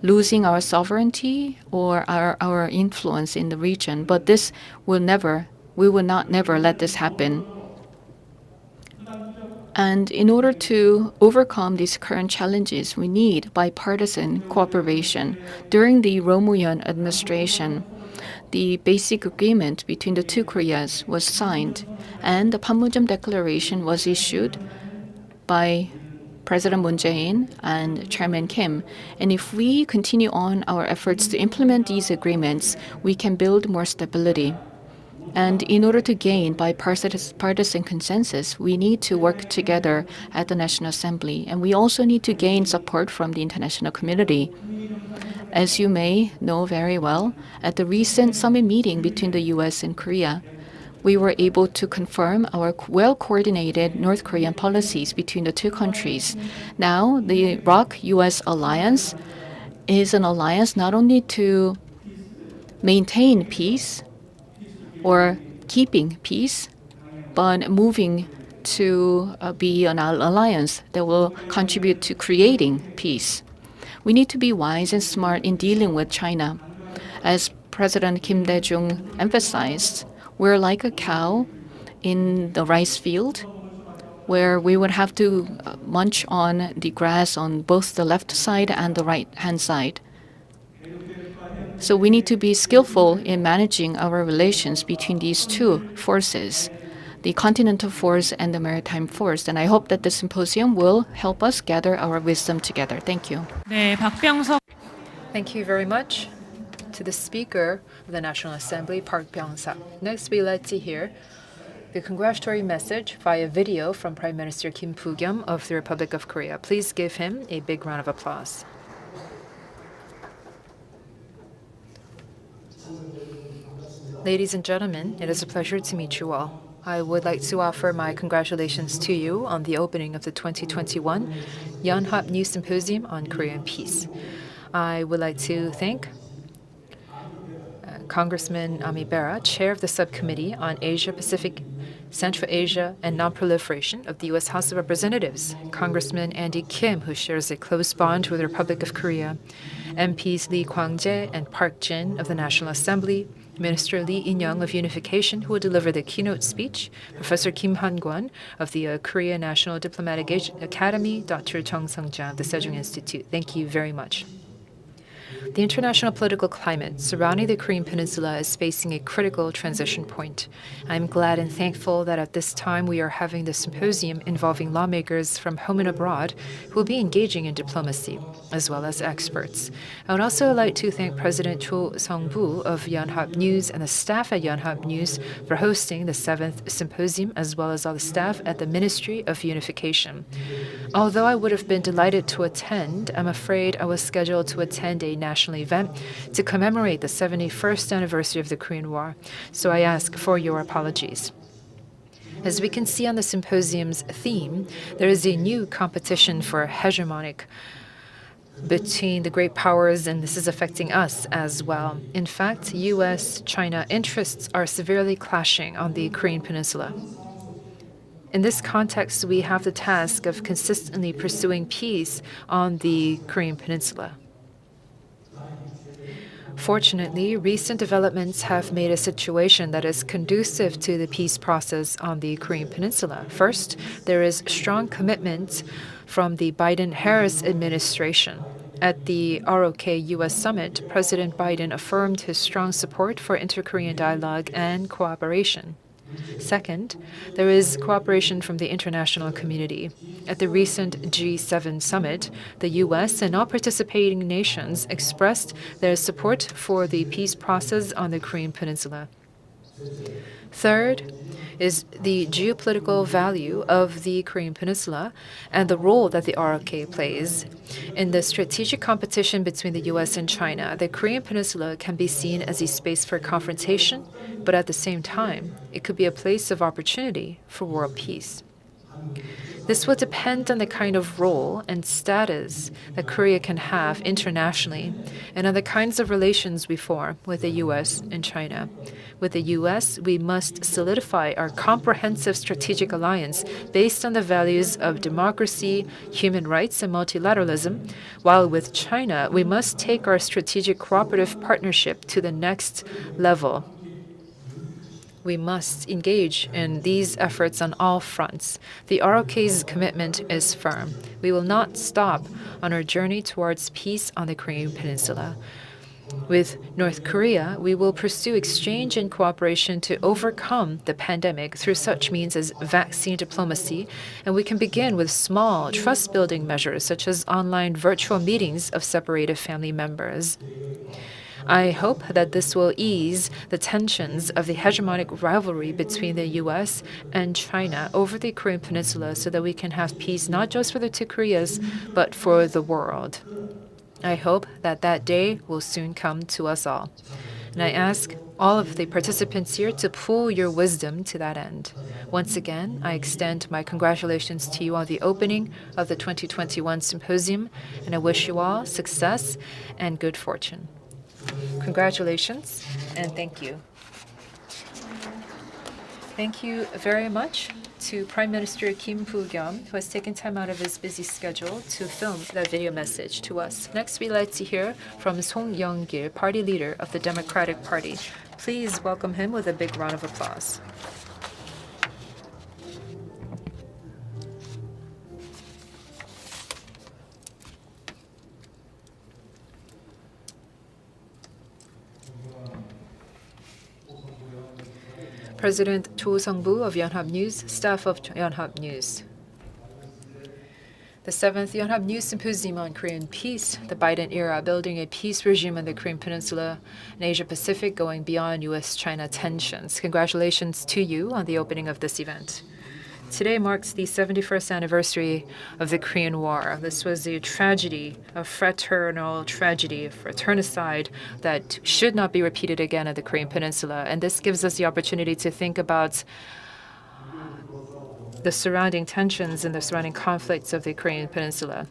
losing our sovereignty or our influence in the region, but we will not never let this happen. And in order to overcome these current challenges, we need bipartisan cooperation. During the Roh Moo-hyun administration, the basic agreement between the two Koreas was signed, and the Panmunjom Declaration was issued by President Moon Jae-in and Chairman Kim. And if we continue on our efforts to implement these agreements, we can build more stability. And in order to gain bipartisan consensus, we need to work together at the National Assembly. And we also need to gain support from the international community. As you may know very well, at the recent summit meeting between the US and Korea, we were able to confirm our well-coordinated North Korean policies between the two countries. Now, the ROK-US alliance is an alliance not only to maintain peace or keeping peace, but moving to be an alliance that will contribute to creating peace. We need to be wise and smart in dealing with China. As President Kim Dae-jung emphasized, we're like a cow in the rice field where we would have to munch on the grass on both the left side and the right-hand side. So we need to be skillful in managing our relations between these two forces. the continental force and the maritime force. And I hope that the symposium will help us gather our wisdom together. Thank you. 네, 박병석 Thank you very much to the Speaker of the National Assembly, Park Byung-sak. Next, we'd like to hear the congratulatory message via video from Prime Minister Kim Boo-kyum of the Republic of Korea. Please give him a big round of applause. Ladies and gentlemen, it is a pleasure to meet you all. I would like to offer my congratulations to you on the opening of the 2021 Yonhapnews Symposium on Korean Peace. I would like to thank Congressman Ami Bera, chair of the subcommittee on Asia Pacific, Central Asia, and Non-Proliferation of the U.S. House of Representatives, Congressman Andy Kim, who shares a close bond with the Republic of Korea, MPs Lee Kwang-jae and Park Jin of the National Assembly, Minister Lee In-young of Unification, who will deliver the keynote speech, Professor Kim Han-kwon of the Korea National Diplomatic Academy, Dr. Jung Sung-ja of the Sejong Institute. Thank you very much. The international political climate surrounding the Korean Peninsula is facing a critical transition point. I'm glad and thankful that at this time we are having this symposium involving lawmakers from home and abroad who will be engaging in diplomacy, as well as experts. I would also like to thank President Cho Sung-woo of Yonhap News and the staff at Yonhap News for hosting the 7th Symposium, as well as all the staff at the Ministry of Unification. Although I would have been delighted to attend, I'm afraid I was scheduled to attend a national event to commemorate the 71st anniversary of the Korean War, so I ask for your apologies. As we can see on the symposium's theme, there is a new competition for hegemonic between the great powers, and this is affecting us as well. In fact, U.S.-China interests are severely clashing on the Korean Peninsula. In this context, we have the task of consistently pursuing peace on the Korean Peninsula. Fortunately, recent developments have made a situation that is conducive to the peace process on the Korean Peninsula. First, there is strong commitment from the Biden-Harris administration. At the ROK U.S. summit, President Biden affirmed his strong support for inter-Korean dialogue and cooperation. Second, there is cooperation from the international community. At the recent G7 summit, the U.S. and all participating nations expressed their support for the peace process on the Korean Peninsula. Third is the geopolitical value of the Korean Peninsula and the role that the ROK plays. In the strategic competition between the U.S. and China, the Korean Peninsula can be seen as a space for confrontation, but at the same time, it could be a place of opportunity for world peace. This will depend on the kind of role and status that Korea can have internationally and on the kinds of relations we form with the U.S. and China. With the U.S., we must solidify our comprehensive strategic alliance based on the values of democracy, human rights, and multilateralism, while with China, we must take our strategic cooperative partnership to the next level. We must engage in these efforts on all fronts. The ROK's commitment is firm. We will not stop on our journey towards peace on the Korean Peninsula. With North Korea, we will pursue exchange and cooperation to overcome the pandemic through such means as vaccine diplomacy, and we can begin with small, trust-building measures such as online virtual meetings of separated family members. I hope that this will ease the tensions of the hegemonic rivalry between the U.S. and China over the Korean Peninsula so that we can have peace not just for the two Koreas, but for the world. I hope that that day will soon come to us all. And I ask all of the participants here to pool your wisdom to that end. Once again, I extend my congratulations to you on the opening of the 2021 symposium, and I wish you all success and good fortune. Congratulations, and thank you. Thank you very much to Prime Minister Kim Boo-kyum, who has taken time out of his busy schedule to film that video message to us. Next, we'd like to hear from Song Young-gil, party leader of the Democratic Party. Please welcome him with a big round of applause. President Cho Sung-bu of Yonhap News, staff of Yonhap News. The 7th Yonhap News Symposium on Korean Peace, the Biden era, building a peace regime on the Korean Peninsula and Asia-Pacific going beyond U.S.-China tensions. Congratulations to you on the opening of this event. Today marks the 71st anniversary of the Korean War. This was a tragedy, a fraternal tragedy, a fratricide that should not be repeated again at the Korean Peninsula. And this gives us the opportunity to think about the surrounding tensions and the surrounding conflicts of the Korean Peninsula.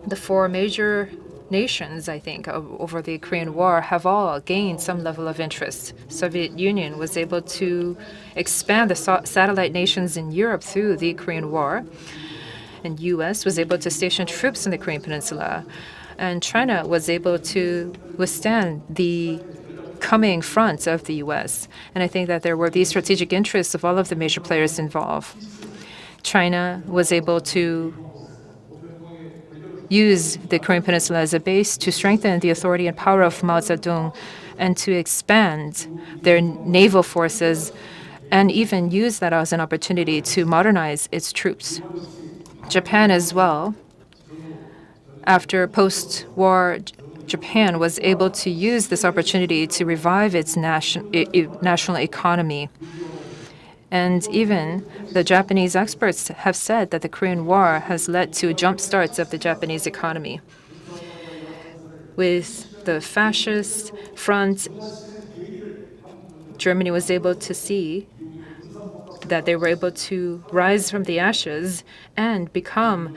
The four major nations, I think, over the Korean War have all gained some level of interest. Soviet Union was able to expand the satellite nations in Europe through the Korean War, and U.S. was able to station troops in the Korean Peninsula, and China was able to withstand the coming front of the U.S. And I think that there were these strategic interests of all of the major players involved. China was able to use the Korean Peninsula as a base to strengthen the authority and power of Mao Zedong and to expand their naval forces and even use that as an opportunity to modernize its troops. Japan as well, after post-war Japan was able to use this opportunity to revive its national economy. And even the Japanese experts have said that the Korean War has led to jump starts of the Japanese economy. With the fascist front, Germany was able to see that they were able to rise from the ashes and become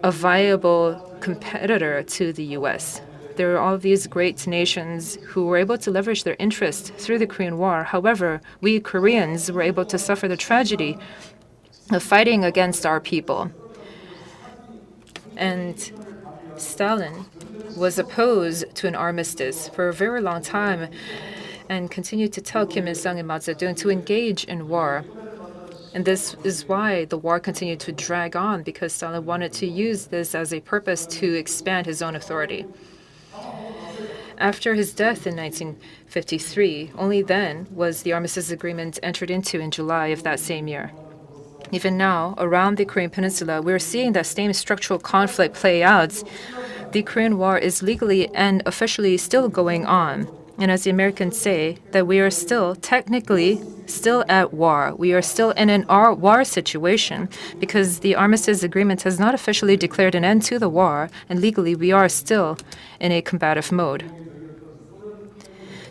a viable competitor to the U.S. There are all these great nations who were able to leverage their interest through the Korean War. However, we Koreans were able to suffer the tragedy of fighting against our people. And Stalin was opposed to an armistice for a very long time and continued to tell Kim Il-sung and Mao Zedong to engage in war. And this is why the war continued to drag on, because Stalin wanted to use this as a purpose to expand his own authority. After his death in 1953, only then was the armistice agreement entered into in July of that same year. Even now, around the Korean Peninsula, we're seeing that same structural conflict play out. The Korean War is legally and officially still going on. And as the Americans say, that we are still technically still at war. We are still in an war situation because the armistice agreement has not officially declared an end to the war, and legally we are still in a combative mode.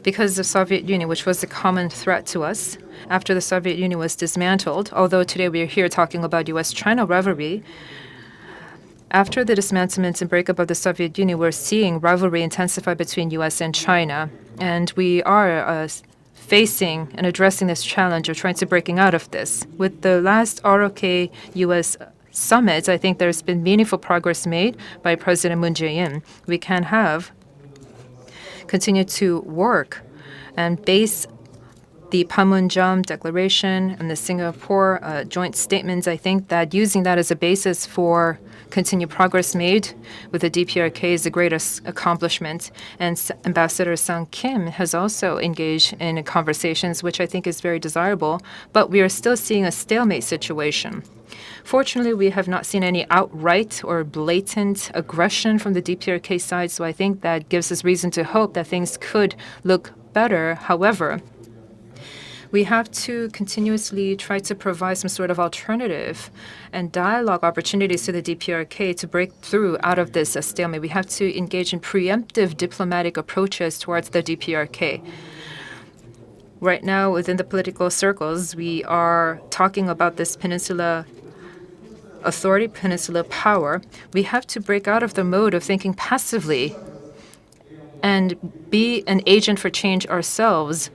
Because the Soviet Union, which was a common threat to us, after the Soviet Union was dismantled, although today we are here talking about U.S.-China rivalry, after the dismantlement and breakup of the Soviet Union, we're seeing rivalry intensify between U.S. and China. And we are facing and addressing this challenge of trying to breaking out of this. With the last ROK-U.S. summit, I think there's been meaningful progress made by President Moon Jae-in. We can continue to work and base the Panmunjom Declaration and the Singapore joint statements. I think that using that as a basis for continued progress made with the DPRK is the greatest accomplishment. And Ambassador Sang Kim has also engaged in conversations, which I think is very desirable, but we are still seeing a stalemate situation. Fortunately, we have not seen any outright or blatant aggression from the DPRK side, so I think that gives us reason to hope that things could look better. However, we have to continuously try to provide some sort of alternative and dialogue opportunities to the DPRK to break through out of this stalemate. We have to engage in preemptive diplomatic approaches towards the DPRK. Right now, within the political circles, we are talking about this peninsula authority, peninsula power. We have to break out of the mode of thinking passively and be an agent for change ourselves,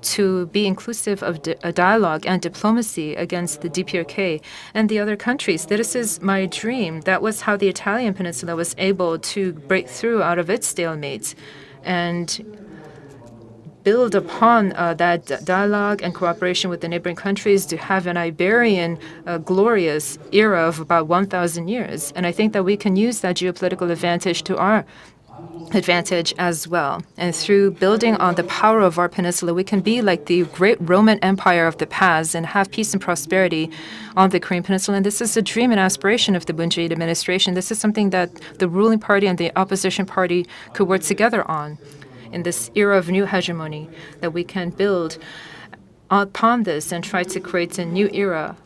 to be inclusive of a dialogue and diplomacy against the DPRK and the other countries. This is my dream. That was how the Italian peninsula was able to break through out of its stalemate and build upon that dialogue and cooperation with the neighboring countries to have an Iberian glorious era of about 1,000 years. And I think that we can use that geopolitical advantage to our advantage as well. And through building on the power of our peninsula, we can be like the great Roman Empire of the past and have peace and prosperity on the Korean Peninsula. And this is a dream and aspiration of the Moon Jae-in administration. This is something that the ruling party and the opposition party could work together on in this era of new hegemony, that we can build upon this and try to create a new era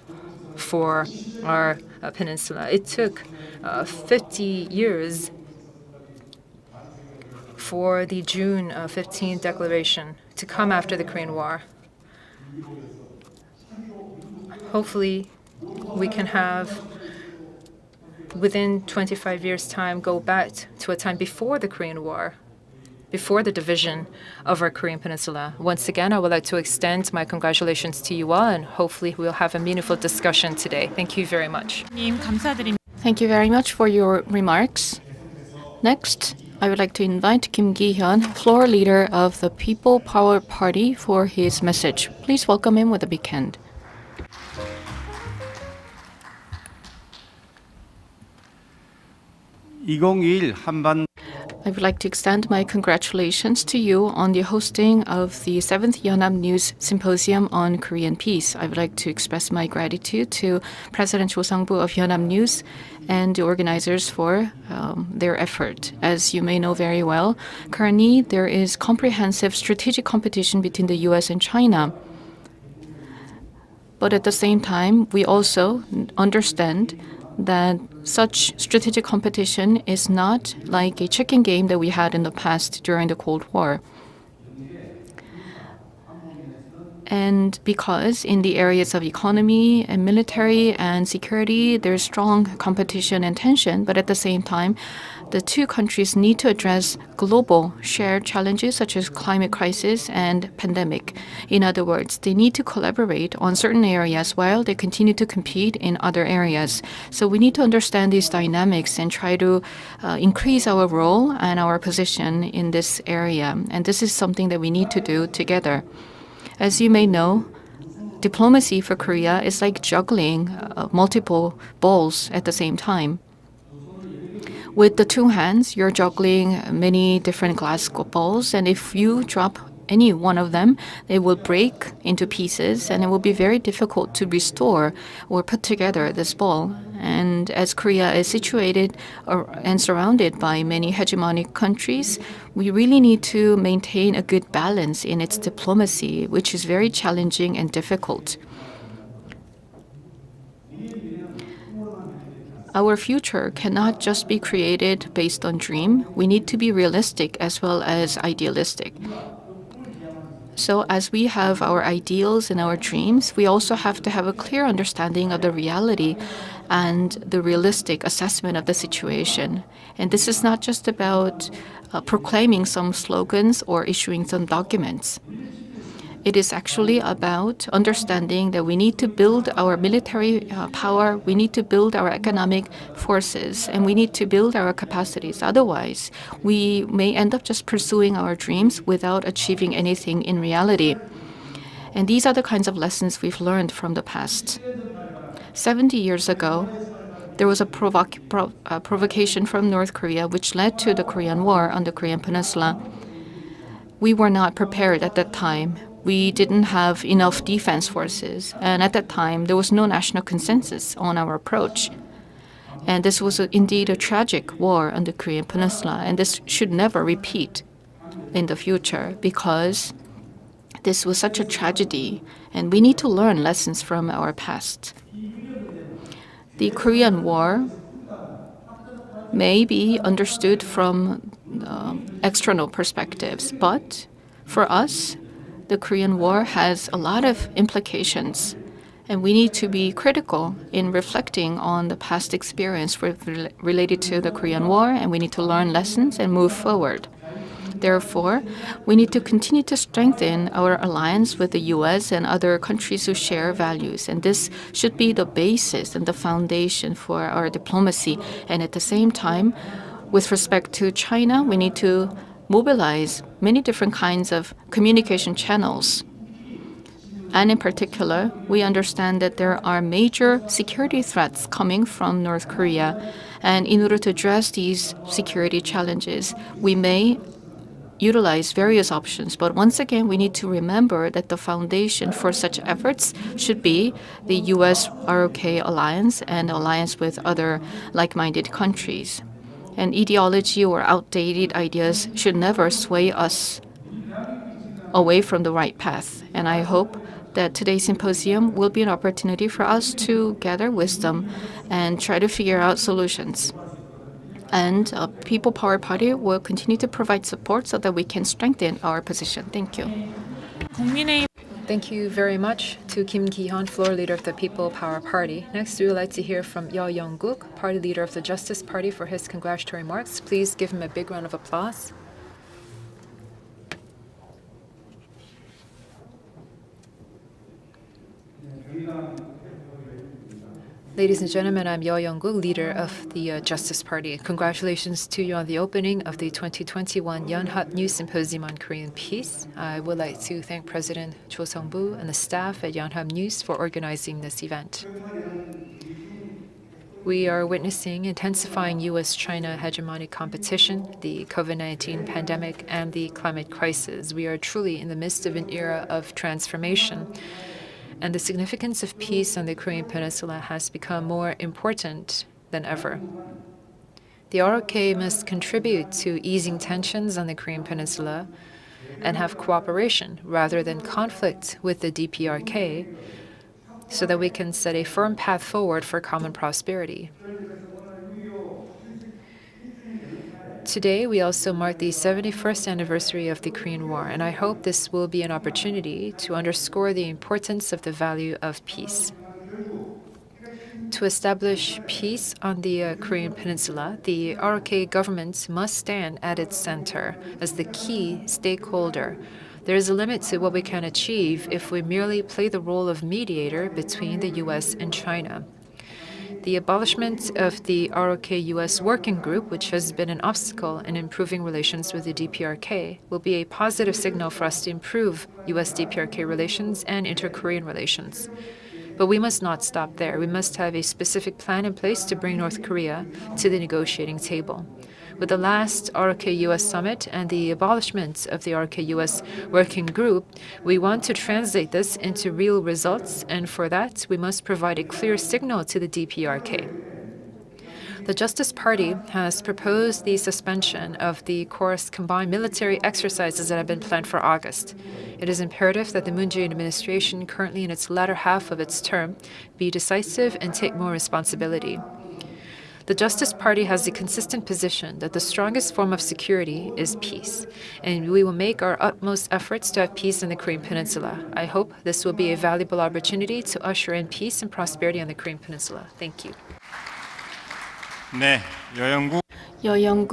for our peninsula. It took 50 years for the June 15 declaration to come after the Korean War. Hopefully, we can have, within 25 years' time, go back to a time before the Korean War, before the division of our Korean Peninsula. Once again, I would like to extend my congratulations to you all, and hopefully we'll have a meaningful discussion today. Thank you very much. 님 감사드립니다. Thank you very much for your remarks. Next, I would like to invite Kim Gi-hyun, floor leader of the People Power Party, for his message. Please welcome him with a big hand. 2021 한반 I would like to extend my congratulations to you on the hosting of the 7th Yonhapnews Symposium on Korean Peace. I would like to express my gratitude to President Cho Sang-bu of Yonhap News and the organizers for their effort. As you may know very well, currently there is comprehensive strategic competition between the US and China. But at the same time, we also understand that such strategic competition is not like a chicken game that we had in the past during the Cold War. And because in the areas of economy and military and security, there's strong competition and tension, but at the same time, the two countries need to address global shared challenges such as climate crisis and pandemic. In other words, they need to collaborate on certain areas while they continue to compete in other areas. So we need to understand these dynamics and try to increase our role and our position in this area. And this is something that we need to do together. As you may know, diplomacy for Korea is like juggling multiple balls at the same time. With the two hands, you're juggling many different glass balls, and if you drop any one of them, they will break into pieces, and it will be very difficult to restore or put together this ball. And as Korea is situated and surrounded by many hegemonic countries, we really need to maintain a good balance in its diplomacy, which is very challenging and difficult. Our future cannot just be created based on dream. We need to be realistic as well as idealistic. So as we have our ideals and our dreams, we also have to have a clear understanding of the reality and the realistic assessment of the situation. And this is not just about proclaiming some slogans or issuing some documents. It is actually about understanding that we need to build our military power, we need to build our economic forces, and we need to build our capacities. Otherwise, we may end up just pursuing our dreams without achieving anything in reality. And these are the kinds of lessons we've learned from the past. 70 years ago, there was a provocation from North Korea which led to the Korean War on the Korean Peninsula. We were not prepared at that time. We didn't have enough defense forces, and at that time, there was no national consensus on our approach. And this was indeed a tragic war on the Korean Peninsula, and this should never repeat in the future because this was such a tragedy, and we need to learn lessons from our past. The Korean War may be understood from external perspectives, but for us, the Korean War has a lot of implications, and we need to be critical in reflecting on the past experience related to the Korean War, and we need to learn lessons and move forward. Therefore, we need to continue to strengthen our alliance with the US and other countries who share values, and this should be the basis and the foundation for our diplomacy. And at the same time, with respect to China, we need to mobilize many different kinds of communication channels And in particular, we understand that there are major security threats coming from North Korea. And in order to address these security challenges, we may utilize various options. But once again, we need to remember that the foundation for such efforts should be the US ROK alliance and alliance with other like-minded countries. And ideology or outdated ideas should never sway us away from the right path. And I hope that today's symposium will be an opportunity for us to gather wisdom and try to figure out solutions. And People Power Party will continue to provide support so that we can strengthen our position. Thank you. 국민의힘 Thank you very much to Kim Ki-hyun, floor leader of the People Power Party. Next, we would like to hear from Yo-jong, party leader of the Justice Party, for his congratulatory remarks. Please give him a big round of applause. Ladies and gentlemen, I'm Yo-jong, leader of the Justice Party. Congratulations to you on the opening of the 2021 Yonhap News Symposium on Korean Peace. I would like to thank President Cho Sung-bu and the staff at Yonhap News for organizing this event. We are witnessing intensifying U.S.-China hegemonic competition, the COVID-19 pandemic, and the climate crisis. We are truly in the midst of an era of transformation, and the significance of peace on the Korean Peninsula has become more important than ever. The ROK must contribute to easing tensions on the Korean Peninsula and have cooperation rather than conflict with the DPRK so that we can set a firm path forward for common prosperity. Today, we also mark the 71st anniversary of the Korean War, and I hope this will be an opportunity to underscore the importance of the value of peace. To establish peace on the Korean Peninsula, the ROK government must stand at its center as the key stakeholder. There is a limit to what we can achieve if we merely play the role of mediator between the US and China. The abolishment of the ROK-US working group, which has been an obstacle in improving relations with the DPRK, will be a positive signal for us to improve US-DPRK relations and inter-Korean relations. But we must not stop there. We must have a specific plan in place to bring North Korea to the negotiating table. With the last ROK-US summit and the abolishment of the ROK-US working group, we want to translate this into real results, and for that, we must provide a clear signal to the DPRK. The Justice Party has proposed the suspension of the course combined military exercises that have been planned for August. It is imperative that the Moon Jae-in administration, currently in its latter half of its term, be decisive and take more responsibility. The Justice Party has the consistent position that the strongest form of security is peace, and we will make our utmost efforts to have peace in the Korean Peninsula. I hope this will be a valuable opportunity to usher in peace and prosperity on the Korean Peninsula. Thank you. 네, 여영국 Yo-jong,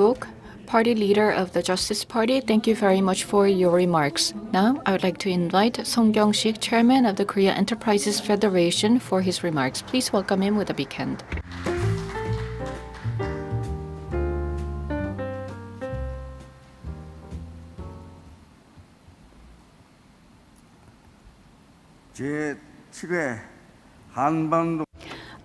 party leader of the Justice Party, thank you very much for your remarks. Now, I would like to invite Song Kyung-sik, chairman of the Korea Enterprises Federation, for his remarks. Please welcome him with a big hand. 제7회 한반도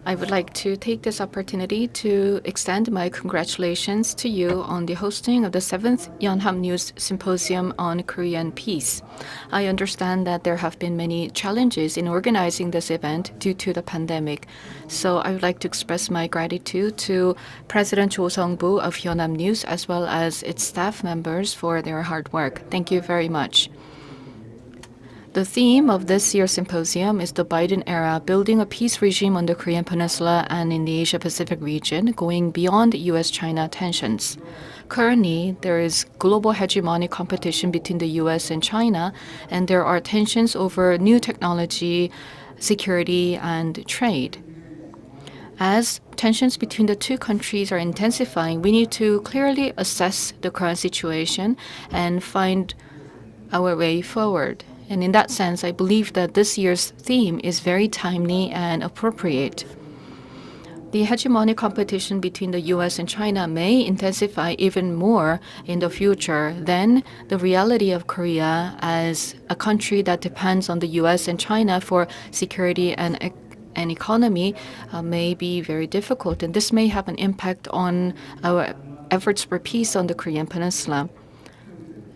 I would like to take this opportunity to extend my congratulations to you on the hosting of the 7th Yonhapnews Symposium on Korean Peace. I understand that there have been many challenges in organizing this event due to the pandemic, so I would like to express my gratitude to President Cho Sung-bu of Yonhap News as well as its staff members for their hard work. Thank you very much. The theme of this year's symposium is the Biden era, building a peace regime on the Korean Peninsula and in the Asia-Pacific region, going beyond US-China tensions. Currently, there is global hegemonic competition between the US and China, and there are tensions over new technology, security, and trade. As tensions between the two countries are intensifying, we need to clearly assess the current situation and find our way forward. And in that sense, I believe that this year's theme is very timely and appropriate. The hegemonic competition between the US and China may intensify even more in the future. Then the reality of Korea as a country that depends on the US and China for security and economy may be very difficult, and this may have an impact on our efforts for peace on the Korean Peninsula.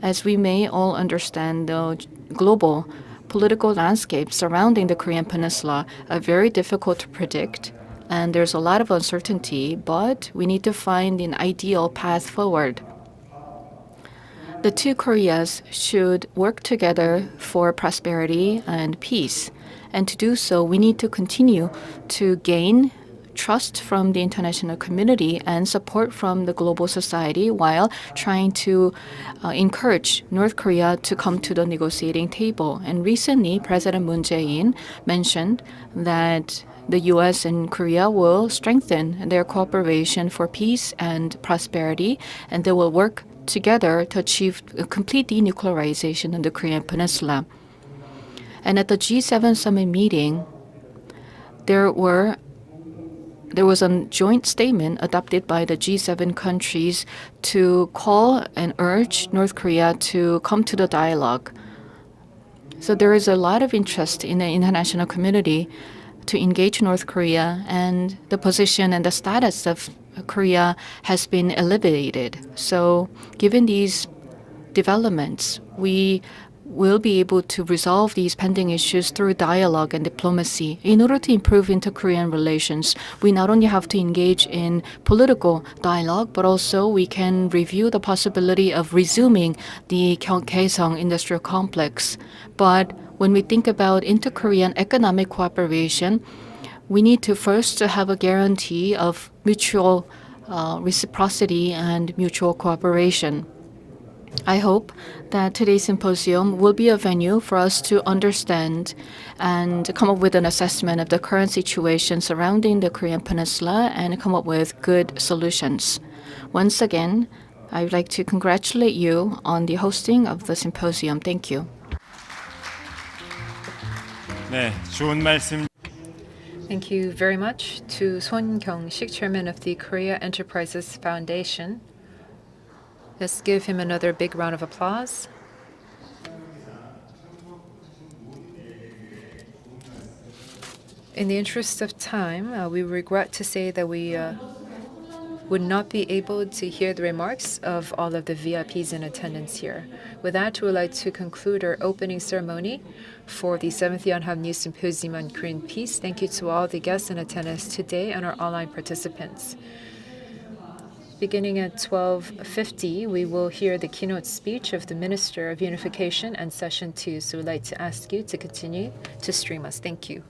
As we may all understand, the global political landscape surrounding the Korean Peninsula are very difficult to predict, and there's a lot of uncertainty, but we need to find an ideal path forward. The two Koreas should work together for prosperity and peace. And to do so, we need to continue to gain trust from the international community and support from the global society while trying to encourage North Korea to come to the negotiating table. And recently, President Moon Jae-in mentioned that the U.S. and Korea will strengthen their cooperation for peace and prosperity, and they will work together to achieve a complete denuclearization in the Korean Peninsula. And at the G7 summit meeting, there was a joint statement adopted by the G7 countries to call and urge North Korea to come to the dialogue. So there is a lot of interest in the international community to engage North Korea, and the position and the status of Korea has been elevated. So given these developments, we will be able to resolve these pending issues through dialogue and diplomacy. In order to improve inter-Korean relations, we not only have to engage in political dialogue, but also we can review the possibility of resuming the Gyeongsang industrial complex. But when we think about inter-Korean economic cooperation, we need to first have a guarantee of mutual reciprocity and mutual cooperation. I hope that today's symposium will be a venue for us to understand and come up with an assessment of the current situation surrounding the Korean Peninsula and come up with good solutions. Once again, I would like to congratulate you on the hosting of the symposium. Thank you. 네, 좋은 말씀. Thank you very much to Son Kyung-sik, chairman of the Korea Enterprises Foundation. Let's give him another big round of applause. In the interest of time, we regret to say that we would not be able to hear the remarks of all of the VIPs in attendance here. With that, we would like to conclude our opening ceremony for the 7th Yonhap News Symposium on Korean Peace. Thank you to all the guests in attendance today and our online participants. Beginning at 12:50, we will hear the keynote speech of the Minister of Unification and Session 2. So we'd like to ask you to continue to stream us. Thank you.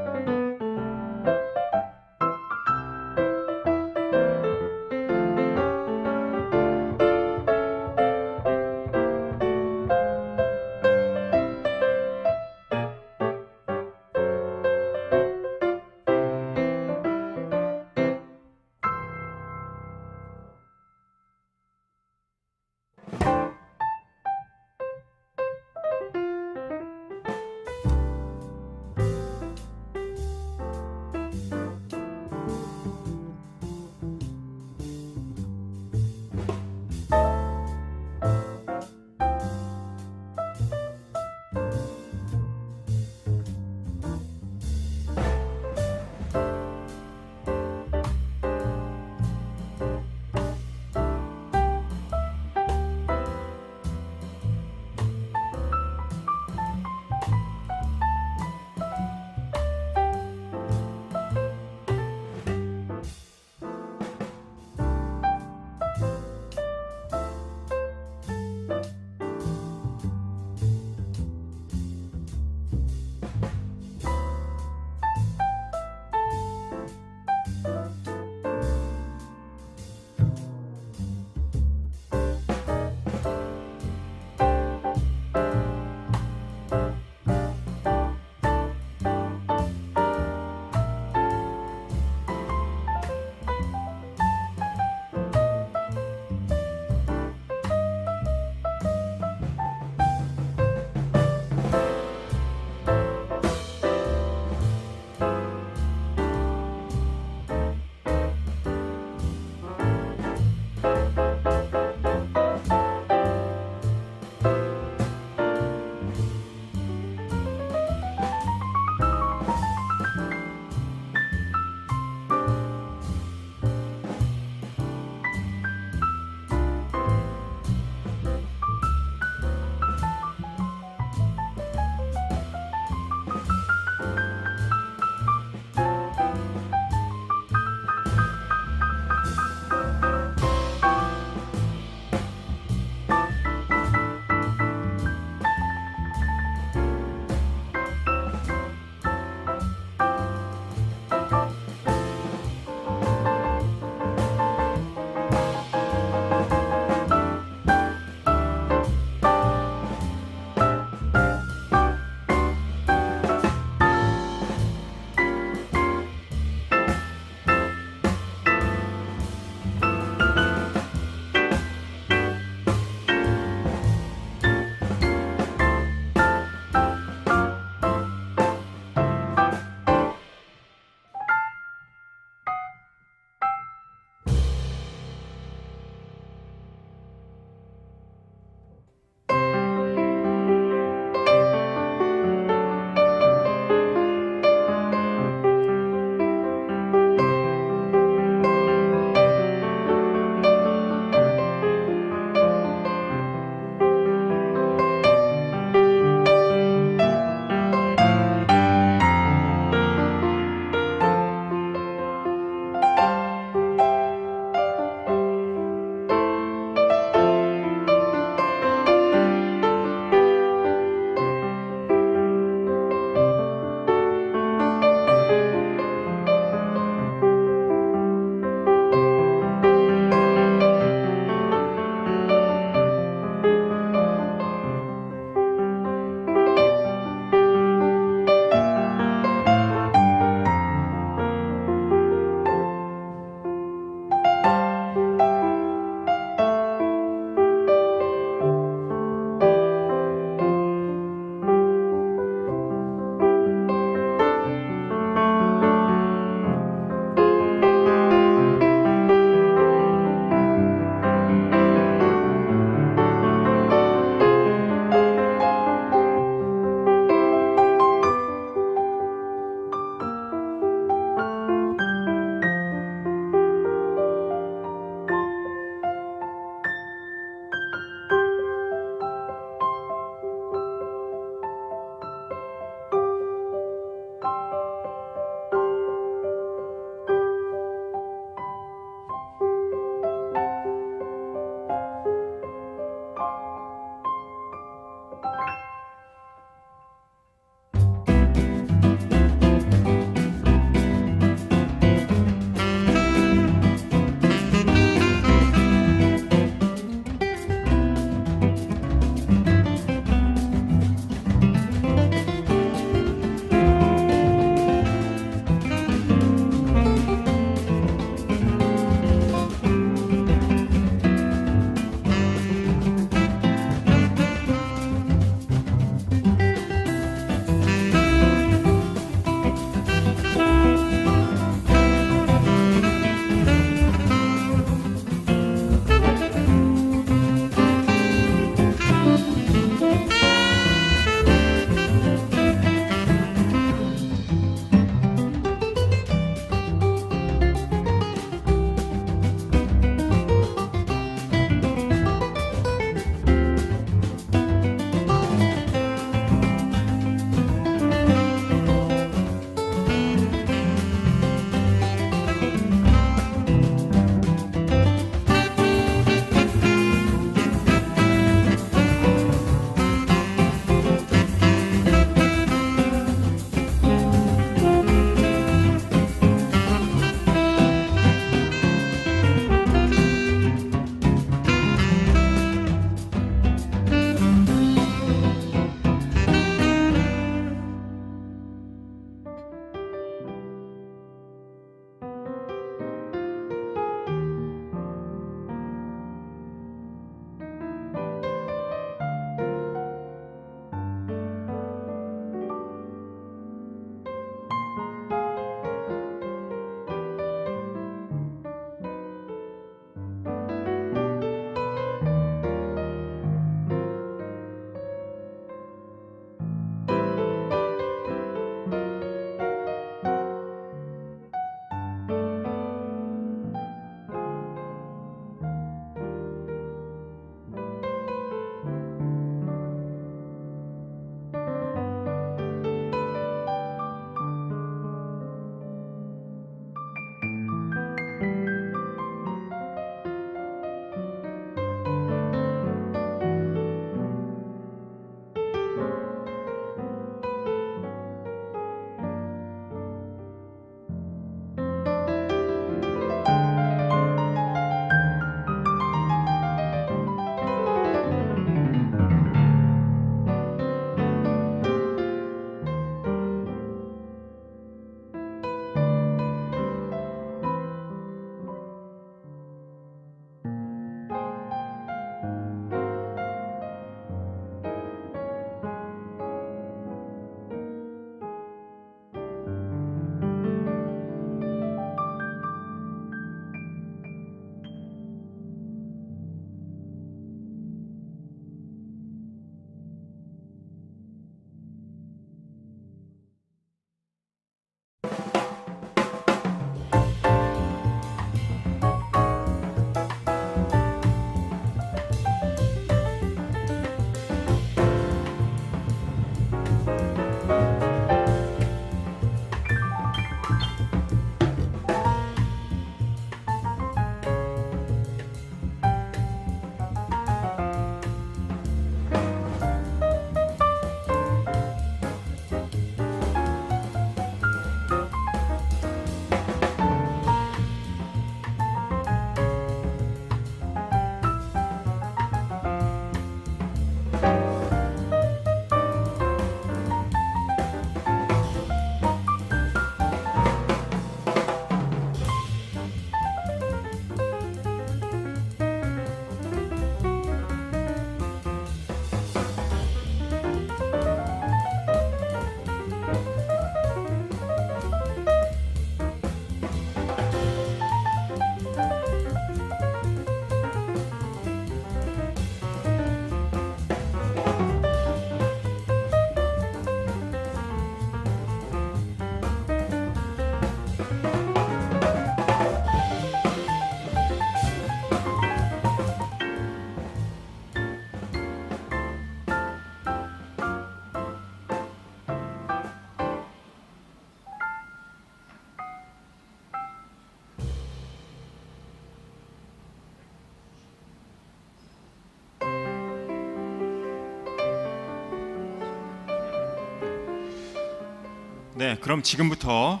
네, 그럼 지금부터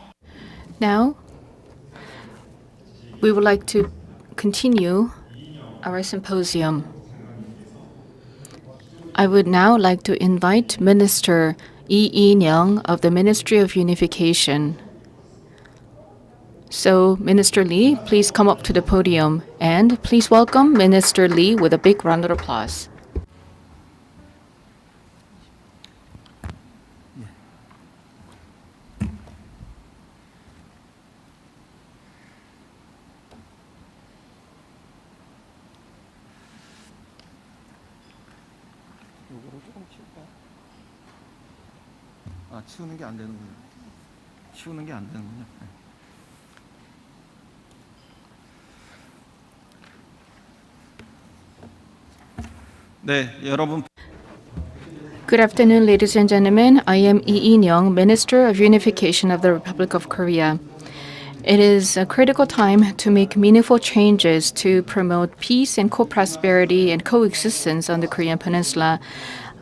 Now, we would like to continue our symposium. I would now like to invite Minister Lee In-young of the Ministry of Unification. So, Minister Lee, please come up to the podium and please welcome Minister Lee with a big round of applause. 치우는 게 안 되는군요. 치우는 게 안 되는군요. 네, 여러분. Good afternoon, ladies and gentlemen. I am Lee In-young, Minister of Unification of the Republic of Korea. It is a critical time to make meaningful changes to promote peace and co-prosperity and coexistence on the Korean Peninsula.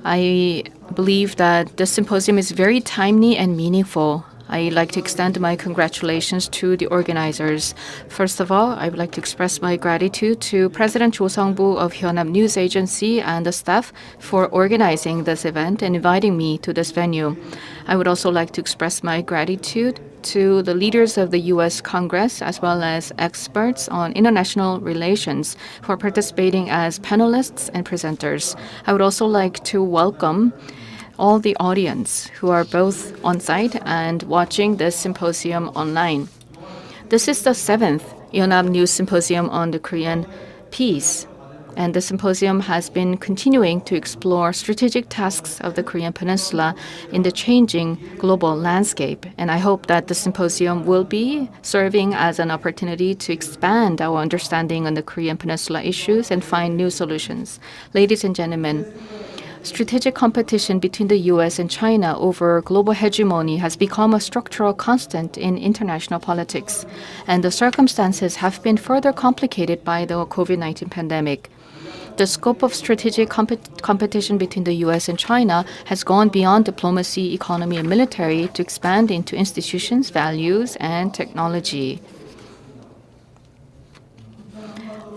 I believe that the symposium is very timely and meaningful. I'd like to extend my congratulations to the organizers. First of all, I would like to express my gratitude to President Cho Sung-bu of Yonhap News Agency and the staff for organizing this event and inviting me to this venue. I would also like to express my gratitude to the leaders of the U.S. Congress as well as experts on international relations for participating as panelists and presenters. I would also like to welcome all the audience who are both on site and watching this symposium online. This is the 7th Yonhapnews Symposium on the Korean peace, and the symposium has been continuing to explore strategic tasks of the Korean Peninsula in the changing global landscape. And I hope that the symposium will be serving as an opportunity to expand our understanding on the Korean Peninsula issues and find new solutions. Ladies and gentlemen, strategic competition between the U.S. and China over global hegemony has become a structural constant in international politics, and the circumstances have been further complicated by the COVID-19 pandemic. The scope of strategic competition between the U.S. and China has gone beyond diplomacy, economy, and military to expand into institutions, values, and technology.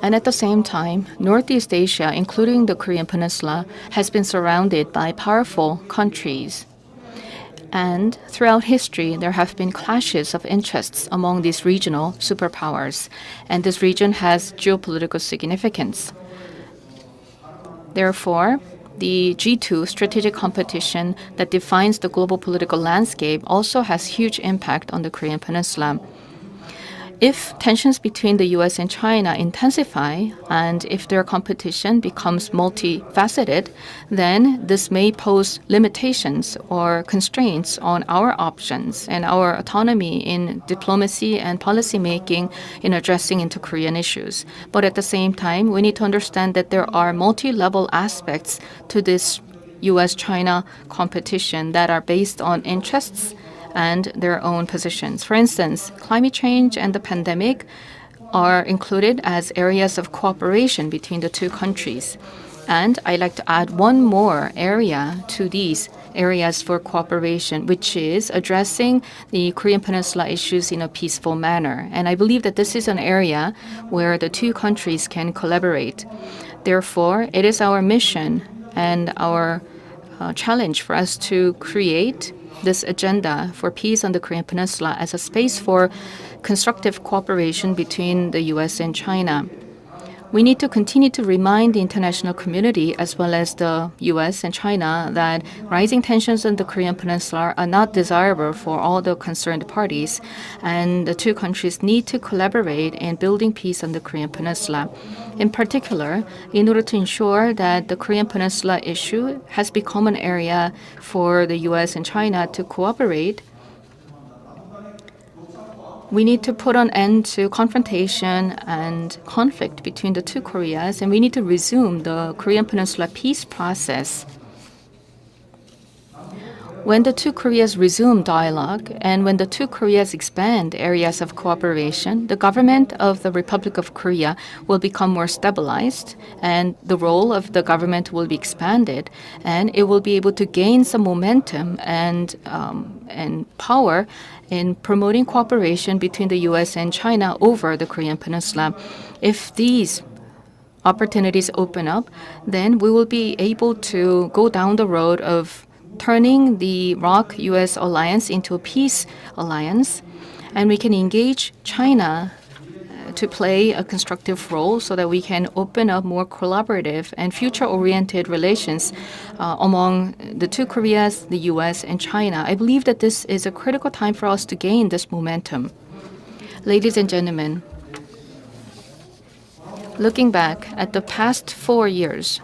And at the same time, Northeast Asia, including the Korean Peninsula, has been surrounded by powerful countries. And throughout history, there have been clashes of interests among these regional superpowers, and this region has geopolitical significance. Therefore, the G2 strategic competition that defines the global political landscape also has huge impact on the Korean Peninsula. If tensions between the U.S. and China intensify, and if their competition becomes multifaceted, then this may pose limitations or constraints on our options and our autonomy in diplomacy and policymaking in addressing inter-Korean issues. But at the same time, we need to understand that there are multi-level aspects to this U.S.-China competition that are based on interests and their own positions. For instance, climate change and the pandemic are included as areas of cooperation between the two countries. And I'd like to add one more area to these areas for cooperation, which is addressing the Korean Peninsula issues in a peaceful manner. And I believe that this is an area where the two countries can collaborate. Therefore, it is our mission and our challenge for us to create this agenda for peace on the Korean Peninsula as a space for constructive cooperation between the U.S. and China. We need to continue to remind the international community as well as the U.S. and China that rising tensions on the Korean Peninsula are not desirable for all the concerned parties, and the two countries need to collaborate in building peace on the Korean Peninsula. In particular, in order to ensure that the Korean Peninsula issue has become an area for the U.S. and China to cooperate, we need to put an end to confrontation and conflict between the two Koreas, and we need to resume the Korean Peninsula peace process. When the two Koreas resume dialogue and when the two Koreas expand areas of cooperation, the government of the Republic of Korea will become more stabilized and the role of the government will be expanded and it will be able to gain some momentum and power in promoting cooperation between the US and China over the Korean Peninsula. If these opportunities open up, then we will be able to go down the road of turning the ROK-US alliance into a peace alliance, and we can engage China to play a constructive role so that we can open up more collaborative and future-oriented relations among the two Koreas, the US, and China. I believe that this is a critical time for us to gain this momentum. Ladies and gentlemen, looking back at the past 4 years,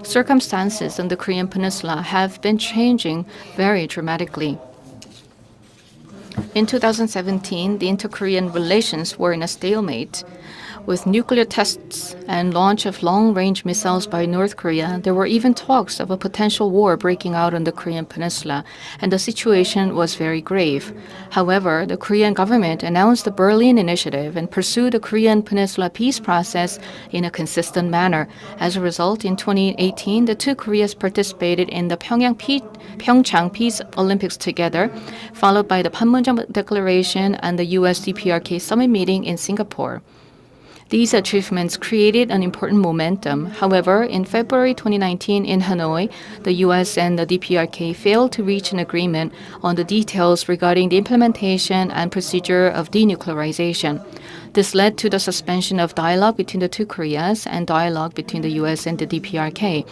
circumstances on the Korean Peninsula have been changing very dramatically. In 2017, the inter-Korean relations were in a stalemate. With nuclear tests and launch of long-range missiles by North Korea, there were even talks of a potential war breaking out on the Korean Peninsula, and the situation was very grave. However, the Korean government announced the Berlin Initiative and pursued the Korean Peninsula peace process in a consistent manner. As a result, in 2018, the two Koreas participated in the Pyeongchang Peace Olympics together, followed by the Panmunjom Declaration and the US DPRK summit meeting in Singapore. These achievements created an important momentum. However, in February 2019 in Hanoi, the US and the DPRK failed to reach an agreement on the details regarding the implementation and procedure of denuclearization. This led to the suspension of dialogue between the two Koreas and dialogue between the US and the DPRK.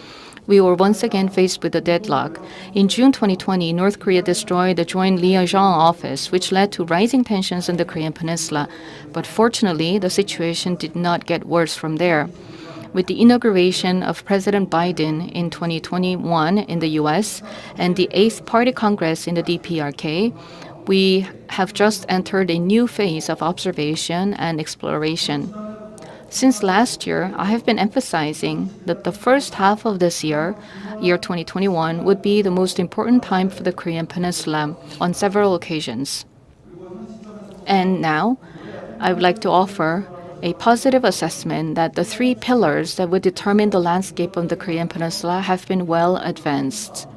We were once again faced with a deadlock. In June 2020, North Korea destroyed the joint liaison office, which led to rising tensions in the Korean Peninsula. But fortunately, the situation did not get worse from there. With the inauguration of President Biden in 2021 in the US and the 8th Party Congress in the DPRK, we have just entered a new phase of observation and exploration. Since last year, I have been emphasizing that the first half of this year 2021, would be the most important time for the Korean Peninsula on several occasions. And now, I would like to offer a positive assessment that the three pillars that would determine the landscape of the Korean Peninsula have been well advanced.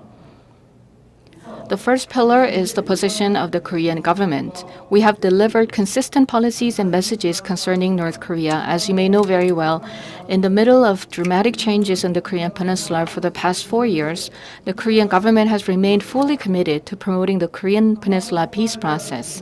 The first pillar is the position of the Korean government. We have delivered consistent policies and messages concerning North Korea. As you may know very well, in the middle of dramatic changes in the Korean Peninsula for the past 4 years, the Korean government has remained fully committed to promoting the Korean Peninsula peace process.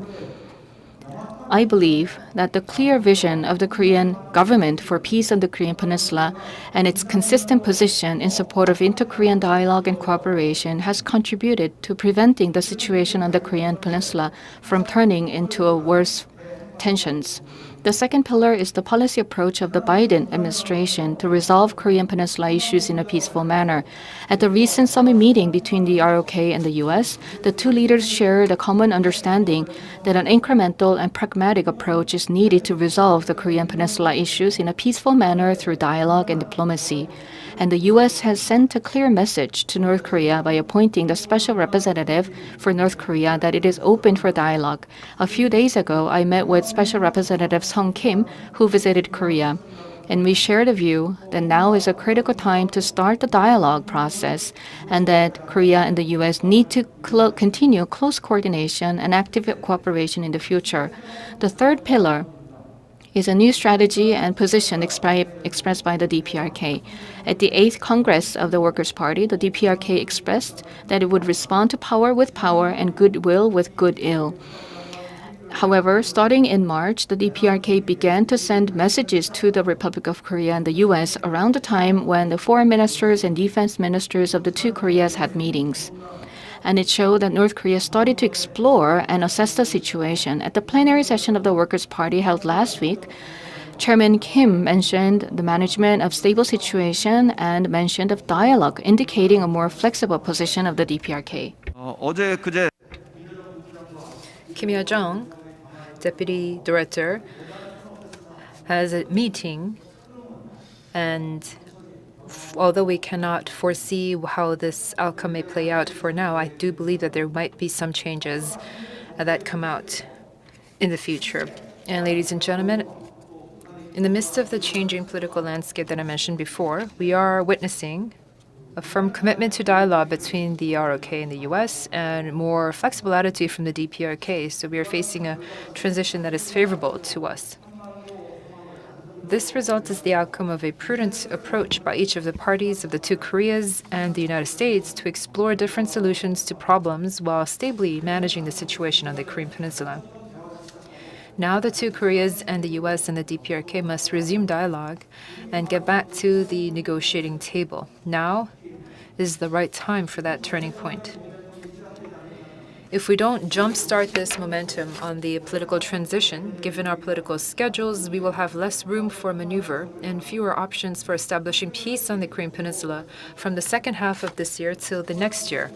I believe that the clear vision of the Korean government for peace on the Korean Peninsula and its consistent position in support of inter-Korean dialogue and cooperation has contributed to preventing the situation on the Korean Peninsula from turning into worse tensions. The second pillar is the policy approach of the Biden administration to resolve Korean Peninsula issues in a peaceful manner. At the recent summit meeting between the ROK and the US, the two leaders shared a common understanding that an incremental and pragmatic approach is needed to resolve the Korean Peninsula issues in a peaceful manner through dialogue and diplomacy. And the US has sent a clear message to North Korea by appointing the special representative for North Korea that it is open for dialogue. A few days ago, I met with Special Representative Song Kim, who visited Korea. And we shared a view that now is a critical time to start the dialogue process and that Korea and the US need to continue close coordination and active cooperation in the future. The third pillar is a new strategy and position expressed by the DPRK. At the 8th Congress of the Workers' Party, the DPRK expressed that it would respond to power with power and goodwill with goodwill. However, starting in March, the DPRK began to send messages to the Republic of Korea and the US around the time when the foreign ministers and defense ministers of the two Koreas had meetings. And it showed that North Korea started to explore and assess the situation. At the plenary session of the Workers' Party held last week, Chairman Kim mentioned the management of stable situation and mentioned of dialogue, indicating a more flexible position of the DPRK. Kim Yo-jong, Deputy Director, has a meeting and although we cannot foresee how this outcome may play out for now, I do believe that there might be some changes that come out in the future. And ladies and gentlemen, in the midst of the changing political landscape that I mentioned before, we are witnessing a firm commitment to dialogue between the ROK and the US and more flexible attitude from the DPRK. So we are facing a transition that is favorable to us. This result is the outcome of a prudent approach by each of the parties of the two Koreas and the United States to explore different solutions to problems while stably managing the situation on the Korean Peninsula. Now the two Koreas and the US and the DPRK must resume dialogue and get back to the negotiating table. Now is the right time for that turning point. If we don't jumpstart this momentum on the political transition, given our political schedules, we will have less room for maneuver and fewer options for establishing peace on the Korean Peninsula from the second half of this year till the next year.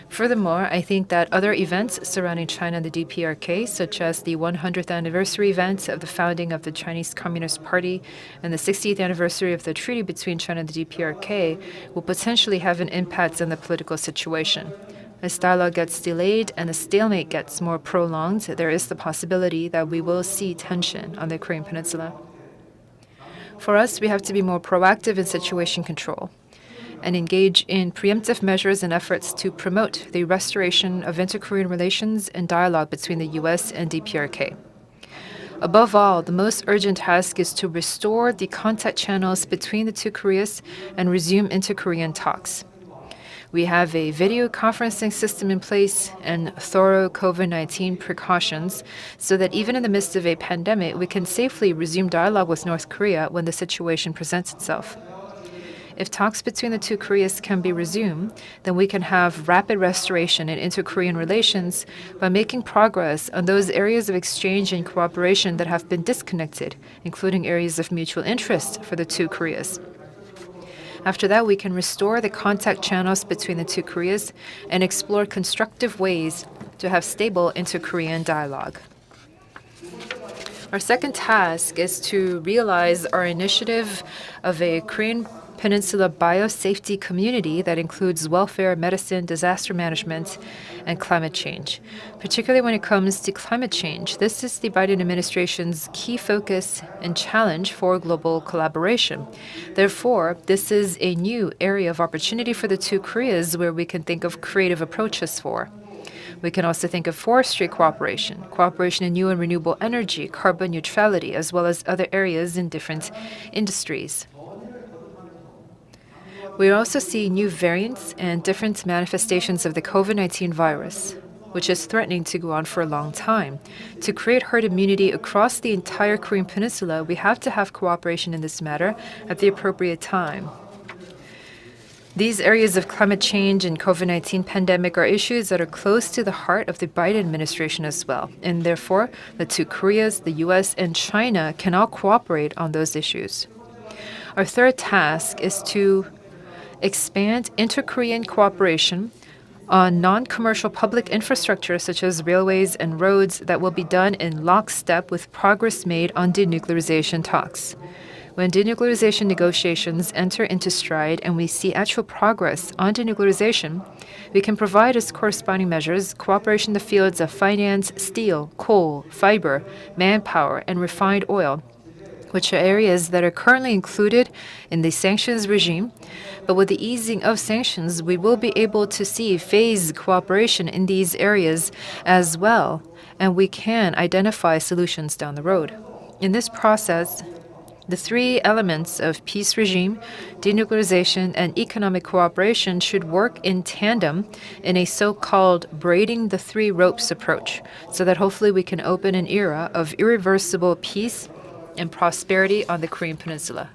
Furthermore, I think that other events surrounding China and the DPRK, such as the 100th anniversary event of the founding of the Chinese Communist Party and the 60th anniversary of the treaty between China and the DPRK, will potentially have an impact on the political situation. As dialogue gets delayed and a stalemate gets more prolonged, there is the possibility that we will see tension on the Korean Peninsula. For us, we have to be more proactive in situation control and engage in preemptive measures and efforts to promote the restoration of inter-Korean relations and dialogue between the US and DPRK. Above all, the most urgent task is to restore the contact channels between the two Koreas and resume inter-Korean talks. We have a video conferencing system in place and thorough COVID-19 precautions so that even in the midst of a pandemic, we can safely resume dialogue with North Korea when the situation presents itself. If talks between the two Koreas can be resumed, then we can have rapid restoration in inter-Korean relations by making progress on those areas of exchange and cooperation that have been disconnected, including areas of mutual interest for the two Koreas. After that, we can restore the contact channels between the two Koreas and explore constructive ways to have stable inter-Korean dialogue. Our second task is to realize our initiative of a Korean Peninsula biosafety community that includes welfare, medicine, disaster management, and climate change. Particularly when it comes to climate change, this is the Biden administration's key focus and challenge for global collaboration. Therefore, this is a new area of opportunity for the two Koreas where we can think of creative approaches for. We can also think of forestry cooperation, cooperation in new and renewable energy, carbon neutrality, as well as other areas in different industries. We also see new variants and different manifestations of the COVID-19 virus, which is threatening to go on for a long time. To create herd immunity across the entire Korean Peninsula, we have to have cooperation in this matter at the appropriate time. These areas of climate change and COVID-19 pandemic are issues that are close to the heart of the Biden administration as well, and therefore the two Koreas, the US, and China can all cooperate on those issues. Our third task is to expand inter-Korean cooperation on non-commercial public infrastructure such as railways and roads that will be done in lockstep with progress made on denuclearization talks. When denuclearization negotiations enter into stride and we see actual progress on denuclearization, we can provide as corresponding measures cooperation in the fields of finance, steel, coal, fiber, manpower, and refined oil, which are areas that are currently included in the sanctions regime. But with the easing of sanctions, we will be able to see phased cooperation in these areas as well, and we can identify solutions down the road. In this process, the three elements of peace regime, denuclearization, and economic cooperation should work in tandem in a so-called braiding the three ropes approach, so that hopefully we can open an era of irreversible peace and prosperity on the Korean Peninsula.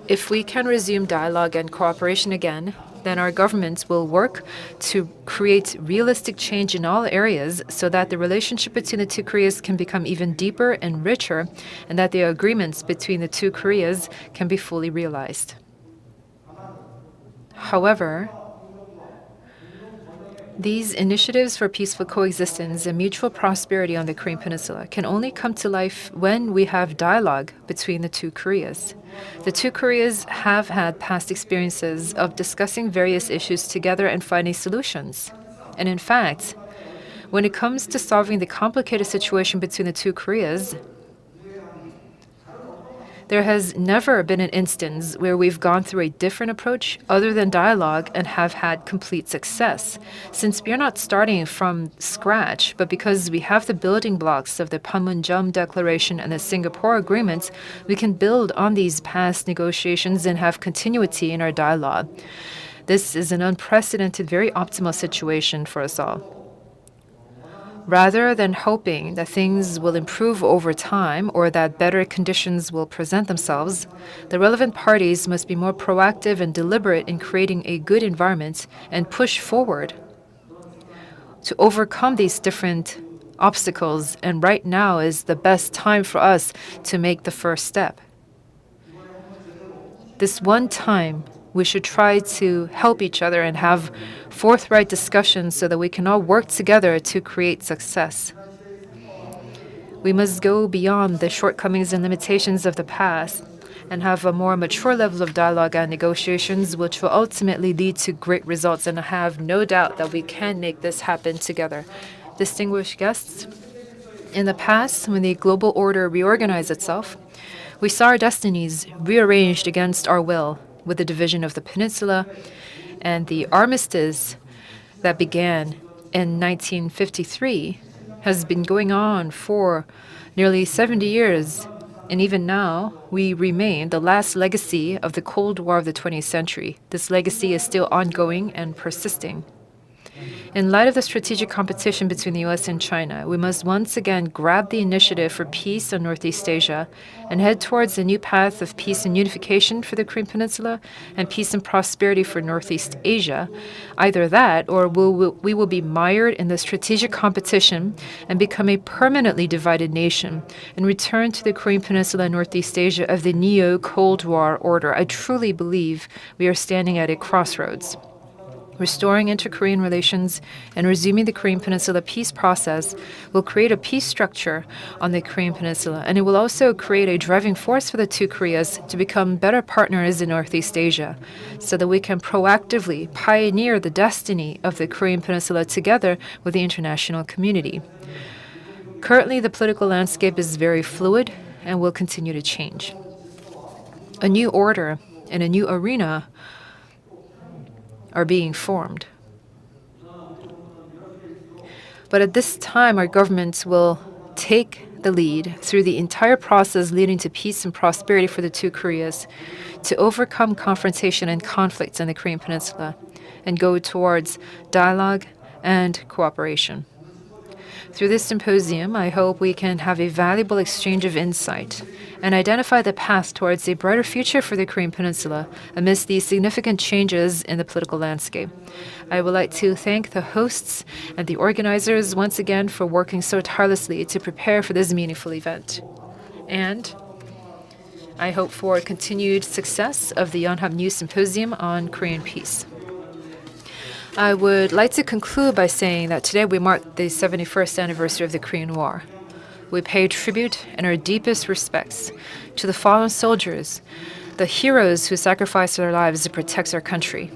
If we can resume dialogue and cooperation again, then our governments will work to create realistic change in all areas so that the relationship between the two Koreas can become even deeper and richer, and that the agreements between the two Koreas can be fully realized. However, These initiatives for peaceful coexistence and mutual prosperity on the Korean Peninsula can only come to life when we have dialogue between the two Koreas. The two Koreas have had past experiences of discussing various issues together and finding solutions. And in fact, when it comes to solving the complicated situation between the two Koreas, there has never been an instance where we've gone through a different approach other than dialogue and have had complete success. Since we are not starting from scratch, but because we have the building blocks of the Panmunjom Declaration and the Singapore Agreement, we can build on these past negotiations and have continuity in our dialogue. This is an unprecedented, very optimal situation for us all. Rather than hoping that things will improve over time or that better conditions will present themselves, the relevant parties must be more proactive and deliberate in creating a good environment and push forward to overcome these different obstacles. And right now is the best time for us to make the first step. This one time, we should try to help each other and have forthright discussions so that we can all work together to create success. We must go beyond the shortcomings and limitations of the past and have a more mature level of dialogue and negotiations, which will ultimately lead to great results. And I have no doubt that we can make this happen together. Distinguished guests, in the past, when the global order reorganized itself, we saw our destinies rearranged against our will, with the division of the peninsula and the armistice that began in 1953 has been going on for nearly 70 years. And even now, we remain the last legacy of the Cold War of the 20th century. This legacy is still ongoing and persisting. In light of the strategic competition between the US and China, we must once again grab the initiative for peace in Northeast Asia and head towards a new path of peace and unification for the Korean Peninsula and peace and prosperity for Northeast Asia. Either that, or we will be mired in the strategic competition and become a permanently divided nation and return to the Korean Peninsula and Northeast Asia of the neo-Cold War order. I truly believe we are standing at a crossroads. Restoring inter-Korean relations and resuming the Korean Peninsula peace process will create a peace structure on the Korean Peninsula, and it will also create a driving force for the two Koreas to become better partners in Northeast Asia, so that we can proactively pioneer the destiny of the Korean Peninsula together with the international community. Currently, the political landscape is very fluid and will continue to change. A new order and a new arena are being formed. But at this time, our government will take the lead through the entire process leading to peace and prosperity for the two Koreas, to overcome confrontation and conflicts in the Korean Peninsula and go towards dialogue and cooperation. Through this symposium, I hope we can have a valuable exchange of insight and identify the path towards a brighter future for the Korean Peninsula amidst these significant changes in the political landscape. I would like to thank the hosts and the organizers once again for working so tirelessly to prepare for this meaningful event. And I hope for continued success of the Yonhapnews Symposium on Korean peace. I would like to conclude by saying that today we mark the 71st anniversary of the Korean War. We pay tribute and our deepest respects to the fallen soldiers, the heroes who sacrificed their lives to protect our country.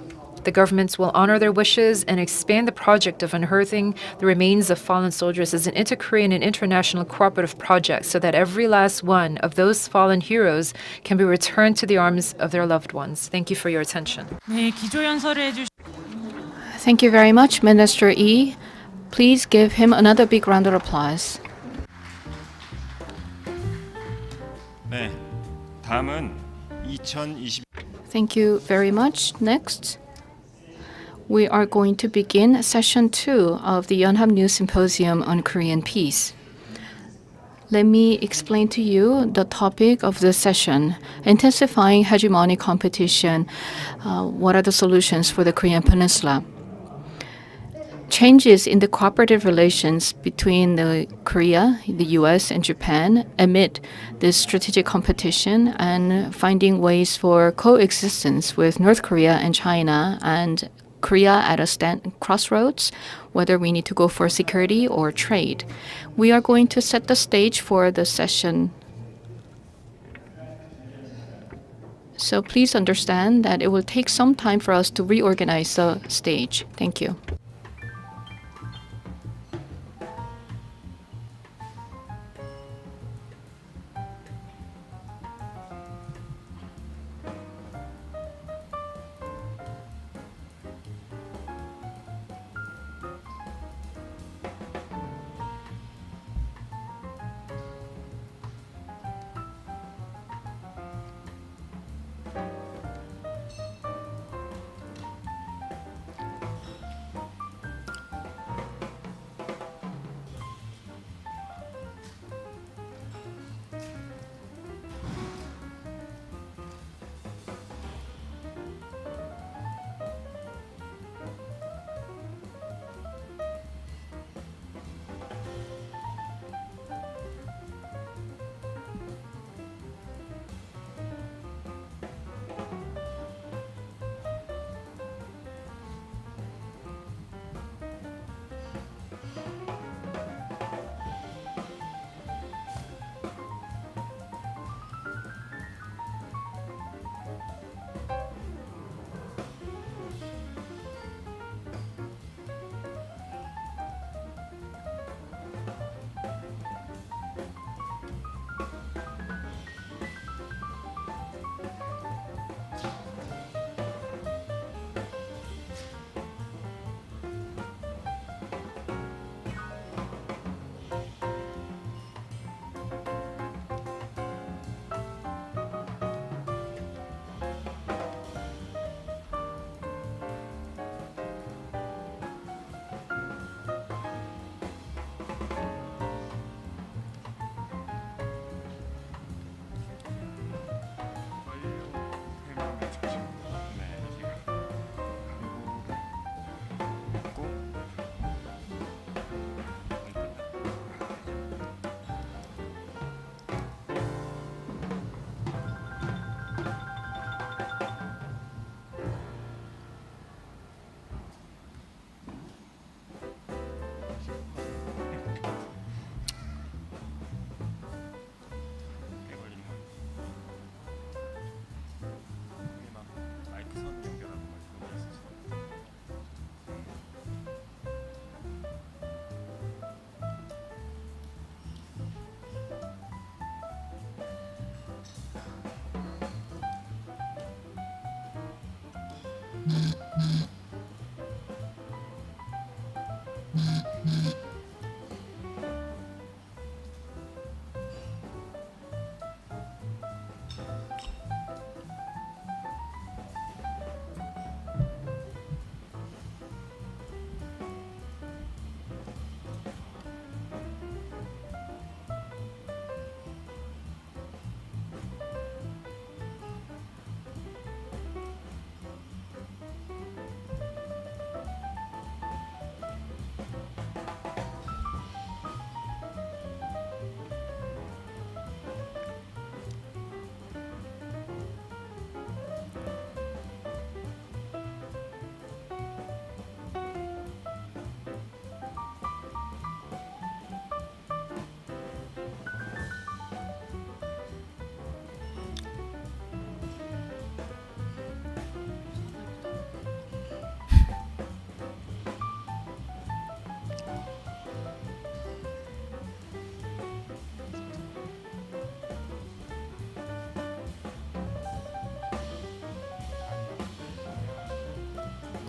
The governments will honor their wishes and expand the project of unearthing the remains of fallen soldiers as an inter-Korean and international cooperative project so that every last one of those fallen heroes can be returned to the arms of their loved ones. Thank you for your attention. 네, 기조연설을 해주신 Thank you very much, Minister Lee. Please give him another big round of applause. 네, 다음은 2020 Thank you very much. Next, we are going to begin session 2 of the Yonhapnews Symposium on Korean peace. Let me explain to you the topic of this session, intensifying hegemonic competition. What are the solutions for the Korean Peninsula? Changes in the cooperative relations between Korea, the US, and Japan amid this strategic competition and finding ways for coexistence with North Korea and China and Korea at a crossroads, whether we need to go for security or trade. We are going to set the stage for the session. So please understand that it will take some time for us to reorganize the stage. Thank you.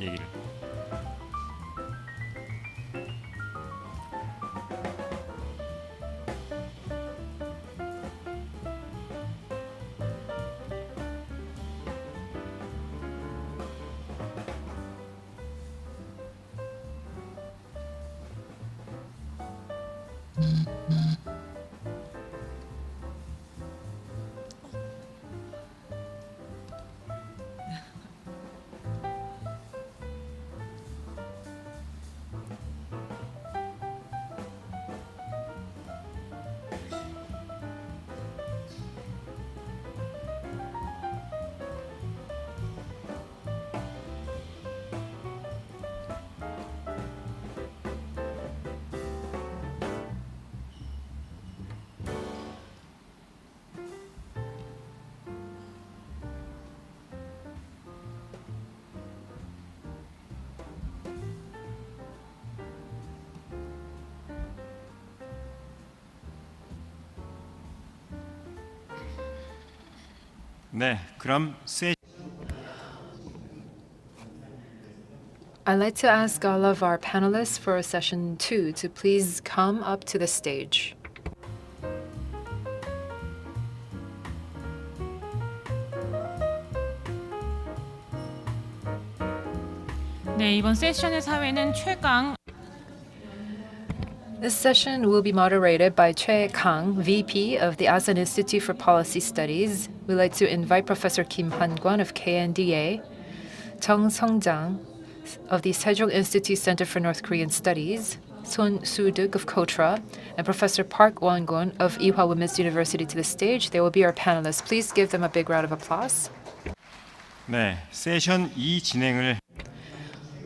얘기를. 네, 그럼 I'd like to ask all of our panelists for session 2 to please come up to the stage. 네, 이번 세션의 사회는 최강 This session will be moderated by Choi Kang, VP of the ASEAN Institute for Policy Studies. We'd like to invite Professor Kim Han-kwon of KNDA, Chung Sung-jang of the Sejong Institute Center for North Korean Studies, Son Soo-duk of KOTRA, and Professor Park Won-gun of Ewha Women's University to the stage. They will be our panelists. Please give them a big round of applause. 네, 세션 2 진행을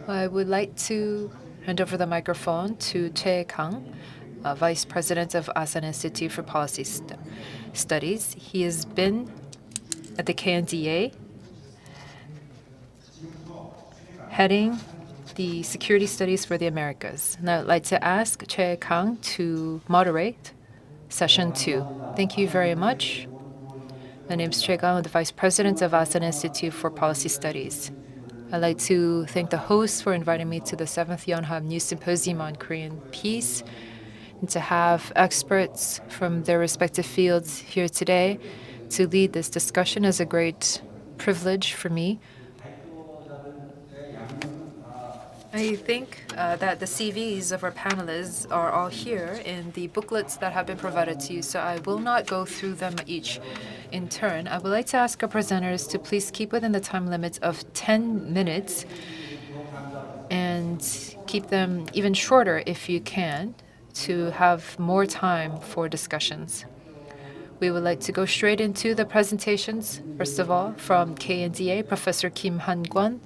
I would like to hand over the microphone to Choi Kang, Vice President of ASEAN Institute for Policy Studies. He has been at the KNDA, heading the Security Studies for the Americas. Now I'd like to ask Choi Kang to moderate session 2. Thank you very much. My name is Choi Kang, the Vice President of ASEAN Institute for Policy Studies. I'd like to thank the hosts for inviting me to the 7th Yonhapnews Symposium on Korean Peace, and to have experts from their respective fields here today to lead this discussion is a great privilege for me. I think that the CVs of our panelists are all here in the booklets that have been provided to you, so I will not go through them each in turn. I would like to ask our presenters to please keep within the time limits of 10 minutes and keep them even shorter if you can, to have more time for discussions. We would like to go straight into the presentations. First of all, from KNDA, Professor Kim Han-kwon.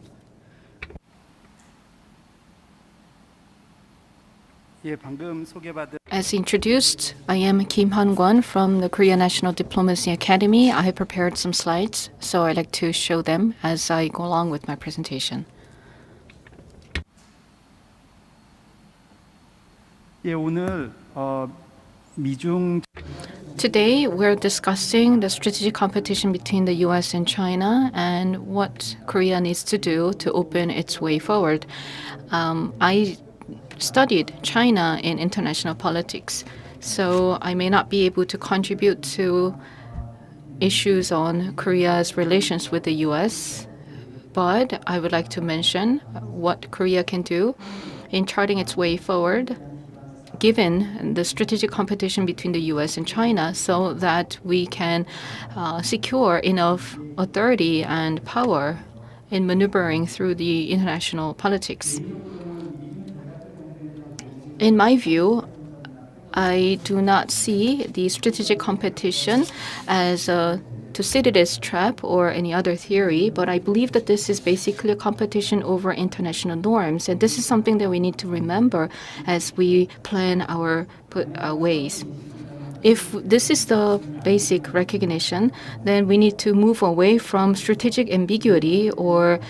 예, 방금 소개받은 As introduced, I am Kim Han-kwon from the Korea National Diplomacy Academy. I have prepared some slides, so I'd like to show them as I go along with my presentation. 예, 오늘 미중 Today, we're discussing the strategic competition between the US and China and what Korea needs to do to open its way forward. I studied China in international politics, so I may not be able to contribute to issues on Korea's relations with the US, but I would like to mention what Korea can do in charting its way forward given the strategic competition between the US and China, so that we can secure enough authority and power in maneuvering through the international politics. In my view, I do not see the strategic competition as a Thucydides trap or any other theory, but I believe that this is basically a competition over international norms, and this is something that we need to remember as we plan our ways. If this is the basic recognition, then we need to move away from strategic ambiguity or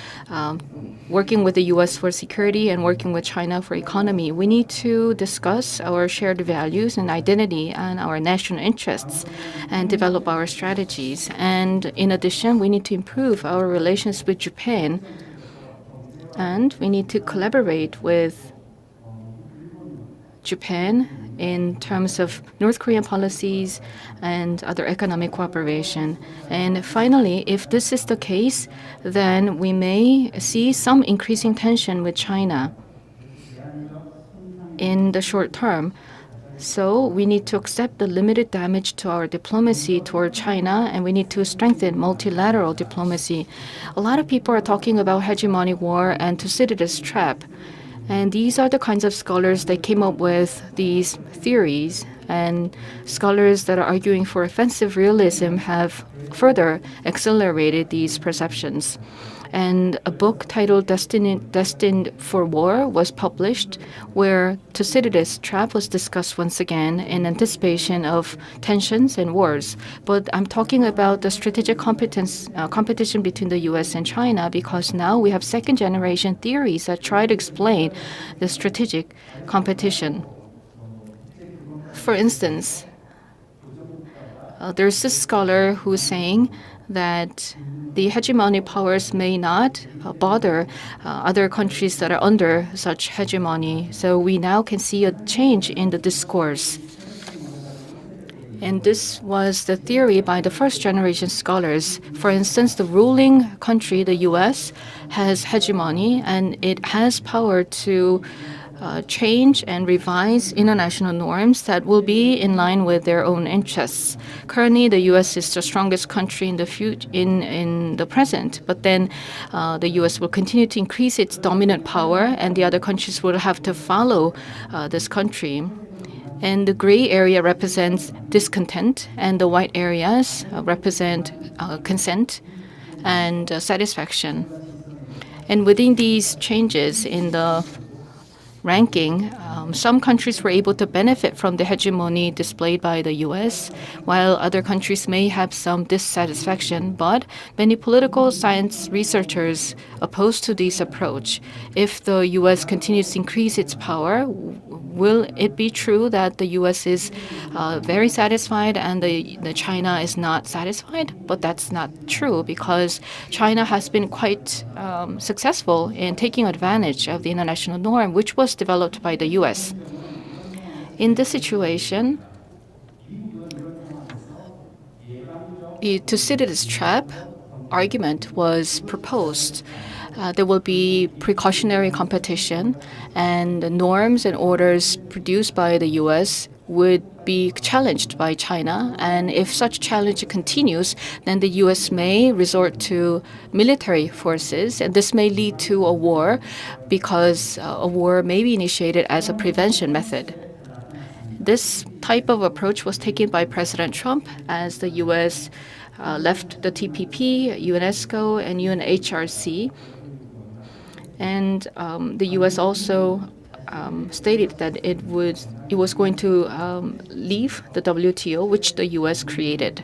working with the US for security and working with China for economy. We need to discuss our shared values and identity and our national interests and develop our strategies. And in addition, we need to improve our relations with Japan, and we need to collaborate with Japan in terms of North Korean policies and other economic cooperation. And finally, if this is the case, then we may see some increasing tension with China in the short term. So we need to accept the limited damage to our diplomacy toward China, and we need to strengthen multilateral diplomacy. A lot of people are talking about hegemonic war and Thucydides trap. And these are the kinds of scholars that came up with these theories, and scholars that are arguing for offensive realism have further accelerated these perceptions. And a book titled Destined for War was published, where Thucydides trap was discussed once again in anticipation of tensions and wars. But I'm talking about the strategic competition between the US and China, because now we have second-generation theories that try to explain the strategic competition. For instance, there's this scholar who's saying that the hegemonic powers may not bother other countries that are under such hegemony. So we now can see a change in the discourse. And this was the theory by the first generation scholars. For instance, the ruling country, the US, has hegemony and it has power to change and revise international norms that will be in line with their own interests. Currently, the U.S. is the strongest country in the present, but then the U.S. will continue to increase its dominant power, and the other countries will have to follow this country. And the gray area represents discontent, and the white areas represent consent and satisfaction. And within these changes in the ranking, some countries were able to benefit from the hegemony displayed by the U.S., while other countries may have some dissatisfaction. But many political science researchers oppose to this approach. If the U.S. continues to increase its power, will it be true that the U.S. is very satisfied and the China is not satisfied? But that's not true, because China has been quite successful in taking advantage of the international norm, which was developed by the U.S. In this situation, the Thucydides trap argument was proposed. There will be precautionary competition, and the norms and orders produced by the U.S. would be challenged by China. And if such challenge continues, then the U.S. may resort to military forces, and this may lead to a war, because a war may be initiated as a prevention method. This type of approach was taken by President Trump as the U.S. left the TPP, UNESCO, and UNHRC. And the U.S. also stated that it was going to leave the WTO, which the U.S. created.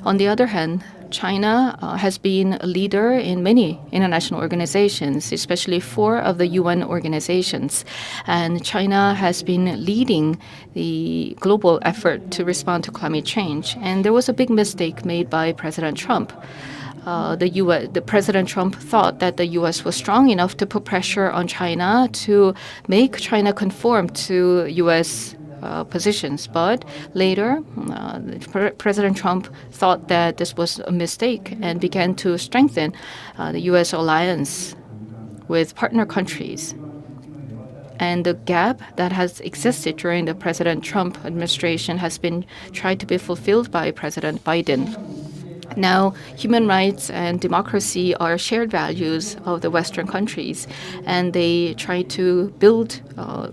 On the other hand, China has been a leader in many international organizations, especially 4 of the UN organizations. And China has been leading the global effort to respond to climate change. And there was a big mistake made by President Trump. The President Trump thought that the U.S. was strong enough to put pressure on China to make China conform to U.S. positions. But later, President Trump thought that this was a mistake and began to strengthen the U.S. alliance with partner countries. And the gap that has existed during the President Trump administration has been tried to be fulfilled by President Biden. Now, human rights and democracy are shared values of the Western countries, and they try to build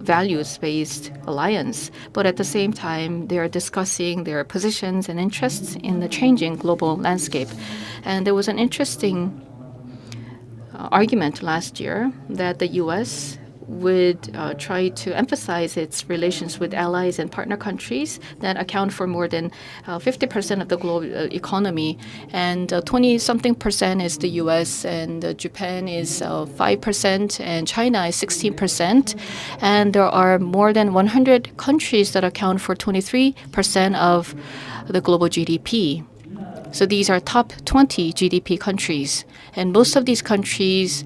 values-based alliance. But at the same time, they are discussing their positions and interests in the changing global landscape. And there was an interesting argument last year that the U.S. would try to emphasize its relations with allies and partner countries that account for more than 50% of the global economy. And 20-something percent is the U.S., and Japan is 5%, and China is 16%. And there are more than 100 countries that account for 23% of the global GDP. So these are top 20 GDP countries. And most of these countries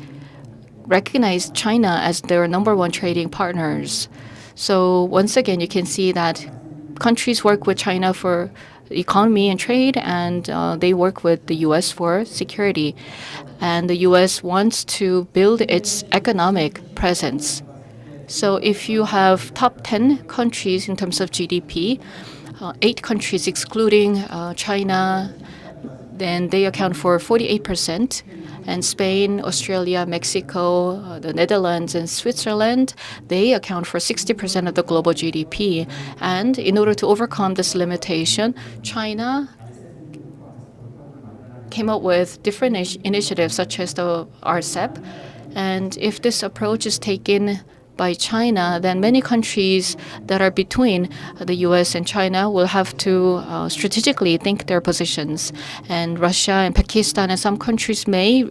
recognize China as their number 1 trading partners. So once again, you can see that countries work with China for economy and trade, and they work with the U.S. for security. And the U.S. wants to build its economic presence. So if you have top 10 countries in terms of GDP, 8 countries excluding China, then they account for 48%. And Spain, Australia, Mexico, the Netherlands, and Switzerland, they account for 60% of the global GDP. And in order to overcome this limitation, China came up with different initiatives, such as the RCEP. And if this approach is taken by China, then many countries that are between the U.S. and China will have to strategically think their positions. And Russia and Pakistan and some countries may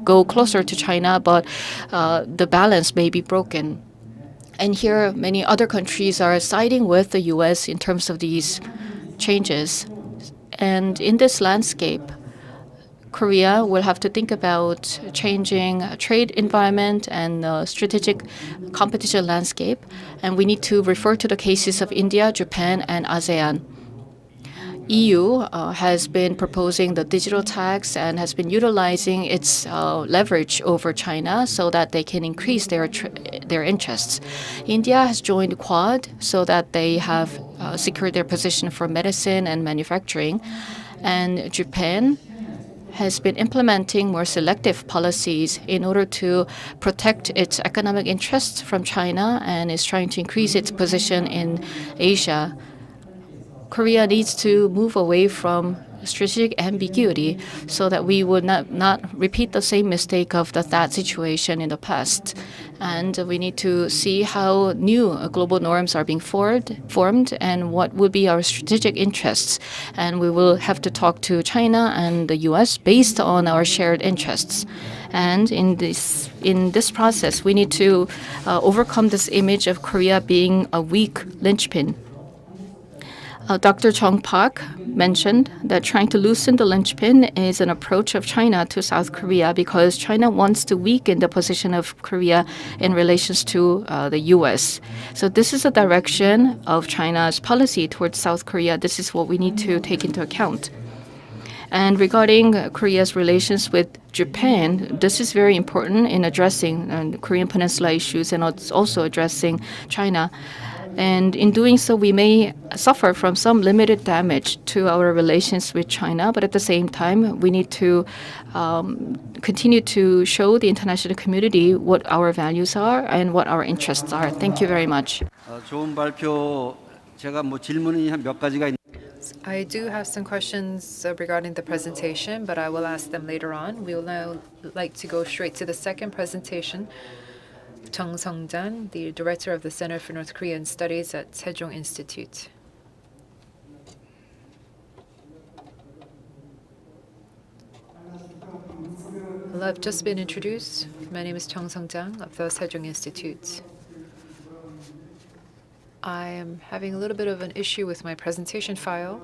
go closer to China, but the balance may be broken. And here, many other countries are siding with the U.S. in terms of these changes. And in this landscape, Korea will have to think about changing trade environment and strategic competition landscape, and we need to refer to the cases of India, Japan, and ASEAN. EU has been proposing the digital tax and has been utilizing its leverage over China so that they can increase their interests. India has joined Quad so that they have secured their position for medicine and manufacturing, and Japan has been implementing more selective policies in order to protect its economic interests from China and is trying to increase its position in Asia. Korea needs to move away from strategic ambiguity so that we would not repeat the same mistake of the THAAD situation in the past. And we need to see how new global norms are being formed and what would be our strategic interests. And we will have to talk to China and the US based on our shared interests. And in this process, we need to overcome this image of Korea being a weak linchpin. Dr. Chung Park mentioned that trying to loosen the linchpin is an approach of China to South Korea because China wants to weaken the position of Korea in relations to the U.S. So this is a direction of China's policy towards South Korea. This is what we need to take into account. And regarding Korea's relations with Japan, this is very important in addressing the Korean Peninsula issues and also addressing China. And in doing so, we may suffer from some limited damage to our relations with China, but at the same time, we need to continue to show the international community what our values are and what our interests are. Thank you very much. 좋은 발표 제가 질문이 몇 가지가 있는데 I do have some questions regarding the presentation, but I will ask them later on. We will now like to go straight to the second presentation. Chung Sung-jan, the director of the Center for North Korean Studies at Sejong Institute. Well, I've just been introduced. My name is Chung Sung-jan of the Sejong Institute. I am having a little bit of an issue with my presentation file.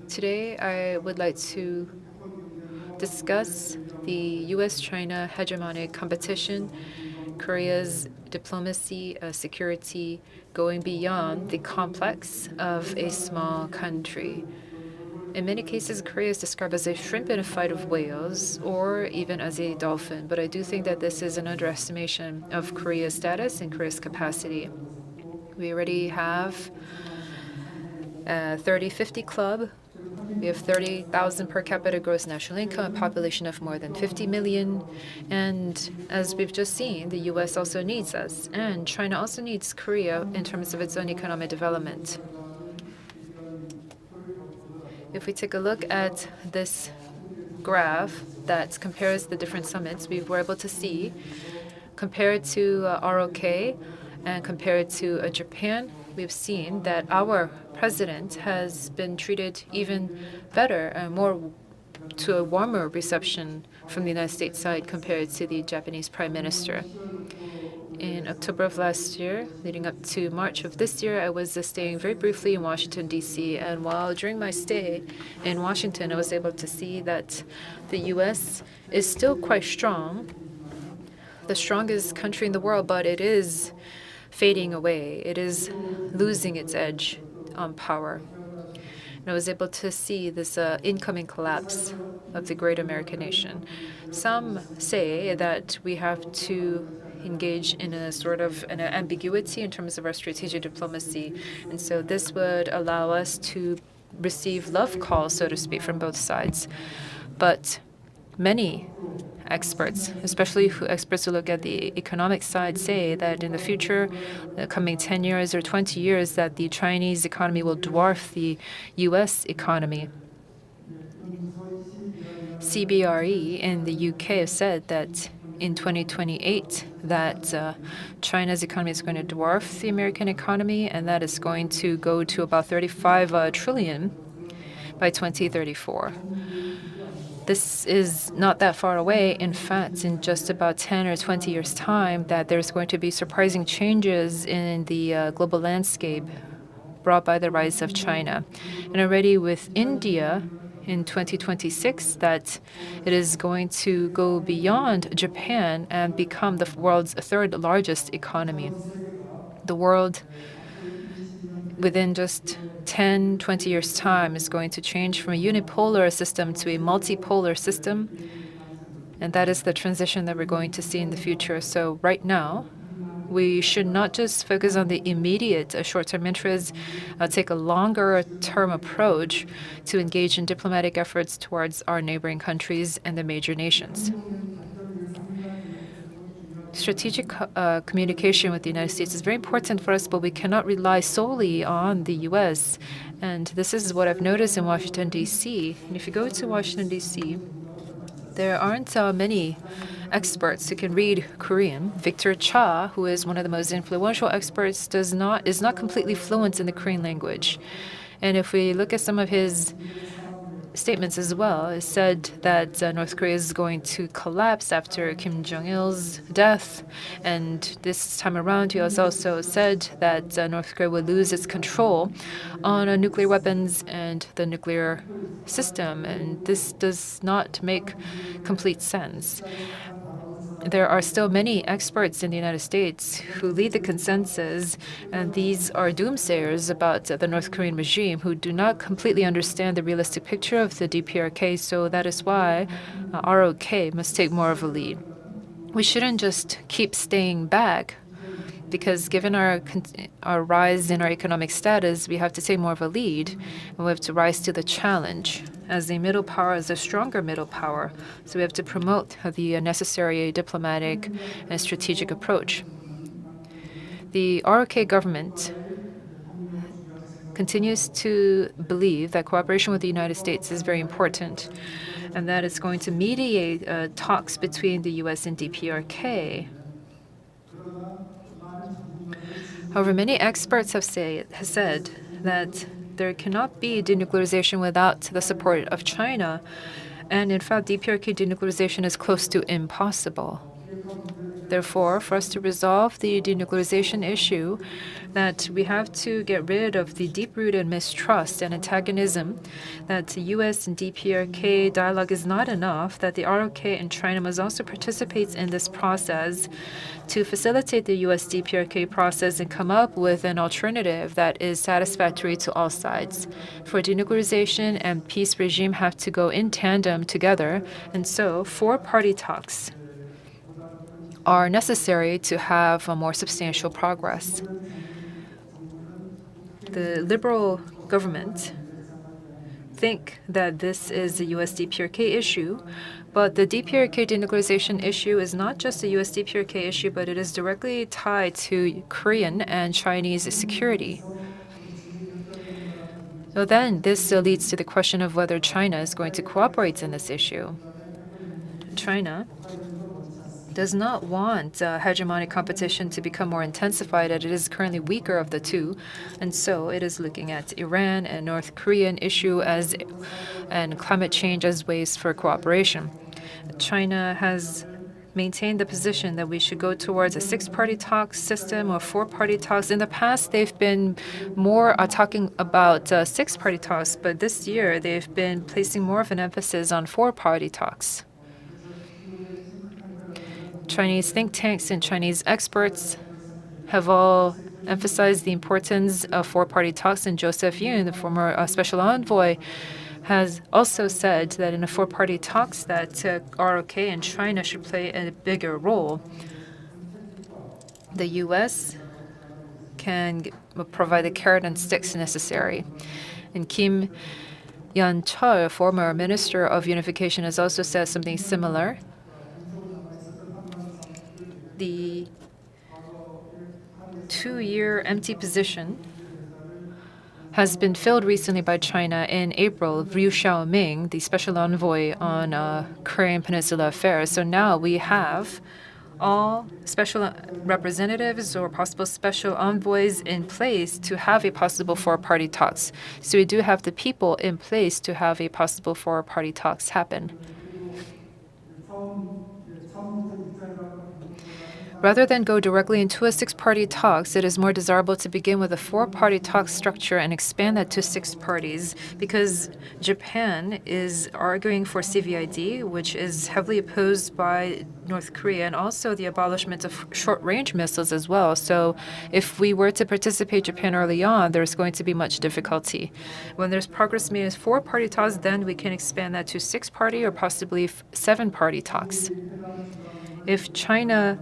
Today, I would like to discuss the U.S.-China hegemonic competition, Korea's diplomacy, security, going beyond the complex of a small country. In many cases, Korea is described as a shrimp in a fight of whales, or even as a dolphin. But I do think that this is an underestimation of Korea's status and Korea's capacity. We already have a 30-50 club. We have 30,000 per capita gross national income, a population of more than 50 million. And as we've just seen, the U.S. also needs us. And China also needs Korea in terms of its own economic development. If we take a look at this graph that compares the different summits, we were able to see, compared to ROK and compared to Japan, we've seen that our president has been treated even better and more to a warmer reception from the United States side compared to the Japanese prime minister. In October of last year, leading up to March of this year, I was staying very briefly in Washington, D.C. And during my stay in Washington, I was able to see that the U.S. is still quite strong, the strongest country in the world, but it is fading away. It is losing its edge on power. And I was able to see this incoming collapse of the great American nation. Some say that we have to engage in a sort of an ambiguity in terms of our strategic diplomacy. And so this would allow us to receive love calls, so to speak, from both sides. But many experts, especially experts who look at the economic side, say that in the future, the coming 10 years or 20 years, that the Chinese economy will dwarf the U.S. economy. CBRE in the UK have said that in 2028 that China's economy is going to dwarf the American economy, and that is going to go to about 35 trillion by 2034. This is not that far away. In fact, in just about 10 or 20 years' time, that there's going to be surprising changes in the global landscape brought by the rise of China. And already with India in 2026 that it is going to go beyond Japan and become the world's third largest economy. The world within just 10, 20 years' time is going to change from a unipolar system to a multipolar system. And that is the transition that we're going to see in the future. So right now, we should not just focus on the immediate short-term interests, take a longer-term approach to engage in diplomatic efforts towards our neighboring countries and the major nations. Strategic communication with the United States is very important for us, but we cannot rely solely on the U.S. And this is what I've noticed in Washington, D.C. And if you go to Washington, D.C., there aren't many experts who can read Korean. Victor Cha, who is one of the most influential experts, is not completely fluent in the Korean language. And if we look at some of his statements as well, it said that North Korea is going to collapse after Kim Jong-il's death. And this time around, he has also said that North Korea will lose its control on nuclear weapons and the nuclear system. And this does not make complete sense. There are still many experts in the United States who lead the consensus, and these are doomsayers about the North Korean regime who do not completely understand the realistic picture of the DPRK, so that is why ROK must take more of a lead. We shouldn't just keep staying back, because given our rise in our economic status, we have to take more of a lead, and we have to rise to the challenge. As a middle power, as a stronger middle power, so we have to promote the necessary diplomatic and strategic approach. The ROK government continues to believe that cooperation with the United States is very important, and that it's going to mediate talks between the U.S. and DPRK. However, many experts have said that there cannot be denuclearization without the support of China, and in fact, DPRK denuclearization is close to impossible. Therefore, for us to resolve the denuclearization issue, that we have to get rid of the deep-rooted mistrust and antagonism, that the U.S. and DPRK dialogue is not enough, that the ROK and China must also participate in this process to facilitate the U.S. DPRK process and come up with an alternative that is satisfactory to all sides. For denuclearization and peace regime have to go in tandem together, and so four-party talks are necessary to have a more substantial progress. The liberal government think that this is a U.S. DPRK issue, but the DPRK denuclearization issue is not just a U.S. DPRK issue, but it is directly tied to Korean and Chinese security. So then this leads to the question of whether China is going to cooperate in this issue. China does not want hegemonic competition to become more intensified, as it is currently weaker of the two, and so it is looking at Iran and North Korean issue and climate change as ways for cooperation. China has maintained the position that we should go towards a six-party talks system or four-party talks. In the past, they've been more talking about six-party talks, but this year they've been placing more of an emphasis on four-party talks. Chinese think tanks and Chinese experts have all emphasized the importance of four-party talks, and Joseph Yun, the former special envoy, has also said that in a four-party talks that ROK and China should play a bigger role. The U.S. can provide the carrot and sticks necessary. And Kim Yeon-chul, former Minister of Unification, has also said something similar. The two-year empty position has been filled recently by China. In April, Ryu Xiaoming, the special envoy on Korean Peninsula affairs. So now we have all special representatives or possible special envoys in place to have a possible four-party talks. So we do have the people in place to have a possible four-party talks happen. Rather than go directly into a six-party talks, it is more desirable to begin with a four-party talk structure and expand that to six parties, because Japan is arguing for CVID, which is heavily opposed by North Korea, and also the abolishment of short-range missiles as well. So if we were to participate Japan early on, there's going to be much difficulty. When there's progress made as four-party talks, then we can expand that to six-party or possibly seven-party talks. If China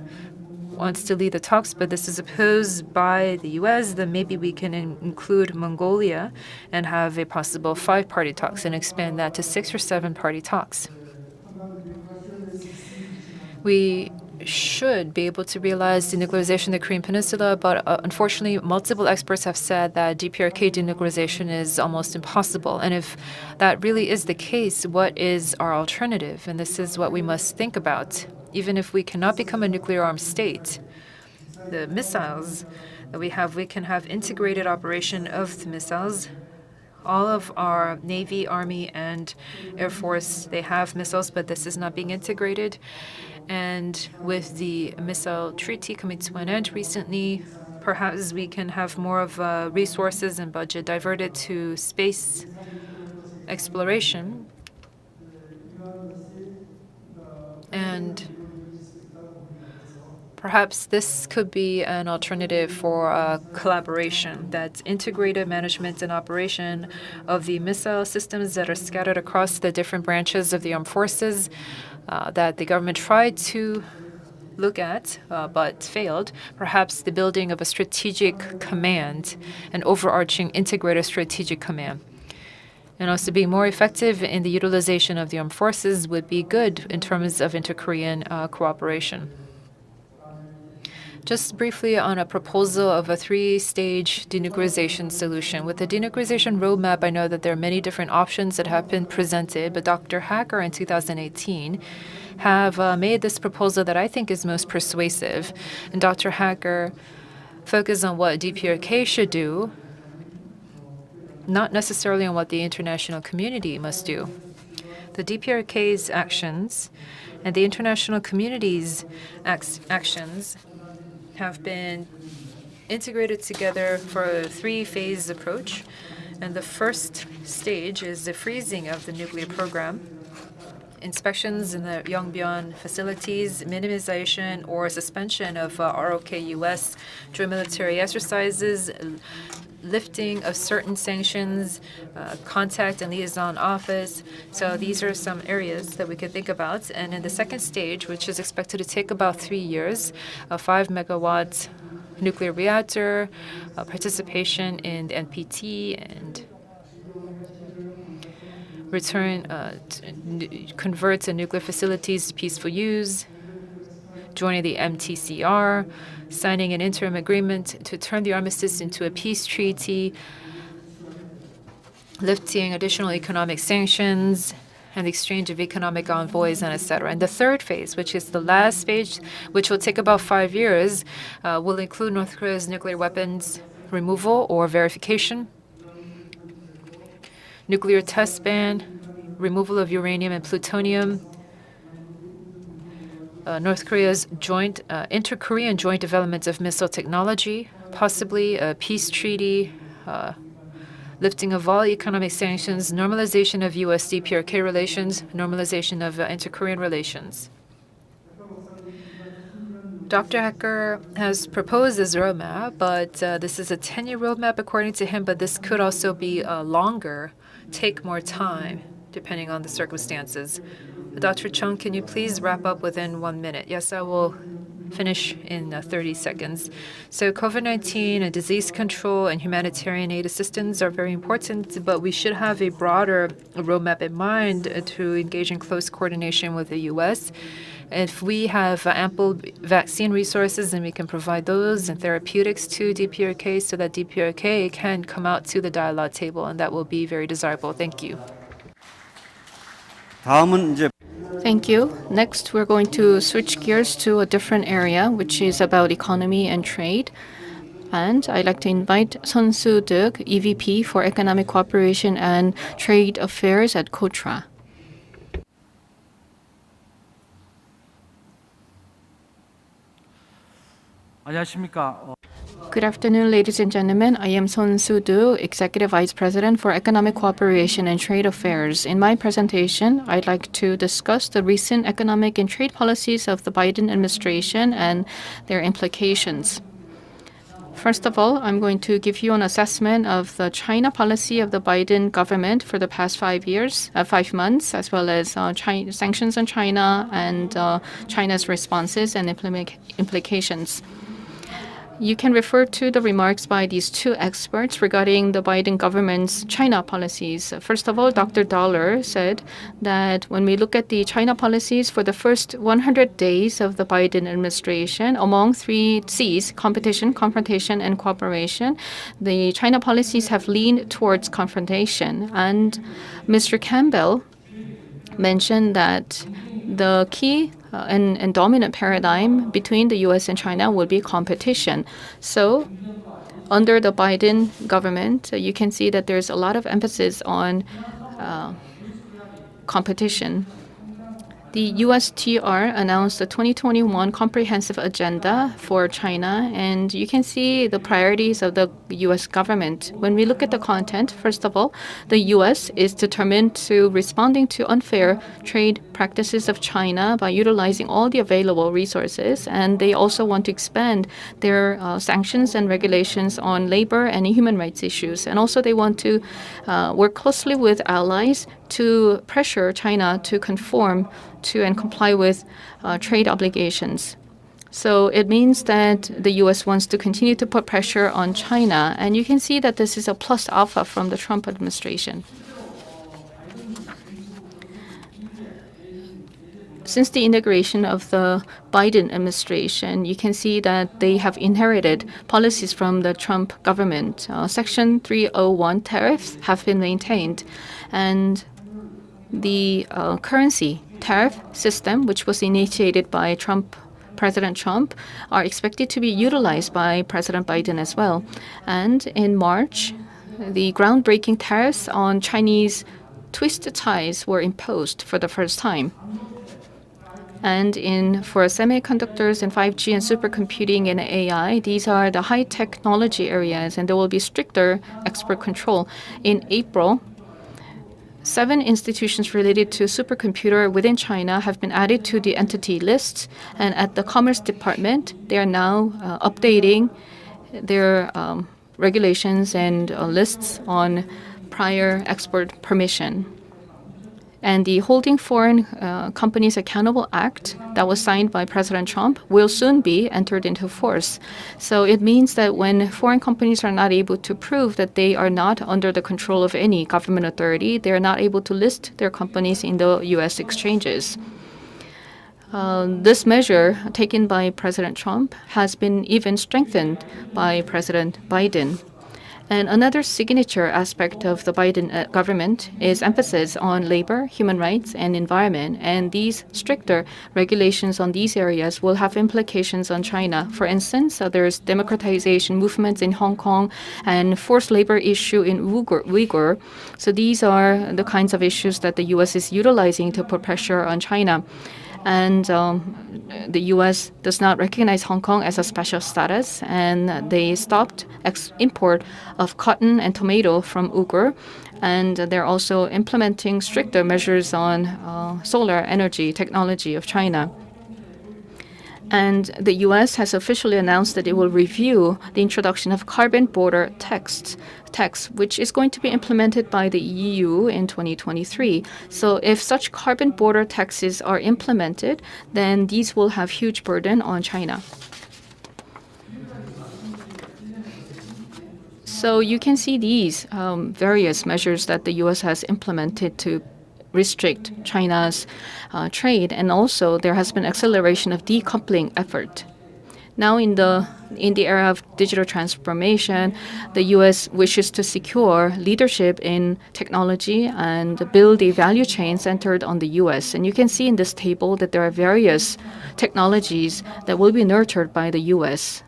wants to lead the talks, but this is opposed by the US, then maybe we can include Mongolia and have a possible five-party talks and expand that to six or seven-party talks. We should be able to realize denuclearization of the Korean Peninsula, but unfortunately, multiple experts have said that DPRK denuclearization is almost impossible. And if that really is the case, what is our alternative? And this is what we must think about. Even if we cannot become a nuclear-armed state, the missiles that we can have integrated operation of the missiles. All of our Navy, Army, and Air Force, they have missiles, but this is not being integrated. And with the missile treaty coming to an end recently, perhaps we can have more of resources and budget diverted to space exploration. And perhaps this could be an alternative for collaboration that's integrated management and operation of the missile systems that are scattered across the different branches of the armed forces that the government tried to look at but failed. Perhaps the building of a strategic command, an overarching integrated strategic command. And also being more effective in the utilization of the armed forces would be good in terms of inter-Korean cooperation. Just briefly on a proposal of a three-stage denuclearization solution. With the denuclearization roadmap, I know that there are many different options that have been presented, but Dr. Hacker in 2018 have made this proposal that I think is most persuasive. And Dr. Hacker focused on what DPRK should do, not necessarily on what the international community must do. The DPRK's actions and the international community's actions have been integrated together for a three-phase approach. And the first stage is the freezing of the nuclear program, inspections in the Yongbyon facilities, minimization or suspension of ROK-US joint military exercises, lifting of certain sanctions, contact and liaison office. So these are some areas that we could think about. And in the second stage, which is expected to take about 3 years, a 5-megawatt nuclear reactor, participation in the NPT, and convert to nuclear facilities to peaceful use, joining the MTCR, signing an interim agreement to turn the armistice into a peace treaty, lifting additional economic sanctions, and the exchange of economic envoys, and etc. And the third phase, which is the last phase, which will take about 5 years, will include North Korea's nuclear weapons removal or verification, nuclear test ban, removal of uranium and plutonium, North Korea's inter-Korean joint development of missile technology, possibly a peace treaty, lifting of all economic sanctions, normalization of US-DPRK relations, normalization of inter-Korean relations. Dr. Hacker has proposed this roadmap, but this is a 10-year roadmap according to him, but this could also be longer, take more time, depending on the circumstances. Dr. Chung, can you please wrap up within 1 minute? Yes, I will finish in 30 seconds. So COVID-19 and disease control and humanitarian aid assistance are very important, but we should have a broader roadmap in mind to engage in close coordination with the U.S. If we have ample vaccine resources, then we can provide those and therapeutics to DPRK so that DPRK can come out to the dialogue table, and that will be very desirable. Thank you. 다음은 이제 Thank you. Next, we're going to switch gears to a different area, which is about economy and trade. And I'd like to invite Sun Soo-deuk, EVP for Economic Cooperation and Trade Affairs at KOTRA. 안녕하십니까. Good afternoon, ladies and gentlemen. I am Son Soo-do, Executive Vice President for Economic Cooperation and Trade Affairs. In my presentation, I'd like to discuss the recent economic and trade policies of the Biden administration and their implications. First of all, I'm going to give you an assessment of the China policy of the Biden government for the past 5 months, as well as sanctions on China and China's responses and implications. You can refer to the remarks by these two experts regarding the Biden government's China policies. First of all, Dr. Dollar said that when we look at the China policies for the first 100 days of the Biden administration, among 3 C's, competition, confrontation, and cooperation, the China policies have leaned towards confrontation. And Mr. Campbell mentioned that the key and dominant paradigm between the U.S. and China will be competition. So under the Biden government, you can see that there's a lot of emphasis on competition. The USTR announced the 2021 comprehensive agenda for China, and you can see the priorities of the U.S. government. When we look at the content, first of all, the U.S. is determined to responding to unfair trade practices of China by utilizing all the available resources, and they also want to expand their sanctions and regulations on labor and human rights issues. And also they want to work closely with allies to pressure China to conform to and comply with trade obligations. So it means that the U.S. wants to continue to put pressure on China, and you can see that this is a plus alpha from the Trump administration. Since the integration of the Biden administration, you can see that they have inherited policies from the Trump government. Section 301 tariffs have been maintained, and the currency tariff system, which was initiated by President Trump, are expected to be utilized by President Biden as well. And in March, the groundbreaking tariffs on Chinese twisted ties were imposed for the first time. And for semiconductors and 5G and supercomputing and AI, these are the high technology areas, and there will be stricter export control. In April, 7 institutions related to supercomputer within China have been added to the entity list, and at the Commerce Department, they are now updating their regulations and lists on prior export permission. And the Holding Foreign Companies Accountable Act that was signed by President Trump will soon be entered into force. So it means that when foreign companies are not able to prove that they are not under the control of any government authority, they are not able to list their companies in the U.S. exchanges. This measure taken by President Trump has been even strengthened by President Biden. And another signature aspect of the Biden government is emphasis on labor, human rights, and environment. And these stricter regulations on these areas will have implications on China. For instance, there's democratization movements in Hong Kong and forced labor issue in Uyghur. So these are the kinds of issues that the U.S. is utilizing to put pressure on China. And the U.S. does not recognize Hong Kong as a special status, and they stopped import of cotton and tomato from Uyghur, and they're also implementing stricter measures on solar energy technology of China. And the U.S. has officially announced that it will review the introduction of carbon border tax, which is going to be implemented by the EU in 2023. So if such carbon border taxes are implemented, then these will have huge burden on China. So you can see these various measures that the U.S. has implemented to restrict China's trade, and also there has been acceleration of decoupling effort. Now in the era of digital transformation, the U.S. wishes to secure leadership in technology and build a value chain centered on the U.S. And you can see in this table that there are various technologies that will be nurtured by the U.S.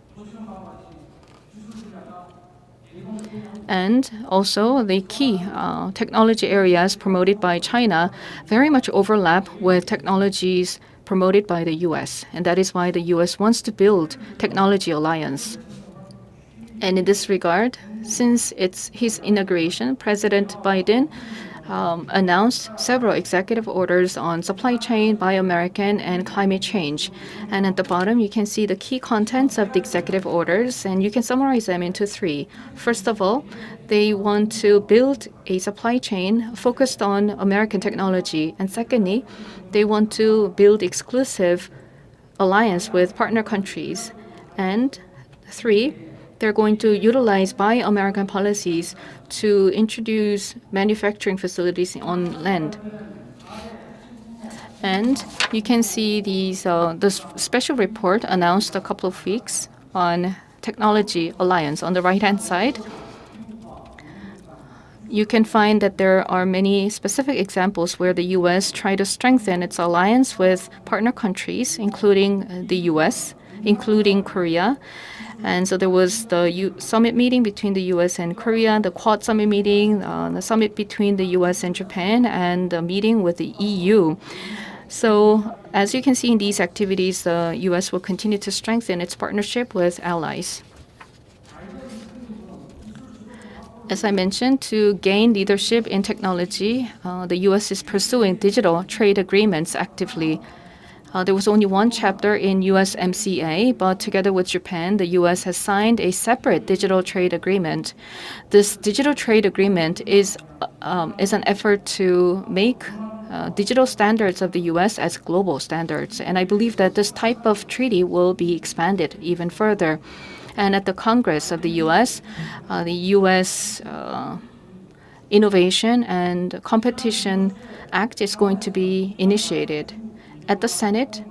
And also the key technology areas promoted by China very much overlap with technologies promoted by the US, and that is why the US wants to build technology alliance. And in this regard, since it's his inauguration, President Biden announced several executive orders on supply chain, Buy American, and climate change. And at the bottom, you can see the key contents of the executive orders, and you can summarize them into three. First of all, they want to build a supply chain focused on American technology. And secondly, they want to build exclusive alliance with partner countries. And three, they're going to utilize Buy American policies to introduce manufacturing facilities on land. And you can see these this special report announced a couple of weeks on technology alliance. On the right-hand side, you can find that there are many specific examples where the U.S. tried to strengthen its alliance with partner countries, including the U.S., including Korea. And so there was the summit meeting between the U.S. and Korea, the Quad summit meeting, the summit between the U.S. and Japan, and the meeting with the EU. So as you can see in these activities, the U.S. will continue to strengthen its partnership with allies. As I mentioned, to gain leadership in technology, the U.S. is pursuing digital trade agreements actively. There was only one chapter in USMCA, but together with Japan, the U.S. has signed a separate digital trade agreement. This digital trade agreement is an effort to make digital standards of the U.S. as global standards. And I believe that this type of treaty will be expanded even further. And at the Congress of the U.S., the U.S. Innovation and Competition Act is going to be initiated. At the Senate,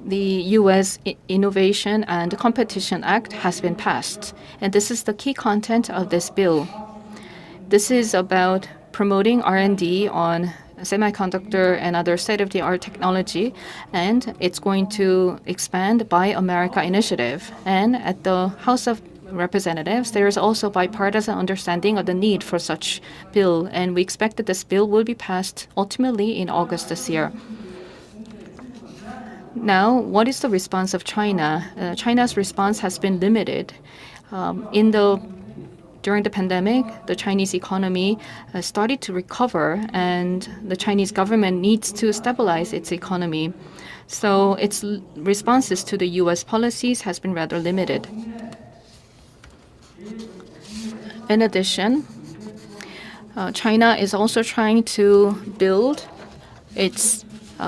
the U.S. Innovation and Competition Act has been passed, and this is the key content of this bill. This is about promoting R&D on semiconductor and other state-of-the-art technology, and it's going to expand Buy America initiative. And at the House of Representatives, there is also bipartisan understanding of the need for such bill, and we expect that this bill will be passed ultimately in August this year. Now, what is the response of China? China's response has been limited. During the pandemic, the Chinese economy started to recover, and the Chinese government needs to stabilize its economy. So its responses to the U.S. policies has been rather limited. In addition, China is also trying to build its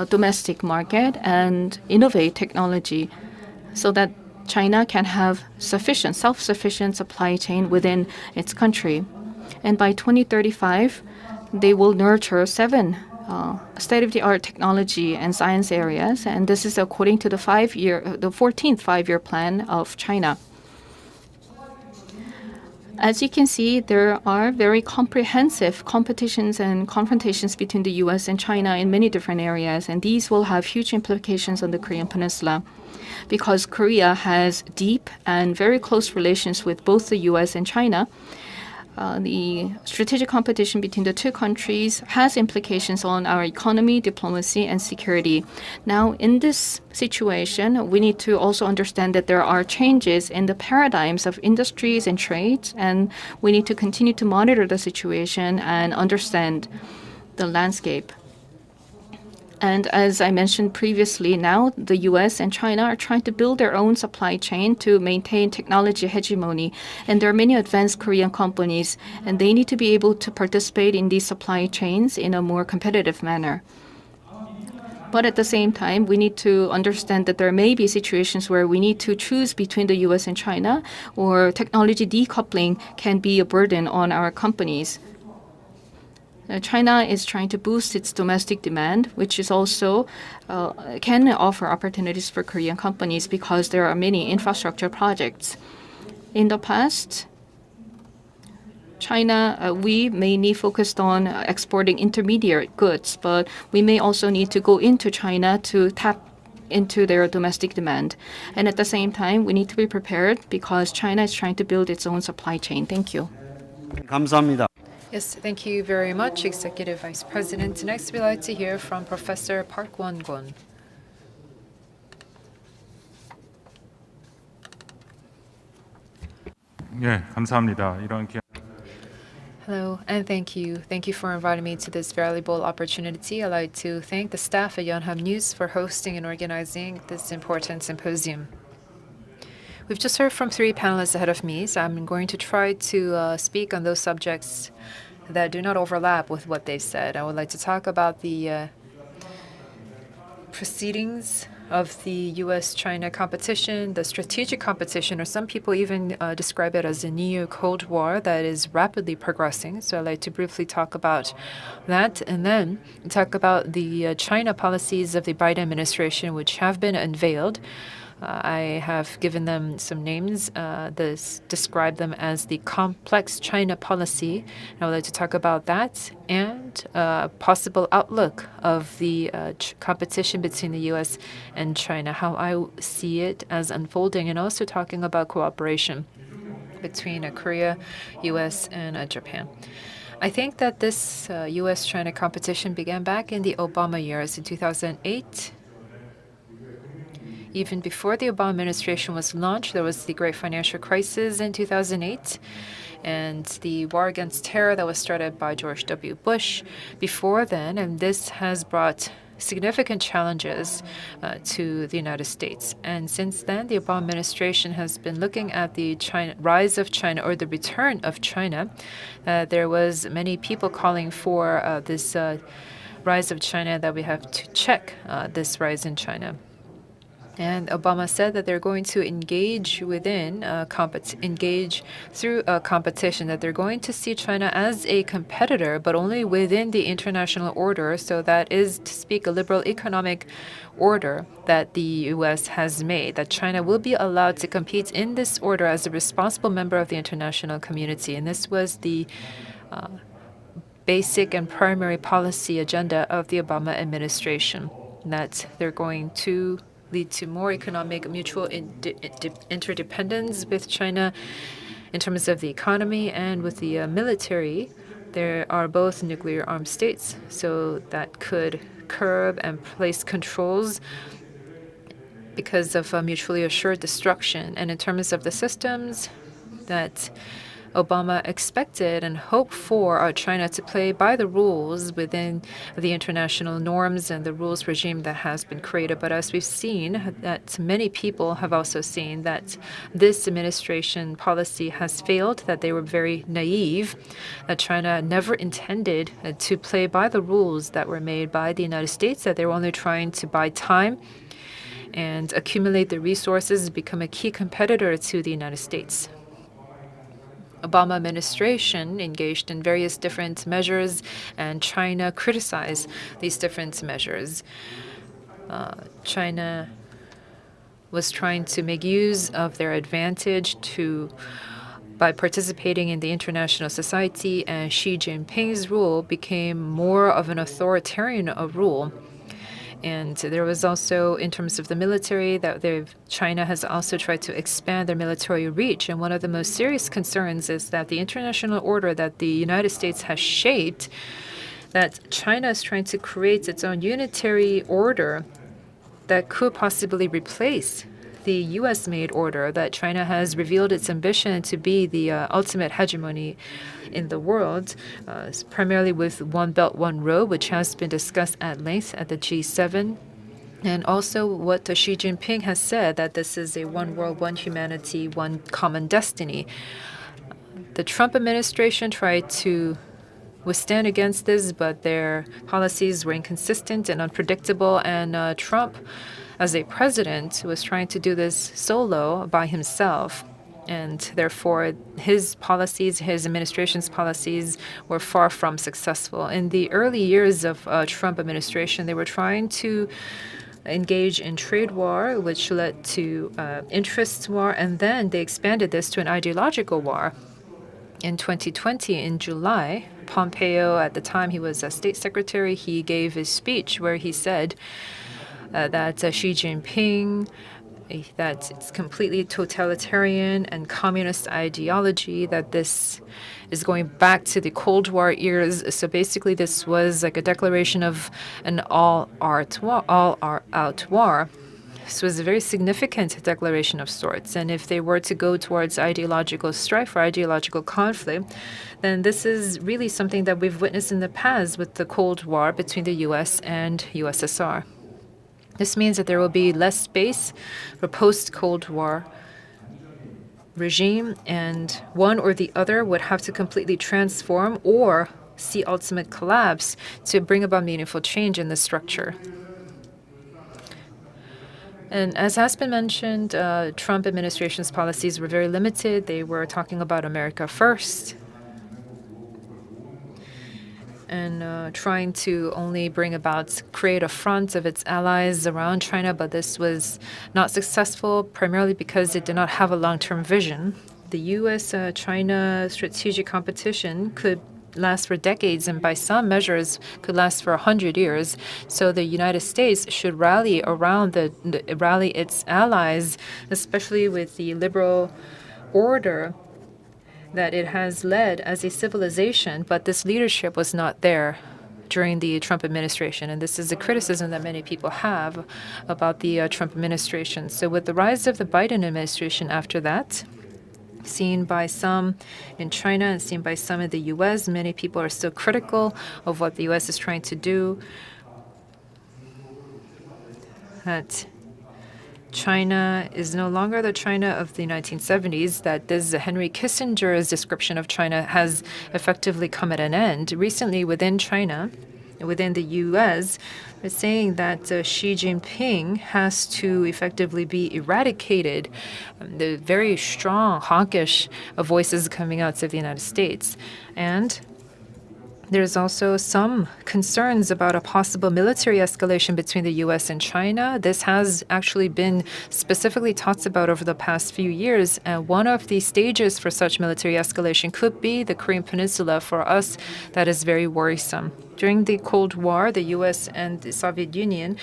domestic market and innovate technology so that China can have sufficient, self-sufficient supply chain within its country. And by 2035, they will nurture 7 state-of-the-art technology and science areas, and this is according to the 14th five-year plan of China. As you can see, there are very comprehensive competitions and confrontations between the U.S. and China in many different areas, and these will have huge implications on the Korean Peninsula. Because Korea has deep and very close relations with both the U.S. and China, the strategic competition between the two countries has implications on our economy, diplomacy, and security. Now, in this situation, we need to also understand that there are changes in the paradigms of industries and trades, and we need to continue to monitor the situation and understand the landscape. And as I mentioned previously, now the U.S. and China are trying to build their own supply chain to maintain technology hegemony. And there are many advanced Korean companies, and they need to be able to participate in these supply chains in a more competitive manner. But at the same time, we need to understand that there may be situations where we need to choose between the U.S. and China, or technology decoupling can be a burden on our companies. China is trying to boost its domestic demand, which is also can offer opportunities for Korean companies because there are many infrastructure projects. In the past, China, we mainly focused on exporting intermediate goods, but we may also need to go into China to tap into their domestic demand. And at the same time, we need to be prepared because China is trying to build its own supply chain. Thank you. 감사합니다. Yes, thank you very much, Executive Vice President. Next, we'd like to hear from Professor Park Won-gon. 예, 감사합니다. 이런 기회 Hello, and thank you. Thank you for inviting me to this valuable opportunity. I'd like to thank the staff at Yonhap News for hosting and organizing this important symposium. We've just heard from 3 panelists ahead of me, so I'm going to try to speak on those subjects that do not overlap with what they said. I would like to talk about the proceedings of the U.S.-China competition, the strategic competition, or some people even describe it as a neo-Cold War that is rapidly progressing. So I'd like to briefly talk about that, and then talk about the China policies of the Biden administration, which have been unveiled. I have given them some names. Describe them as the complex China policy. I would like to talk about that and possible outlook of the competition between the U.S. and China, how I see it as unfolding, and also talking about cooperation between Korea, U.S., and Japan. I think that this U.S.-China competition began back in the Obama years in 2008. Even before the Obama administration was launched, there was the great financial crisis in 2008 and the war against terror that was started by George W. Bush before then, and this has brought significant challenges to the United States. And since then, the Obama administration has been looking at the rise of China, or the return of China. There was many people calling for this rise of China, that we have to check this rise in China. And Obama said that they're going to engage through a competition, that they're going to see China as a competitor, but only within the international order. So that is to speak a liberal economic order that the U.S. has made, that China will be allowed to compete in this order as a responsible member of the international community. And this was the basic and primary policy agenda of the Obama administration, that they're going to lead to more economic mutual interdependence with China in terms of the economy and with the military. There are both nuclear armed states, so that could curb and place controls because of mutually assured destruction. And in terms of the systems that Obama expected and hoped for China to play by the rules within the international norms and the rules regime that has been created. But as we've seen, that many people have also seen that this administration policy has failed, that they were very naive, that China never intended to play by the rules that were made by the United States, that they were only trying to buy time and accumulate the resources, become a key competitor to the United States. Obama administration engaged in various different measures, and China criticized these different measures. China was trying to make use of their advantage by participating in the international society, and Xi Jinping's rule became more of an authoritarian rule. And there was also, in terms of the military, that China has also tried to expand their military reach. And one of the most serious concerns is that the international order that the United States has shaped, that China is trying to create its own unitary order that could possibly replace the U.S.-made order, that China has revealed its ambition to be the ultimate hegemony in the world, primarily with One Belt, One Road, which has been discussed at length at the G7. And also what Xi Jinping has said, that this is a one world, one humanity, one common destiny. The Trump administration tried to withstand against this, but their policies were inconsistent and unpredictable, and Trump, as a president, was trying to do this solo by himself. And therefore, his policies, his administration's policies, were far from successful. In the early years of Trump administration, they were trying to engage in trade war, which led to interest war, and then they expanded this to an ideological war. In 2020, in July, Pompeo, at the time he was a state secretary, he gave a speech where he said that Xi Jinping that it's completely totalitarian and communist ideology, that this is going back to the Cold War years. So basically, this was like a declaration of an all-out war. This was a very significant declaration of sorts. And if they were to go towards ideological strife or ideological conflict, then this is really something that we've witnessed in the past with the Cold War between the U.S. and USSR. This means that there will be less space for post-Cold War regime, and one or the other would have to completely transform or see ultimate collapse to bring about meaningful change in the structure. And as has been mentioned, Trump administration's policies were very limited. They were talking about America first and trying to only create a front of its allies around China, but this was not successful, primarily because it did not have a long-term vision. The U.S.-China strategic competition could last for decades, and by some measures could last for 100 years. So the United States should rally its allies, especially with the liberal order that it has led as a civilization, but this leadership was not there during the Trump administration. And this is a criticism that many people have about the Trump administration. So with the rise of the Biden administration after that, seen by some in China and seen by some in the U.S., many people are still critical of what the U.S. is trying to do. That China is no longer the China of the 1970s, that this Henry Kissinger's description of China has effectively come at an end. Recently, within China, within the U.S., they're saying that Xi Jinping has to effectively be eradicated. The very strong, hawkish voices coming out of the United States. And there's also some concerns about a possible military escalation between the U.S. and China. This has actually been specifically talked about over the past few years. And one of the stages for such military escalation could be the Korean Peninsula. For us, that is very worrisome. During the Cold War, the U.S. and the Soviet Union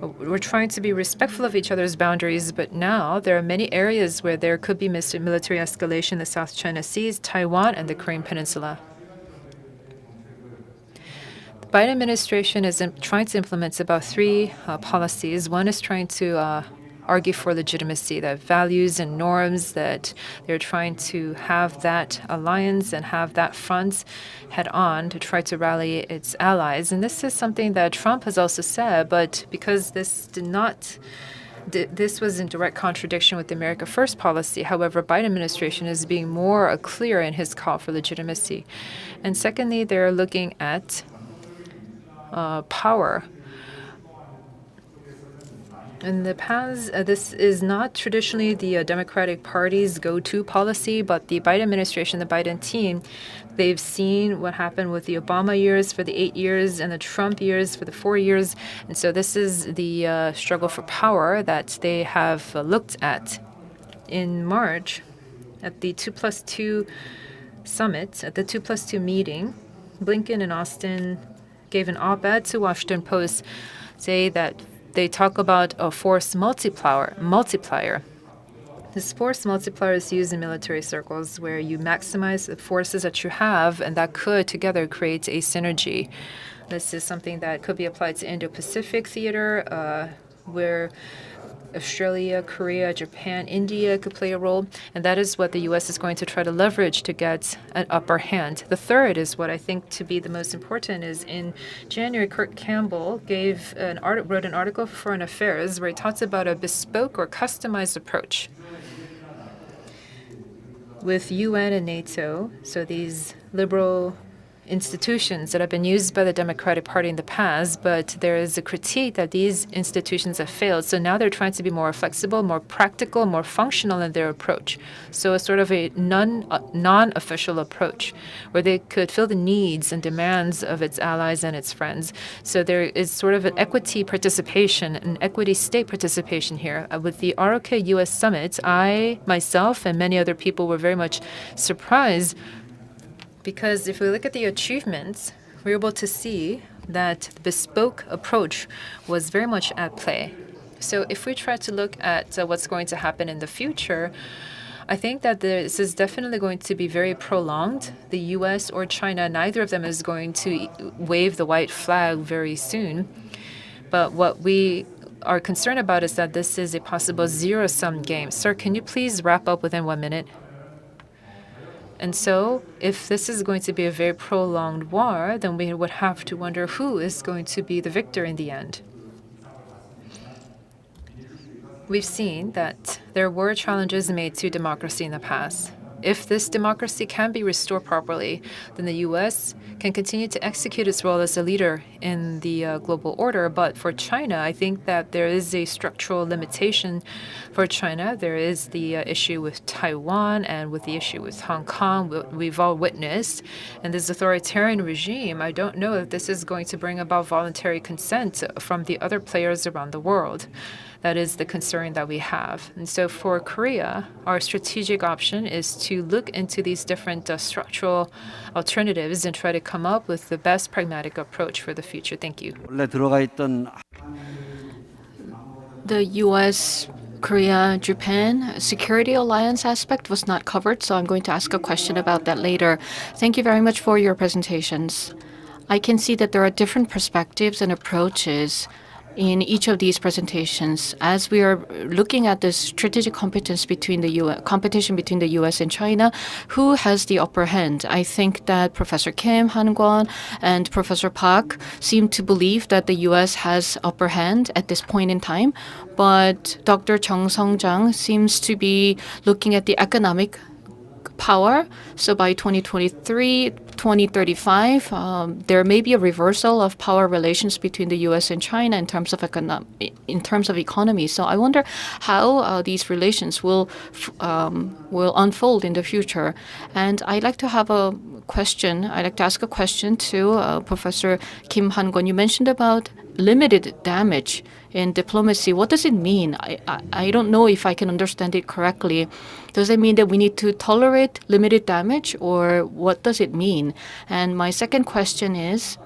were trying to be respectful of each other's boundaries, but now there are many areas where there could be military escalation in the South China Seas, Taiwan, and the Korean Peninsula. The Biden administration is trying to implement about three policies. One is trying to argue for legitimacy, that values and norms, that they're trying to have that alliance and have that front head on to try to rally its allies. And this is something that Trump has also said, but because this was in direct contradiction with the America First policy. However, Biden administration is being more clear in his call for legitimacy. And secondly, they're looking at power. In the past, this is not traditionally the Democratic Party's go-to policy, but the Biden administration, the Biden team, they've seen what happened with the Obama years for the 8 years and the Trump years for the 4 years. And so this is the struggle for power that they have looked at. In March, at the 2+2 summit, at the 2+2 meeting, Blinken and Austin gave an op-ed to Washington Post, say that they talk about a force multiplier. This force multiplier is used in military circles where you maximize the forces that you have, and that could together create a synergy. This is something that could be applied to Indo-Pacific theater, where Australia, Korea, Japan, India could play a role, and that is what the U.S. is going to try to leverage to get an upper hand. The third is what I think to be the most important is in January, Kurt Campbell wrote an article for Foreign Affairs where he talks about a bespoke or customized approach with UN and NATO, so these liberal institutions that have been used by the Democratic Party in the past, but there is a critique that these institutions have failed. So now they're trying to be more flexible, more practical, more functional in their approach. So it's sort of a non-official approach where they could fill the needs and demands of its allies and its friends. So there is sort of an equity participation, an equity state participation here. With the ROK U.S. Summit, I, myself, and many other people were very much surprised because if we look at the achievements, we're able to see that the bespoke approach was very much at play. So if we try to look at what's going to happen in the future, I think that this is definitely going to be very prolonged. The US or China, neither of them is going to wave the white flag very soon. But what we are concerned about is that this is a possible zero-sum game. Sir, can you please wrap up within 1 minute? And so, if this is going to be a very prolonged war, then we would have to wonder who is going to be the victor in the end. We've seen that there were challenges made to democracy in the past. If this democracy can be restored properly, then the U.S. can continue to execute its role as a leader in the global order. But for China, I think that there is a structural limitation for China. There is the issue with Taiwan and with the issue with Hong Kong, we've all witnessed. And this authoritarian regime, I don't know if this is going to bring about voluntary consent from the other players around the world. That is the concern that we have. And so for Korea, our strategic option is to look into these different structural alternatives and try to come up with the best pragmatic approach for the future. Thank you. 원래 들어가 있던 The US, Korea, Japan security alliance aspect was not covered, so I'm going to ask a question about that later. Thank you very much for your presentations. I can see that there are different perspectives and approaches in each of these presentations. As we are looking at the strategic competition between the US and China, who has the upper hand? I think that Professor Kim, Han-kwon, and Professor Park seem to believe that the US has upper hand at this point in time, but Dr. Chung Sung-jang seems to be looking at the economic power. So by 2023, 2035, there may be a reversal of power relations between the U.S. and China in terms of economy. So I wonder how these relations will unfold in the future. And I'd like to have a question. I'd like to ask a question to Professor Kim Han-kwon. You mentioned about limited damage in diplomacy. What does it mean? I don't know if I can understand it correctly. Does it mean that we need to tolerate limited damage, or what does it mean? And my second question is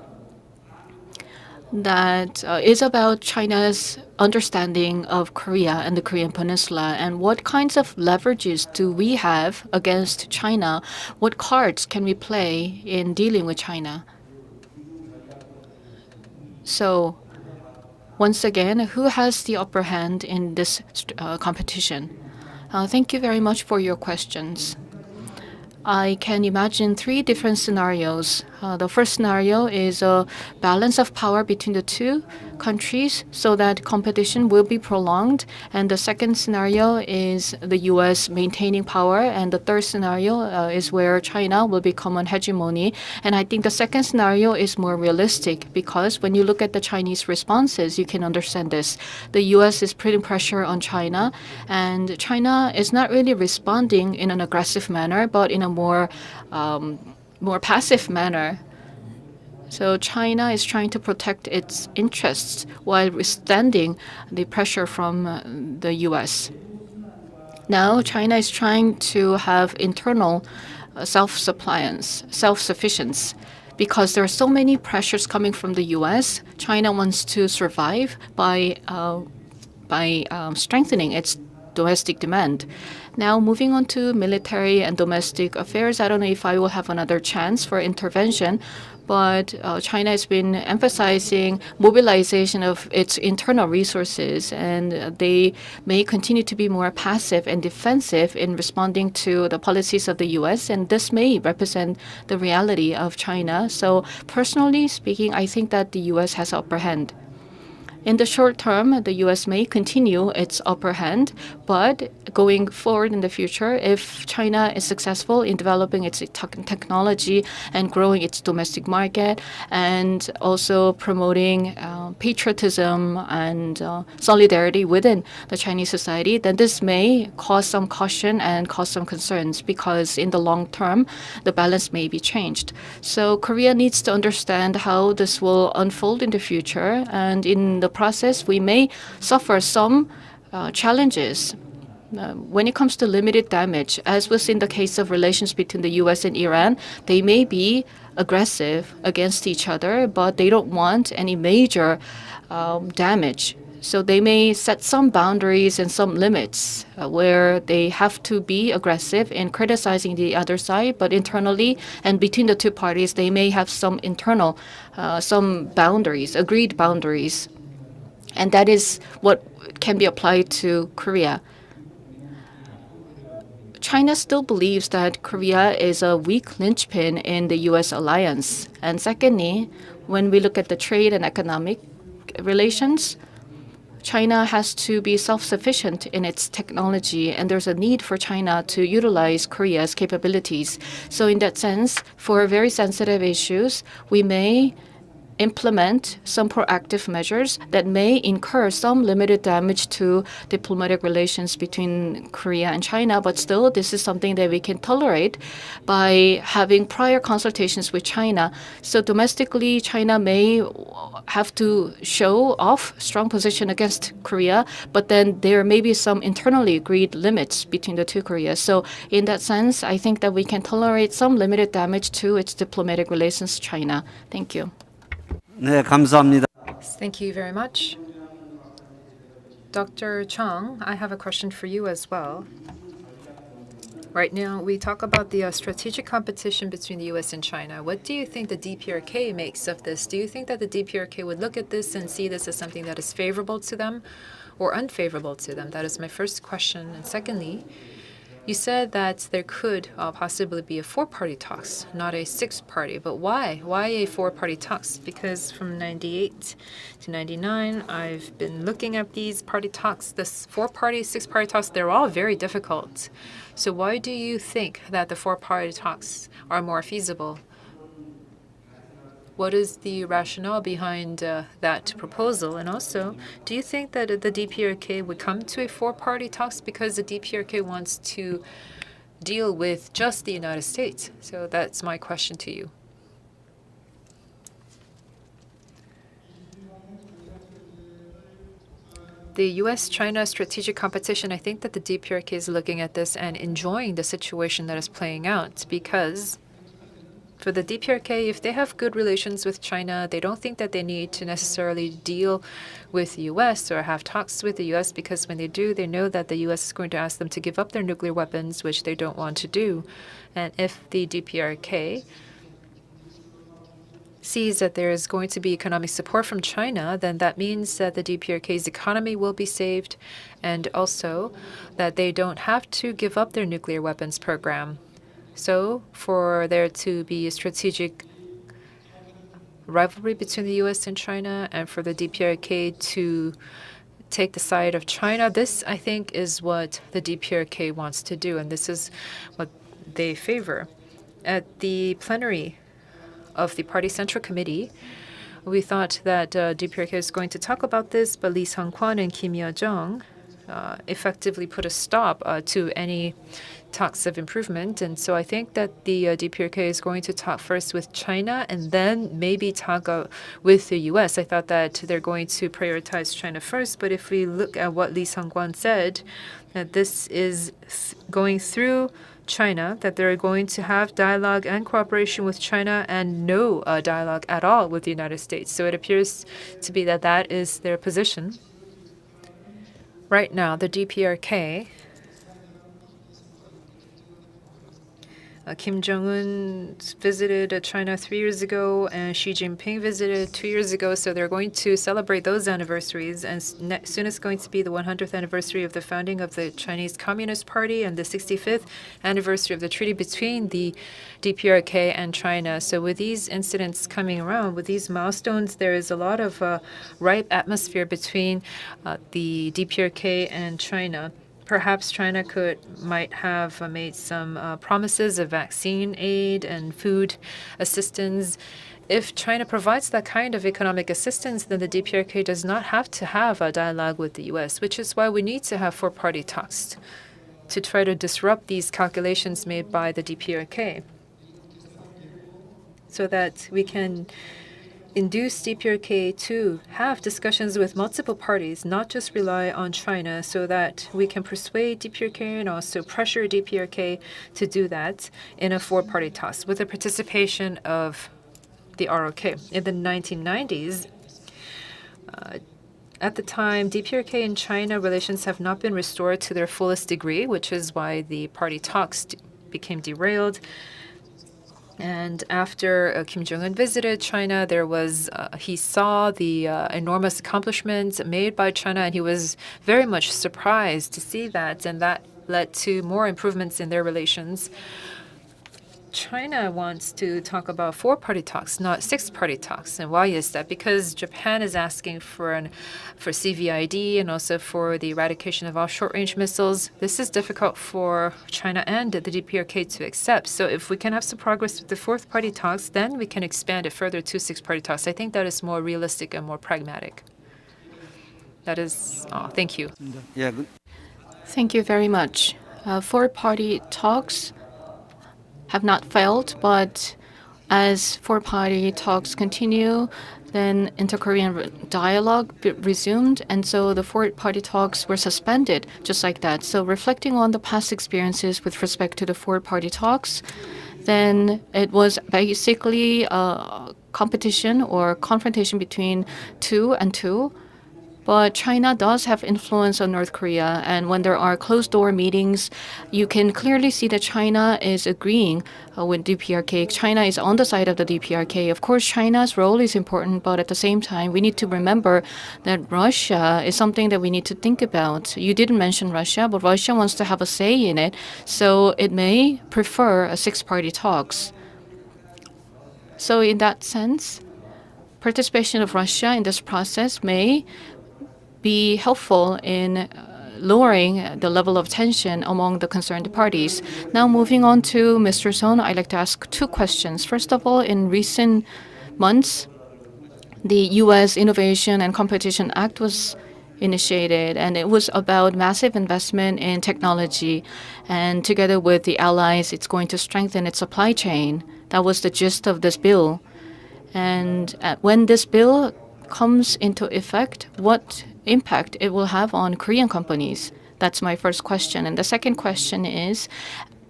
about China's understanding of Korea and the Korean Peninsula, and what kinds of leverages do we have against China? What cards can we play in dealing with China? So, once again, who has the upper hand in this competition? Thank you very much for your questions. I can imagine three different scenarios. The first scenario is a balance of power between the two countries so that competition will be prolonged. And the second scenario is the U.S. maintaining power. And the third scenario is where China will become a hegemony. And I think the second scenario is more realistic because when you look at the Chinese responses, you can understand this. The U.S. is putting pressure on China, and China is not really responding in an aggressive manner, but in a more passive manner. So China is trying to protect its interests while withstanding the pressure from the U.S. Now China is trying to have internal self-sufficiency. Because there are so many pressures coming from the U.S., China wants to survive by strengthening its domestic demand. Now, moving on to military and domestic affairs, I don't know if I will have another chance for intervention, but China has been emphasizing mobilization of its internal resources, and they may continue to be more passive and defensive in responding to the policies of the U.S., and this may represent the reality of China. So personally speaking, I think that the U.S. has upper hand. In the short term, the U.S. may continue its upper hand, but going forward in the future, if China is successful in developing its technology and growing its domestic market and also promoting patriotism and solidarity within the Chinese society, then this may cause some caution and cause some concerns because in the long term, the balance may be changed. So Korea needs to understand how this will unfold in the future, and in the process, we may suffer some challenges. When it comes to limited damage, as was in the case of relations between the U.S. and Iran, they may be aggressive against each other, but they don't want any major damage. So they may set some boundaries and some limits where they have to be aggressive in criticizing the other side, but internally and between the two parties, they may have some internal, some boundaries, agreed boundaries. And that is what can be applied to Korea. China still believes that Korea is a weak linchpin in the U.S. alliance. And secondly, when we look at the trade and economic relations, China has to be self-sufficient in its technology, and there's a need for China to utilize Korea's capabilities. So in that sense, for very sensitive issues, we may implement some proactive measures that may incur some limited damage to diplomatic relations between Korea and China, but still this is something that we can tolerate by having prior consultations with China. So domestically, China may have to show off strong position against Korea, but then there may be some internally agreed limits between the two Koreas. So in that sense, I think that we can tolerate some limited damage to its diplomatic relations with China. Thank you. 네, 감사합니다. Thank you very much. Dr. Chung, I have a question for you as well. Right now, we talk about the strategic competition between the U.S. and China. What do you think the DPRK makes of this? Do you think that the DPRK would look at this and see this as something that is favorable to them or unfavorable to them? That is my first question. And secondly, you said that there could possibly be a four-party talks, not a six-party. But why? Why a four-party talks? Because from 98 to 99, I've been looking at these party talks. This four-party, six-party talks, they're all very difficult. So why do you think that the four-party talks are more feasible? What is the rationale behind that proposal? And also, do you think that the DPRK would come to a four-party talks because the DPRK wants to deal with just the United States? So that's my question to you. The U.S.-China strategic competition, I think that the DPRK is looking at this and enjoying the situation that is playing out because for the DPRK, if they have good relations with China, they don't think that they need to necessarily deal with the U.S. or have talks with the U.S. because when they do, they know that the U.S. is going to ask them to give up their nuclear weapons, which they don't want to do. And if the DPRK sees that there is going to be economic support from China, then that means that the DPRK's economy will be saved and also that they don't have to give up their nuclear weapons program. So for there to be a strategic rivalry between the U.S. and China and for the DPRK to take the side of China, this, I think, is what the DPRK wants to do, and this is what they favor. At the plenary of the Party Central Committee, we thought that DPRK is going to talk about this, but Lee Sung-kwan and Kim Yo-jong effectively put a stop to any talks of improvement. And so I think that the DPRK is going to talk first with China and then maybe talk with the U.S. I thought that they're going to prioritize China first. But if we look at what Lee Sung-kwan said, that this is going through China, that they're going to have dialogue and cooperation with China and no dialogue at all with the United States. So it appears to be that that is their position. Right now, the DPRK, Kim Jong-un visited China 3 years ago, and Xi Jinping visited 2 years ago. So they're going to celebrate those anniversaries. And soon it's going to be the 100th anniversary of the founding of the Chinese Communist Party and the 65th anniversary of the treaty between the DPRK and China. So with these incidents coming around, with these milestones, there is a lot of ripe atmosphere between the DPRK and China. Perhaps China might have made some promises of vaccine aid and food assistance. If China provides that kind of economic assistance, then the DPRK does not have to have a dialogue with the U.S., which is why we need to have four-party talks to try to disrupt these calculations made by the DPRK so that we can induce DPRK to have discussions with multiple parties, not just rely on China, so that we can persuade DPRK and also pressure DPRK to do that in a four-party talks with the participation of the ROK. In the 1990s, At the time, DPRK and China relations have not been restored to their fullest degree, which is why the party talks became derailed. And after Kim Jong-un visited China, he saw the enormous accomplishments made by China, and he was very much surprised to see that, and that led to more improvements in their relations. China wants to talk about 4-party talks, not 6-party talks. And why is that? Because Japan is asking for CVID and also for the eradication of all short-range missiles. This is difficult for China and the DPRK to accept. So if we can have some progress with the 4th-party talks, then we can expand it further to 6-party talks. I think that is more realistic and more pragmatic. That is all. Thank you. 예, Thank you very much. 4-party talks have not failed, but as 4-party talks continue, then inter-Korean dialogue resumed, and so the 4-party talks were suspended just like that. So reflecting on the past experiences with respect to the 4-party talks, then it was basically a competition or confrontation between two and two. But China does have influence on North Korea, and when there are closed-door meetings, you can clearly see that China is agreeing with DPRK. China is on the side of the DPRK. Of course, China's role is important, but at the same time, we need to remember that Russia is something that we need to think about. You didn't mention Russia, but Russia wants to have a say in it, so it may prefer a 6-party talks. So in that sense, participation of Russia in this process may be helpful in lowering the level of tension among the concerned parties. Now moving on to Mr. Son, I'd like to ask 2 questions. First of all, in recent months, the U.S. Innovation and Competition Act was initiated, and it was about massive investment in technology. And together with the allies, it's going to strengthen its supply chain. That was the gist of this bill. And when this bill comes into effect, what impact it will have on Korean companies? That's my first question. And the second question is,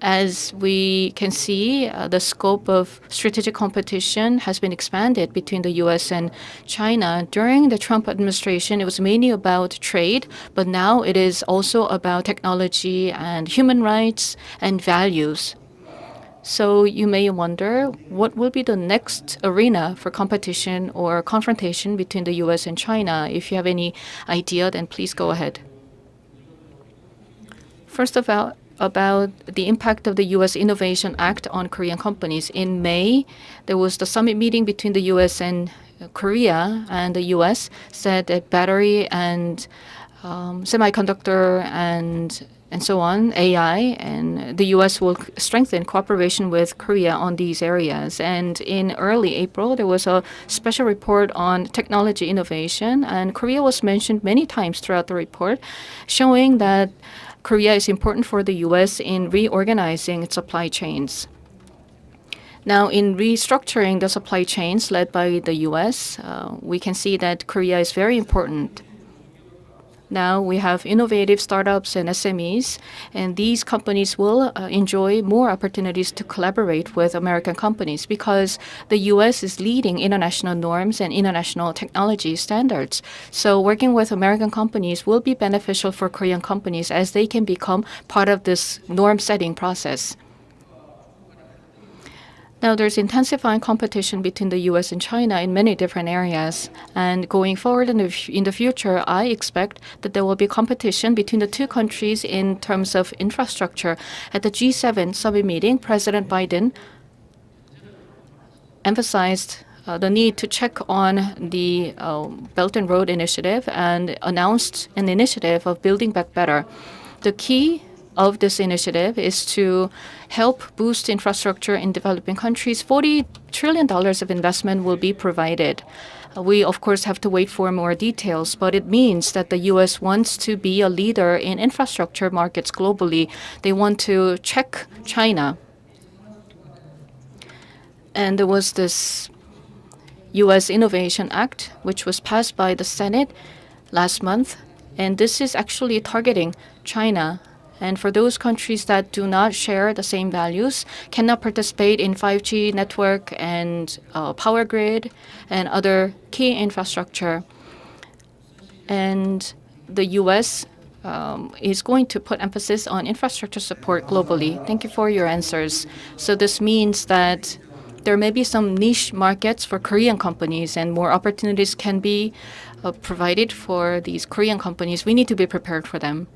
as we can see, the scope of strategic competition has been expanded between the U.S. and China. During the Trump administration, it was mainly about trade, but now it is also about technology and human rights and values. So you may wonder, what will be the next arena for competition or confrontation between the U.S. and China? If you have any idea, then please go ahead. First of all, about the impact of the U.S. Innovation Act on Korean companies. In May, there was the summit meeting between the U.S. and Korea, and the U.S. said that battery and semiconductor and so on, AI, and the U.S. will strengthen cooperation with Korea on these areas. And in early April, there was a special report on technology innovation, and Korea was mentioned many times throughout the report, showing that Korea is important for the U.S. in reorganizing its supply chains. Now, in restructuring the supply chains led by the U.S., we can see that Korea is very important. Now we have innovative startups and SMEs, and these companies will enjoy more opportunities to collaborate with American companies because the U.S. is leading international norms and international technology standards. So working with American companies will be beneficial for Korean companies as they can become part of this norm-setting process. Now, there's intensifying competition between the U.S. and China in many different areas. And going forward in the future, I expect that there will be competition between the two countries in terms of infrastructure. At the G7 summit meeting, President Biden emphasized the need to check on the Belt and Road Initiative and announced an initiative of Building Back Better. The key of this initiative is to help boost infrastructure in developing countries. $40 trillion of investment will be provided. We, of course, have to wait for more details, but it means that the U.S. wants to be a leader in infrastructure markets globally. They want to check China. And there was this U.S. Innovation Act, which was passed by the Senate last month, and this is actually targeting China. And for those countries that do not share the same values, cannot participate in 5G network and power grid and other key infrastructure. and the U.S. Is going to put emphasis on infrastructure support globally. Thank you for your answers. So this means that there may be some niche markets for Korean companies and more opportunities can be provided for these Korean companies. We need to be prepared for them.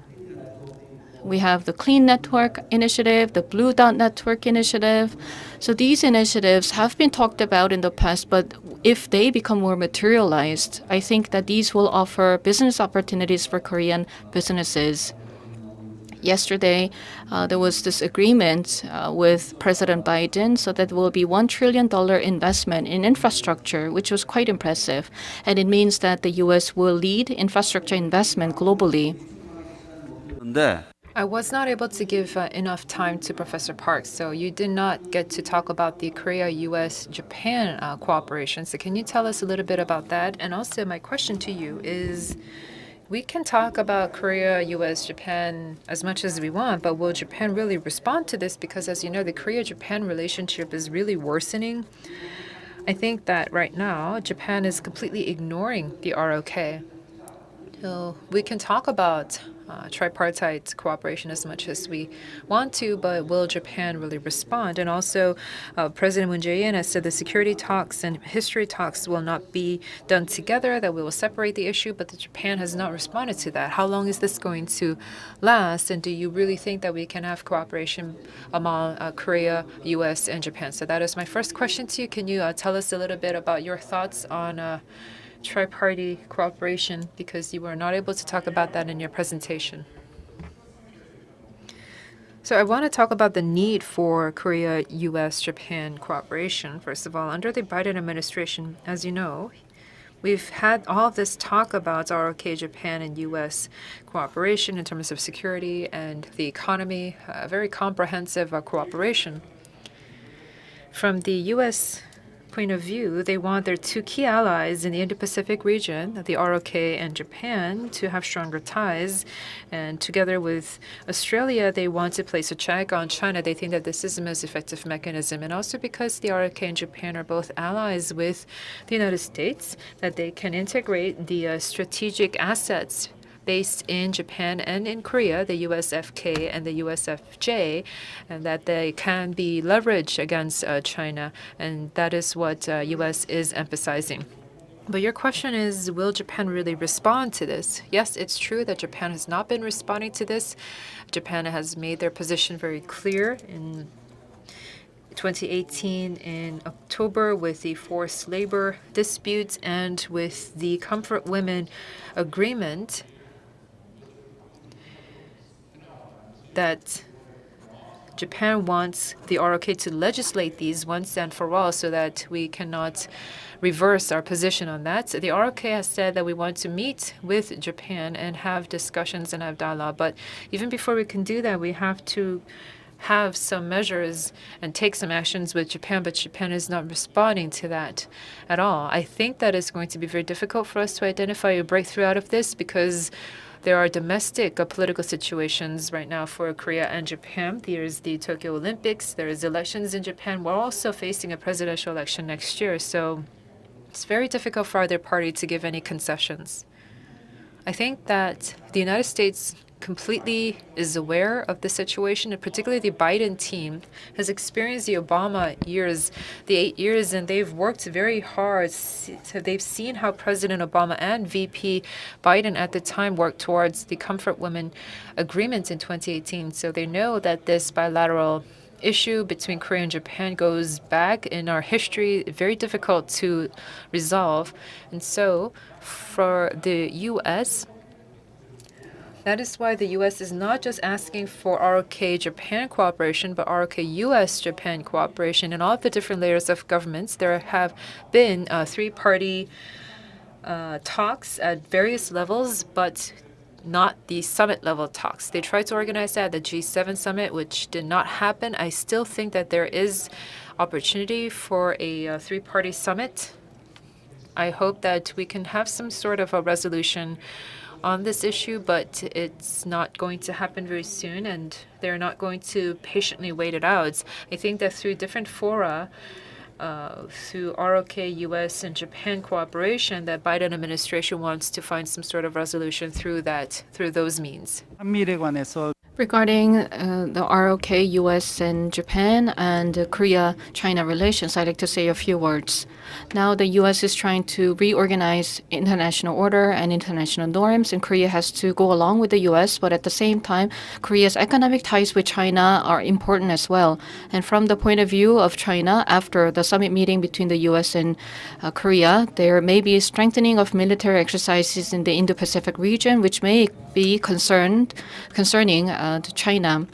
We have the Clean Network Initiative, the Blue Dot Network Initiative. So these initiatives have been talked about in the past, but if they become more materialized, I think that these will offer business opportunities for Korean businesses. Yesterday, there was this agreement with President Biden so that there will be $1 trillion investment in infrastructure, which was quite impressive. And it means that the U.S. will lead infrastructure investment globally. 근데 I was not able to give enough time to Professor Park, so you did not get to talk about the Korea, U.S., Japan cooperation. So can you tell us a little bit about that? And also, my question to you is, we can talk about Korea, U.S., Japan as much as we want, but will Japan really respond to this? Because as you know, the Korea-Japan relationship is really worsening. I think that right now, Japan is completely ignoring the ROK. So we can talk about tripartite cooperation as much as we want to, but will Japan really respond? And also, President Moon Jae-in has said the security talks and history talks will not be done together, that we will separate the issue, but Japan has not responded to that. How long is this going to last? And do you really think that we can have cooperation among Korea, U.S., and Japan? So that is my first question to you. Can you tell us a little bit about your thoughts on tri-party cooperation, because you were not able to talk about that in your presentation? So I want to talk about the need for Korea, U.S., Japan cooperation. First of all, under the Biden administration, as you know, we've had all of this talk about ROK, Japan, and U.S. cooperation in terms of security and the economy, very comprehensive cooperation. From the U.S. point of view, they want their two key allies in the Indo-Pacific region, the ROK and Japan, to have stronger ties. And together with Australia, they want to place a check on China. They think that this is the most effective mechanism. And also because the ROK and Japan are both allies with the United States, that they can integrate the strategic assets based in Japan and in Korea, the USFK and the USFJ, and that they can be leveraged against China. And that is what U.S. is emphasizing. But your question is, will Japan really respond to this? Yes, it's true that Japan has not been responding to this. Japan has made their position very clear in 2018 in October with the forced labor disputes and with the Comfort Women Agreement, that Japan wants the ROK to legislate these once and for all so that we cannot reverse our position on that. So the ROK has said that we want to meet with Japan and have discussions and have dialogue. But even before we can do that, we have to have some measures and take some actions with Japan, but Japan is not responding to that at all. I think that it's going to be very difficult for us to identify a breakthrough out of this, because there are domestic political situations right now for Korea and Japan. There's the Tokyo Olympics. There is elections in Japan. We're also facing a presidential election next year. So it's very difficult for either party to give any concessions. I think that the United States completely is aware of the situation, and particularly the Biden team has experienced the Obama years, the 8 years, and they've worked very hard. So they've seen how President Obama and VP Biden at the time worked towards the Comfort Women Agreement in 2018. So they know that this bilateral issue between Korea and Japan goes back in our history, very difficult to resolve. And so for the U.S., that is why the U.S. is not just asking for ROK-Japan cooperation, but ROK-U.S.-Japan cooperation in all of the different layers of governments. There have been three-party talks at various levels, but not the summit-level talks. They tried to organize that at the G7 summit, which did not happen. I still think that there is opportunity for a three-party summit. I hope that we can have some sort of a resolution on this issue, but it's not going to happen very soon, and they're not going to patiently wait it out. I think that through different fora through ROK, US, and Japan cooperation that Biden administration wants to find some sort of resolution through those means. 한미일에 관해서 Regarding the ROK, US, and Japan, and Korea-China relations, I'd like to say a few words. Now, the US is trying to reorganize international order and international norms, and Korea has to go along with the US, but at the same time, Korea's economic ties with China are important as well. And from the point of view of China, after the summit meeting between the US and Korea, there may be a strengthening of military exercises in the Indo-Pacific region, which may be concerning to China.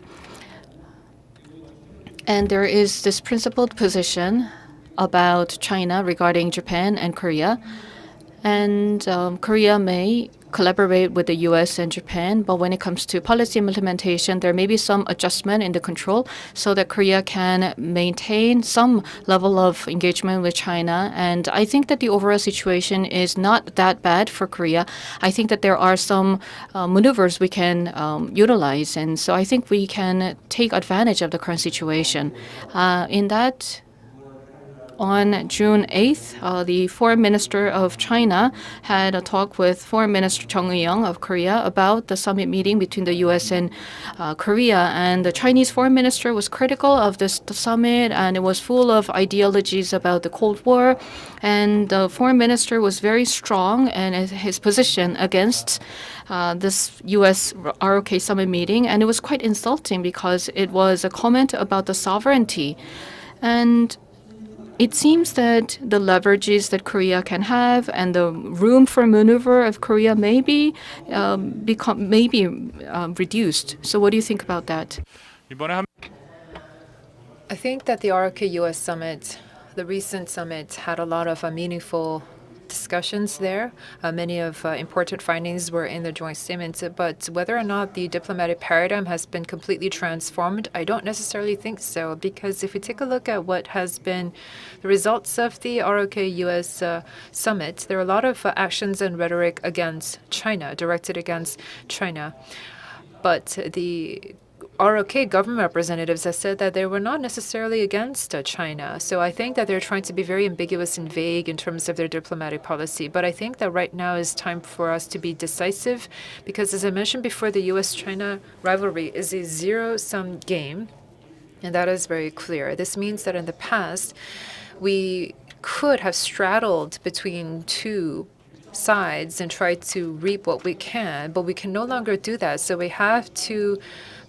And there is this principled position about China regarding Japan and Korea. And Korea may collaborate with the US and Japan, but when it comes to policy implementation, there may be some adjustment in the control so that Korea can maintain some level of engagement with China. And I think that the overall situation is not that bad for Korea. I think that there are some maneuvers we can utilize, and so I think we can take advantage of the current situation. On June 8th, the Foreign Minister of China had a talk with Foreign Minister Jong-un of Korea about the summit meeting between the U.S. and Korea. And the Chinese Foreign Minister was critical of the summit, and it was full of ideologies about the Cold War. And the Foreign Minister was very strong in his position against this U.S. ROK summit meeting. And it was quite insulting because it was a comment about the sovereignty. And it seems that the leverages that Korea can have and the room for maneuver of Korea may be reduced. So what do you think about that? I think that the ROK-US summit, the recent summit, had a lot of meaningful discussions there. Many of important findings were in the joint statement, but whether or not the diplomatic paradigm has been completely transformed, I don't necessarily think so, because if we take a look at what has been the results of the ROK-US summit, there are a lot of actions and rhetoric against China, directed against China. But the ROK government representatives have said that they were not necessarily against China. So I think that they're trying to be very ambiguous and vague in terms of their diplomatic policy. But I think that right now is time for us to be decisive because, as I mentioned before, the U.S.-China rivalry is a zero-sum game, and that is very clear. This means that in the past, we could have straddled between two sides and tried to reap what we can, but we can no longer do that. So we have to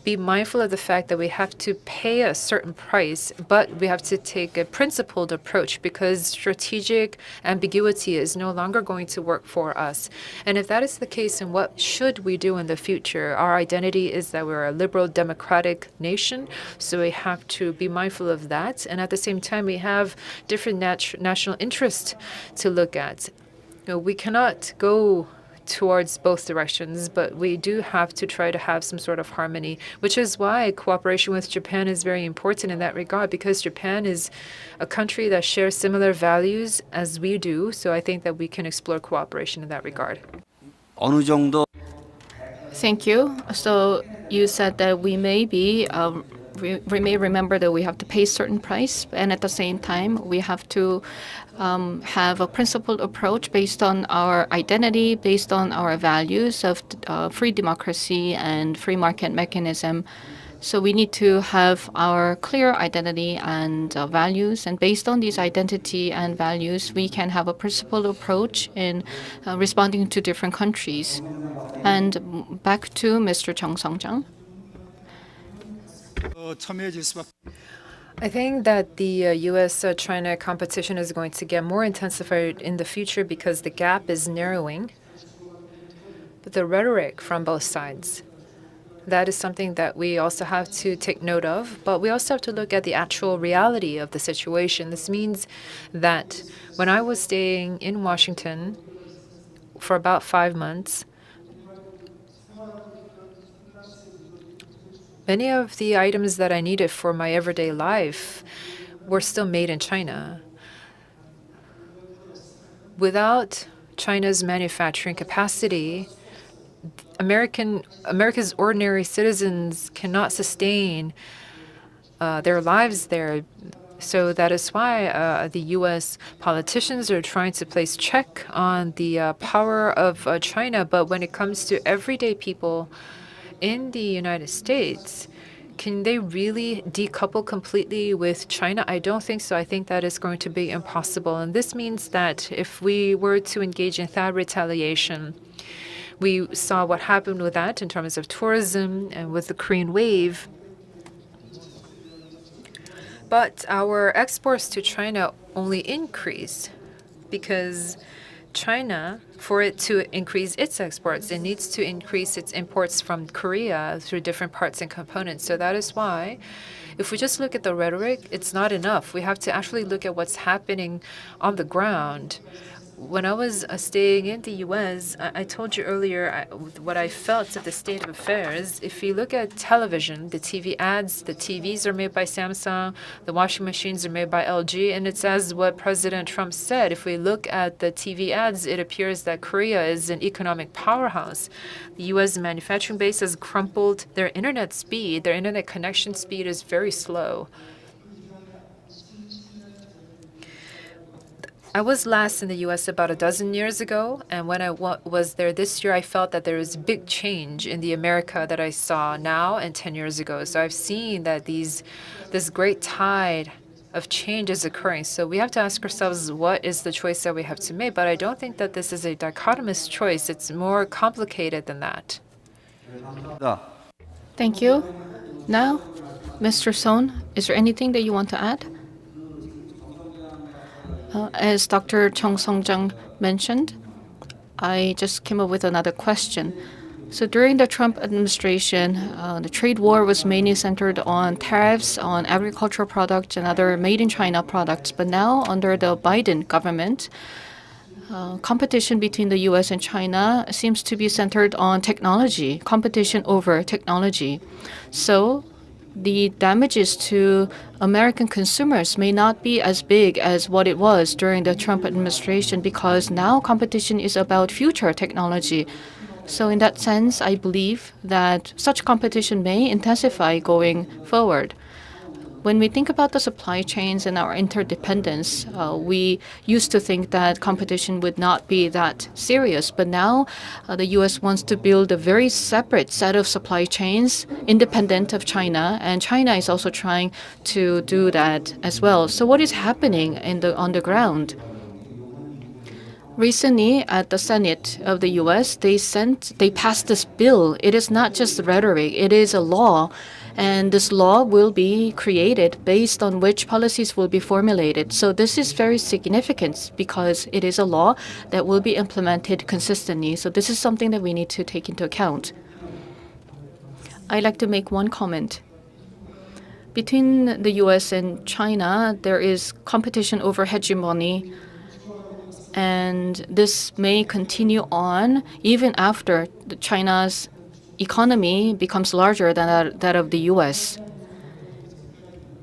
be mindful of the fact that we have to pay a certain price, but we have to take a principled approach because strategic ambiguity is no longer going to work for us. And if that is the case, then what should we do in the future? Our identity is that we're a liberal democratic nation, so we have to be mindful of that. And at the same time, we have different national interests to look at. We cannot go towards both directions, but we do have to try to have some sort of harmony, which is why cooperation with Japan is very important in that regard, because Japan is a country that shares similar values as we do. So I think that we can explore cooperation in that regard. 어느 정도 Thank you. So you said that we may remember that we have to pay a certain price, and at the same time, we have to have a principled approach based on our identity, based on our values of free democracy and free market mechanism. So we need to have our clear identity and values, and based on these identity and values, we can have a principled approach in responding to different countries. And back to Mr. Jung Sung-jang. I think that the U.S.-China competition is going to get more intensified in the future because the gap is narrowing. But the rhetoric from both sides, that is something that we also have to take note of. But we also have to look at the actual reality of the situation. This means that when I was staying in Washington for about 5 months, many of the items that I needed for my everyday life were still made in China. Without China's manufacturing capacity, America's ordinary citizens cannot sustain their lives there. So that is why the U.S. politicians are trying to place check on the power of China. But when it comes to everyday people in the United States, can they really decouple completely with China? I don't think so. I think that is going to be impossible. And this means that if we were to engage in THAAD retaliation, we saw what happened with that in terms of tourism and with the Korean wave. But our exports to China only increase because China, for it to increase its exports, it needs to increase its imports from Korea through different parts and components. So that is why, if we just look at the rhetoric, it's not enough. We have to actually look at what's happening on the ground. When I was staying in the U.S., I told you earlier what I felt of the state of affairs. If you look at television, the TV ads, the TVs are made by Samsung, the washing machines are made by LG, and it's as what President Trump said. If we look at the TV ads, it appears that Korea is an economic powerhouse. The U.S. manufacturing base has crumpled. Their internet speed, their internet connection speed is very slow. I was last in the U.S. about a dozen years ago, and when I was there this year, I felt that there was a big change in the America that I saw now and 10 years ago. So I've seen that this great tide of change is occurring. So we have to ask ourselves, what is the choice that we have to make? But I don't think that this is a dichotomous choice. It's more complicated than that. Thank you. Now, Mr. Son, is there anything that you want to add? As Dr. Chung Sung-jang mentioned, I just came up with another question. So during the Trump administration, the trade war was mainly centered on tariffs on agricultural products and other made-in-China products. But now, under the Biden government, competition between the U.S. and China seems to be centered on technology, competition over technology. So the damages to American consumers may not be as big as what it was during the Trump administration because now competition is about future technology. So in that sense, I believe that such competition may intensify going forward. When we think about the supply chains and our interdependence, we used to think that competition would not be that serious. But now the U.S. wants to build a very separate set of supply chains independent of China. And China is also trying to do that as well. So what is happening on the ground? Recently, at the Senate of the U.S., they passed this bill. It is not just rhetoric. It is a law. And this law will be created based on which policies will be formulated. So this is very significant because it is a law that will be implemented consistently. So this is something that we need to take into account. I'd like to make one comment. Between the U.S. and China, there is competition over hegemony. And this may continue on even after China's economy becomes larger than that of the U.S.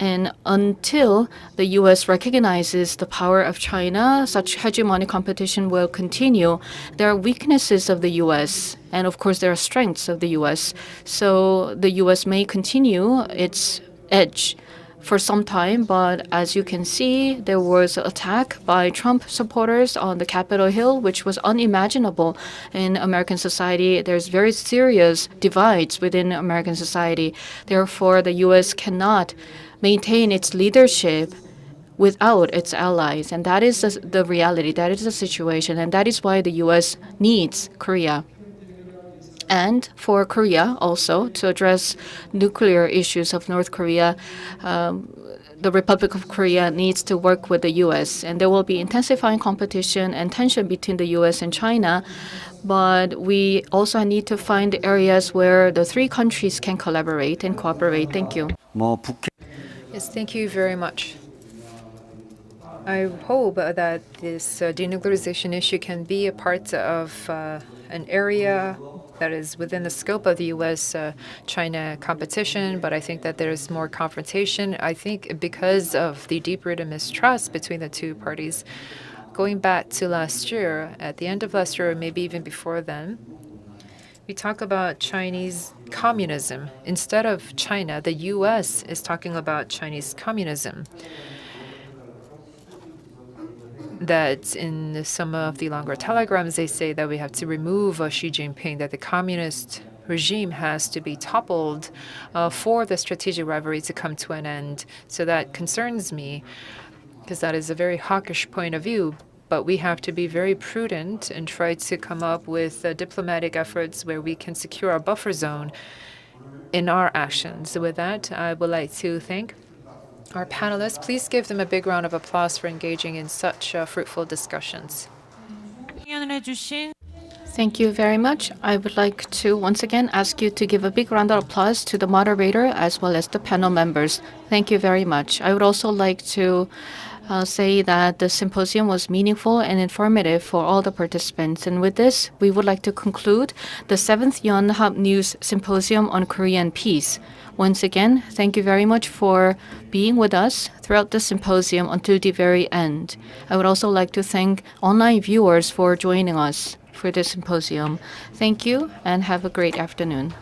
And until the U.S. recognizes the power of China, such hegemonic competition will continue. There are weaknesses of the U.S., and of course there are strengths of the U.S. So the U.S. may continue its edge for some time, but as you can see, there was an attack by Trump supporters on the Capitol Hill, which was unimaginable in American society. There's very serious divides within American society. Therefore, the U.S. cannot maintain its leadership without its allies, and that is the reality. That is the situation, and that is why the U.S. needs Korea. And for Korea also, to address nuclear issues of North Korea, the Republic of Korea needs to work with the U.S. And there will be intensifying competition and tension between the U.S. and China. But we also need to find areas where the three countries can collaborate and cooperate. Thank you. Yes, thank you very much. I hope that this denuclearization issue can be a part of an area that is within the scope of the U.S.-China competition, but I think that there's more confrontation. I think because of the deep-rooted mistrust between the two parties, going back to last year, at the end of last year, or maybe even before then, we talk about Chinese communism. Instead of China, the U.S. is talking about Chinese communism. that in some of the longer telegrams, they say that we have to remove Xi Jinping, that the communist regime has to be toppled for the strategic rivalry to come to an end. So that concerns me, because that is a very hawkish point of view. But we have to be very prudent and try to come up with diplomatic efforts where we can secure our buffer zone in our actions. So with that, I would like to thank our panelists. Please give them a big round of applause for engaging in such fruitful discussions. 참여를 해주신 Thank you very much. I would like to once again ask you to give a big round of applause to the moderator as well as the panel members. Thank you very much. I would also like to say that the symposium was meaningful and informative for all the participants. And with this, we would like to conclude the 7th Yonhapnews Symposium on Korean Peace. Once again, thank you very much for being with us throughout the symposium until the very end. I would also like to thank online viewers for joining us for this symposium. Thank you and have a great afternoon.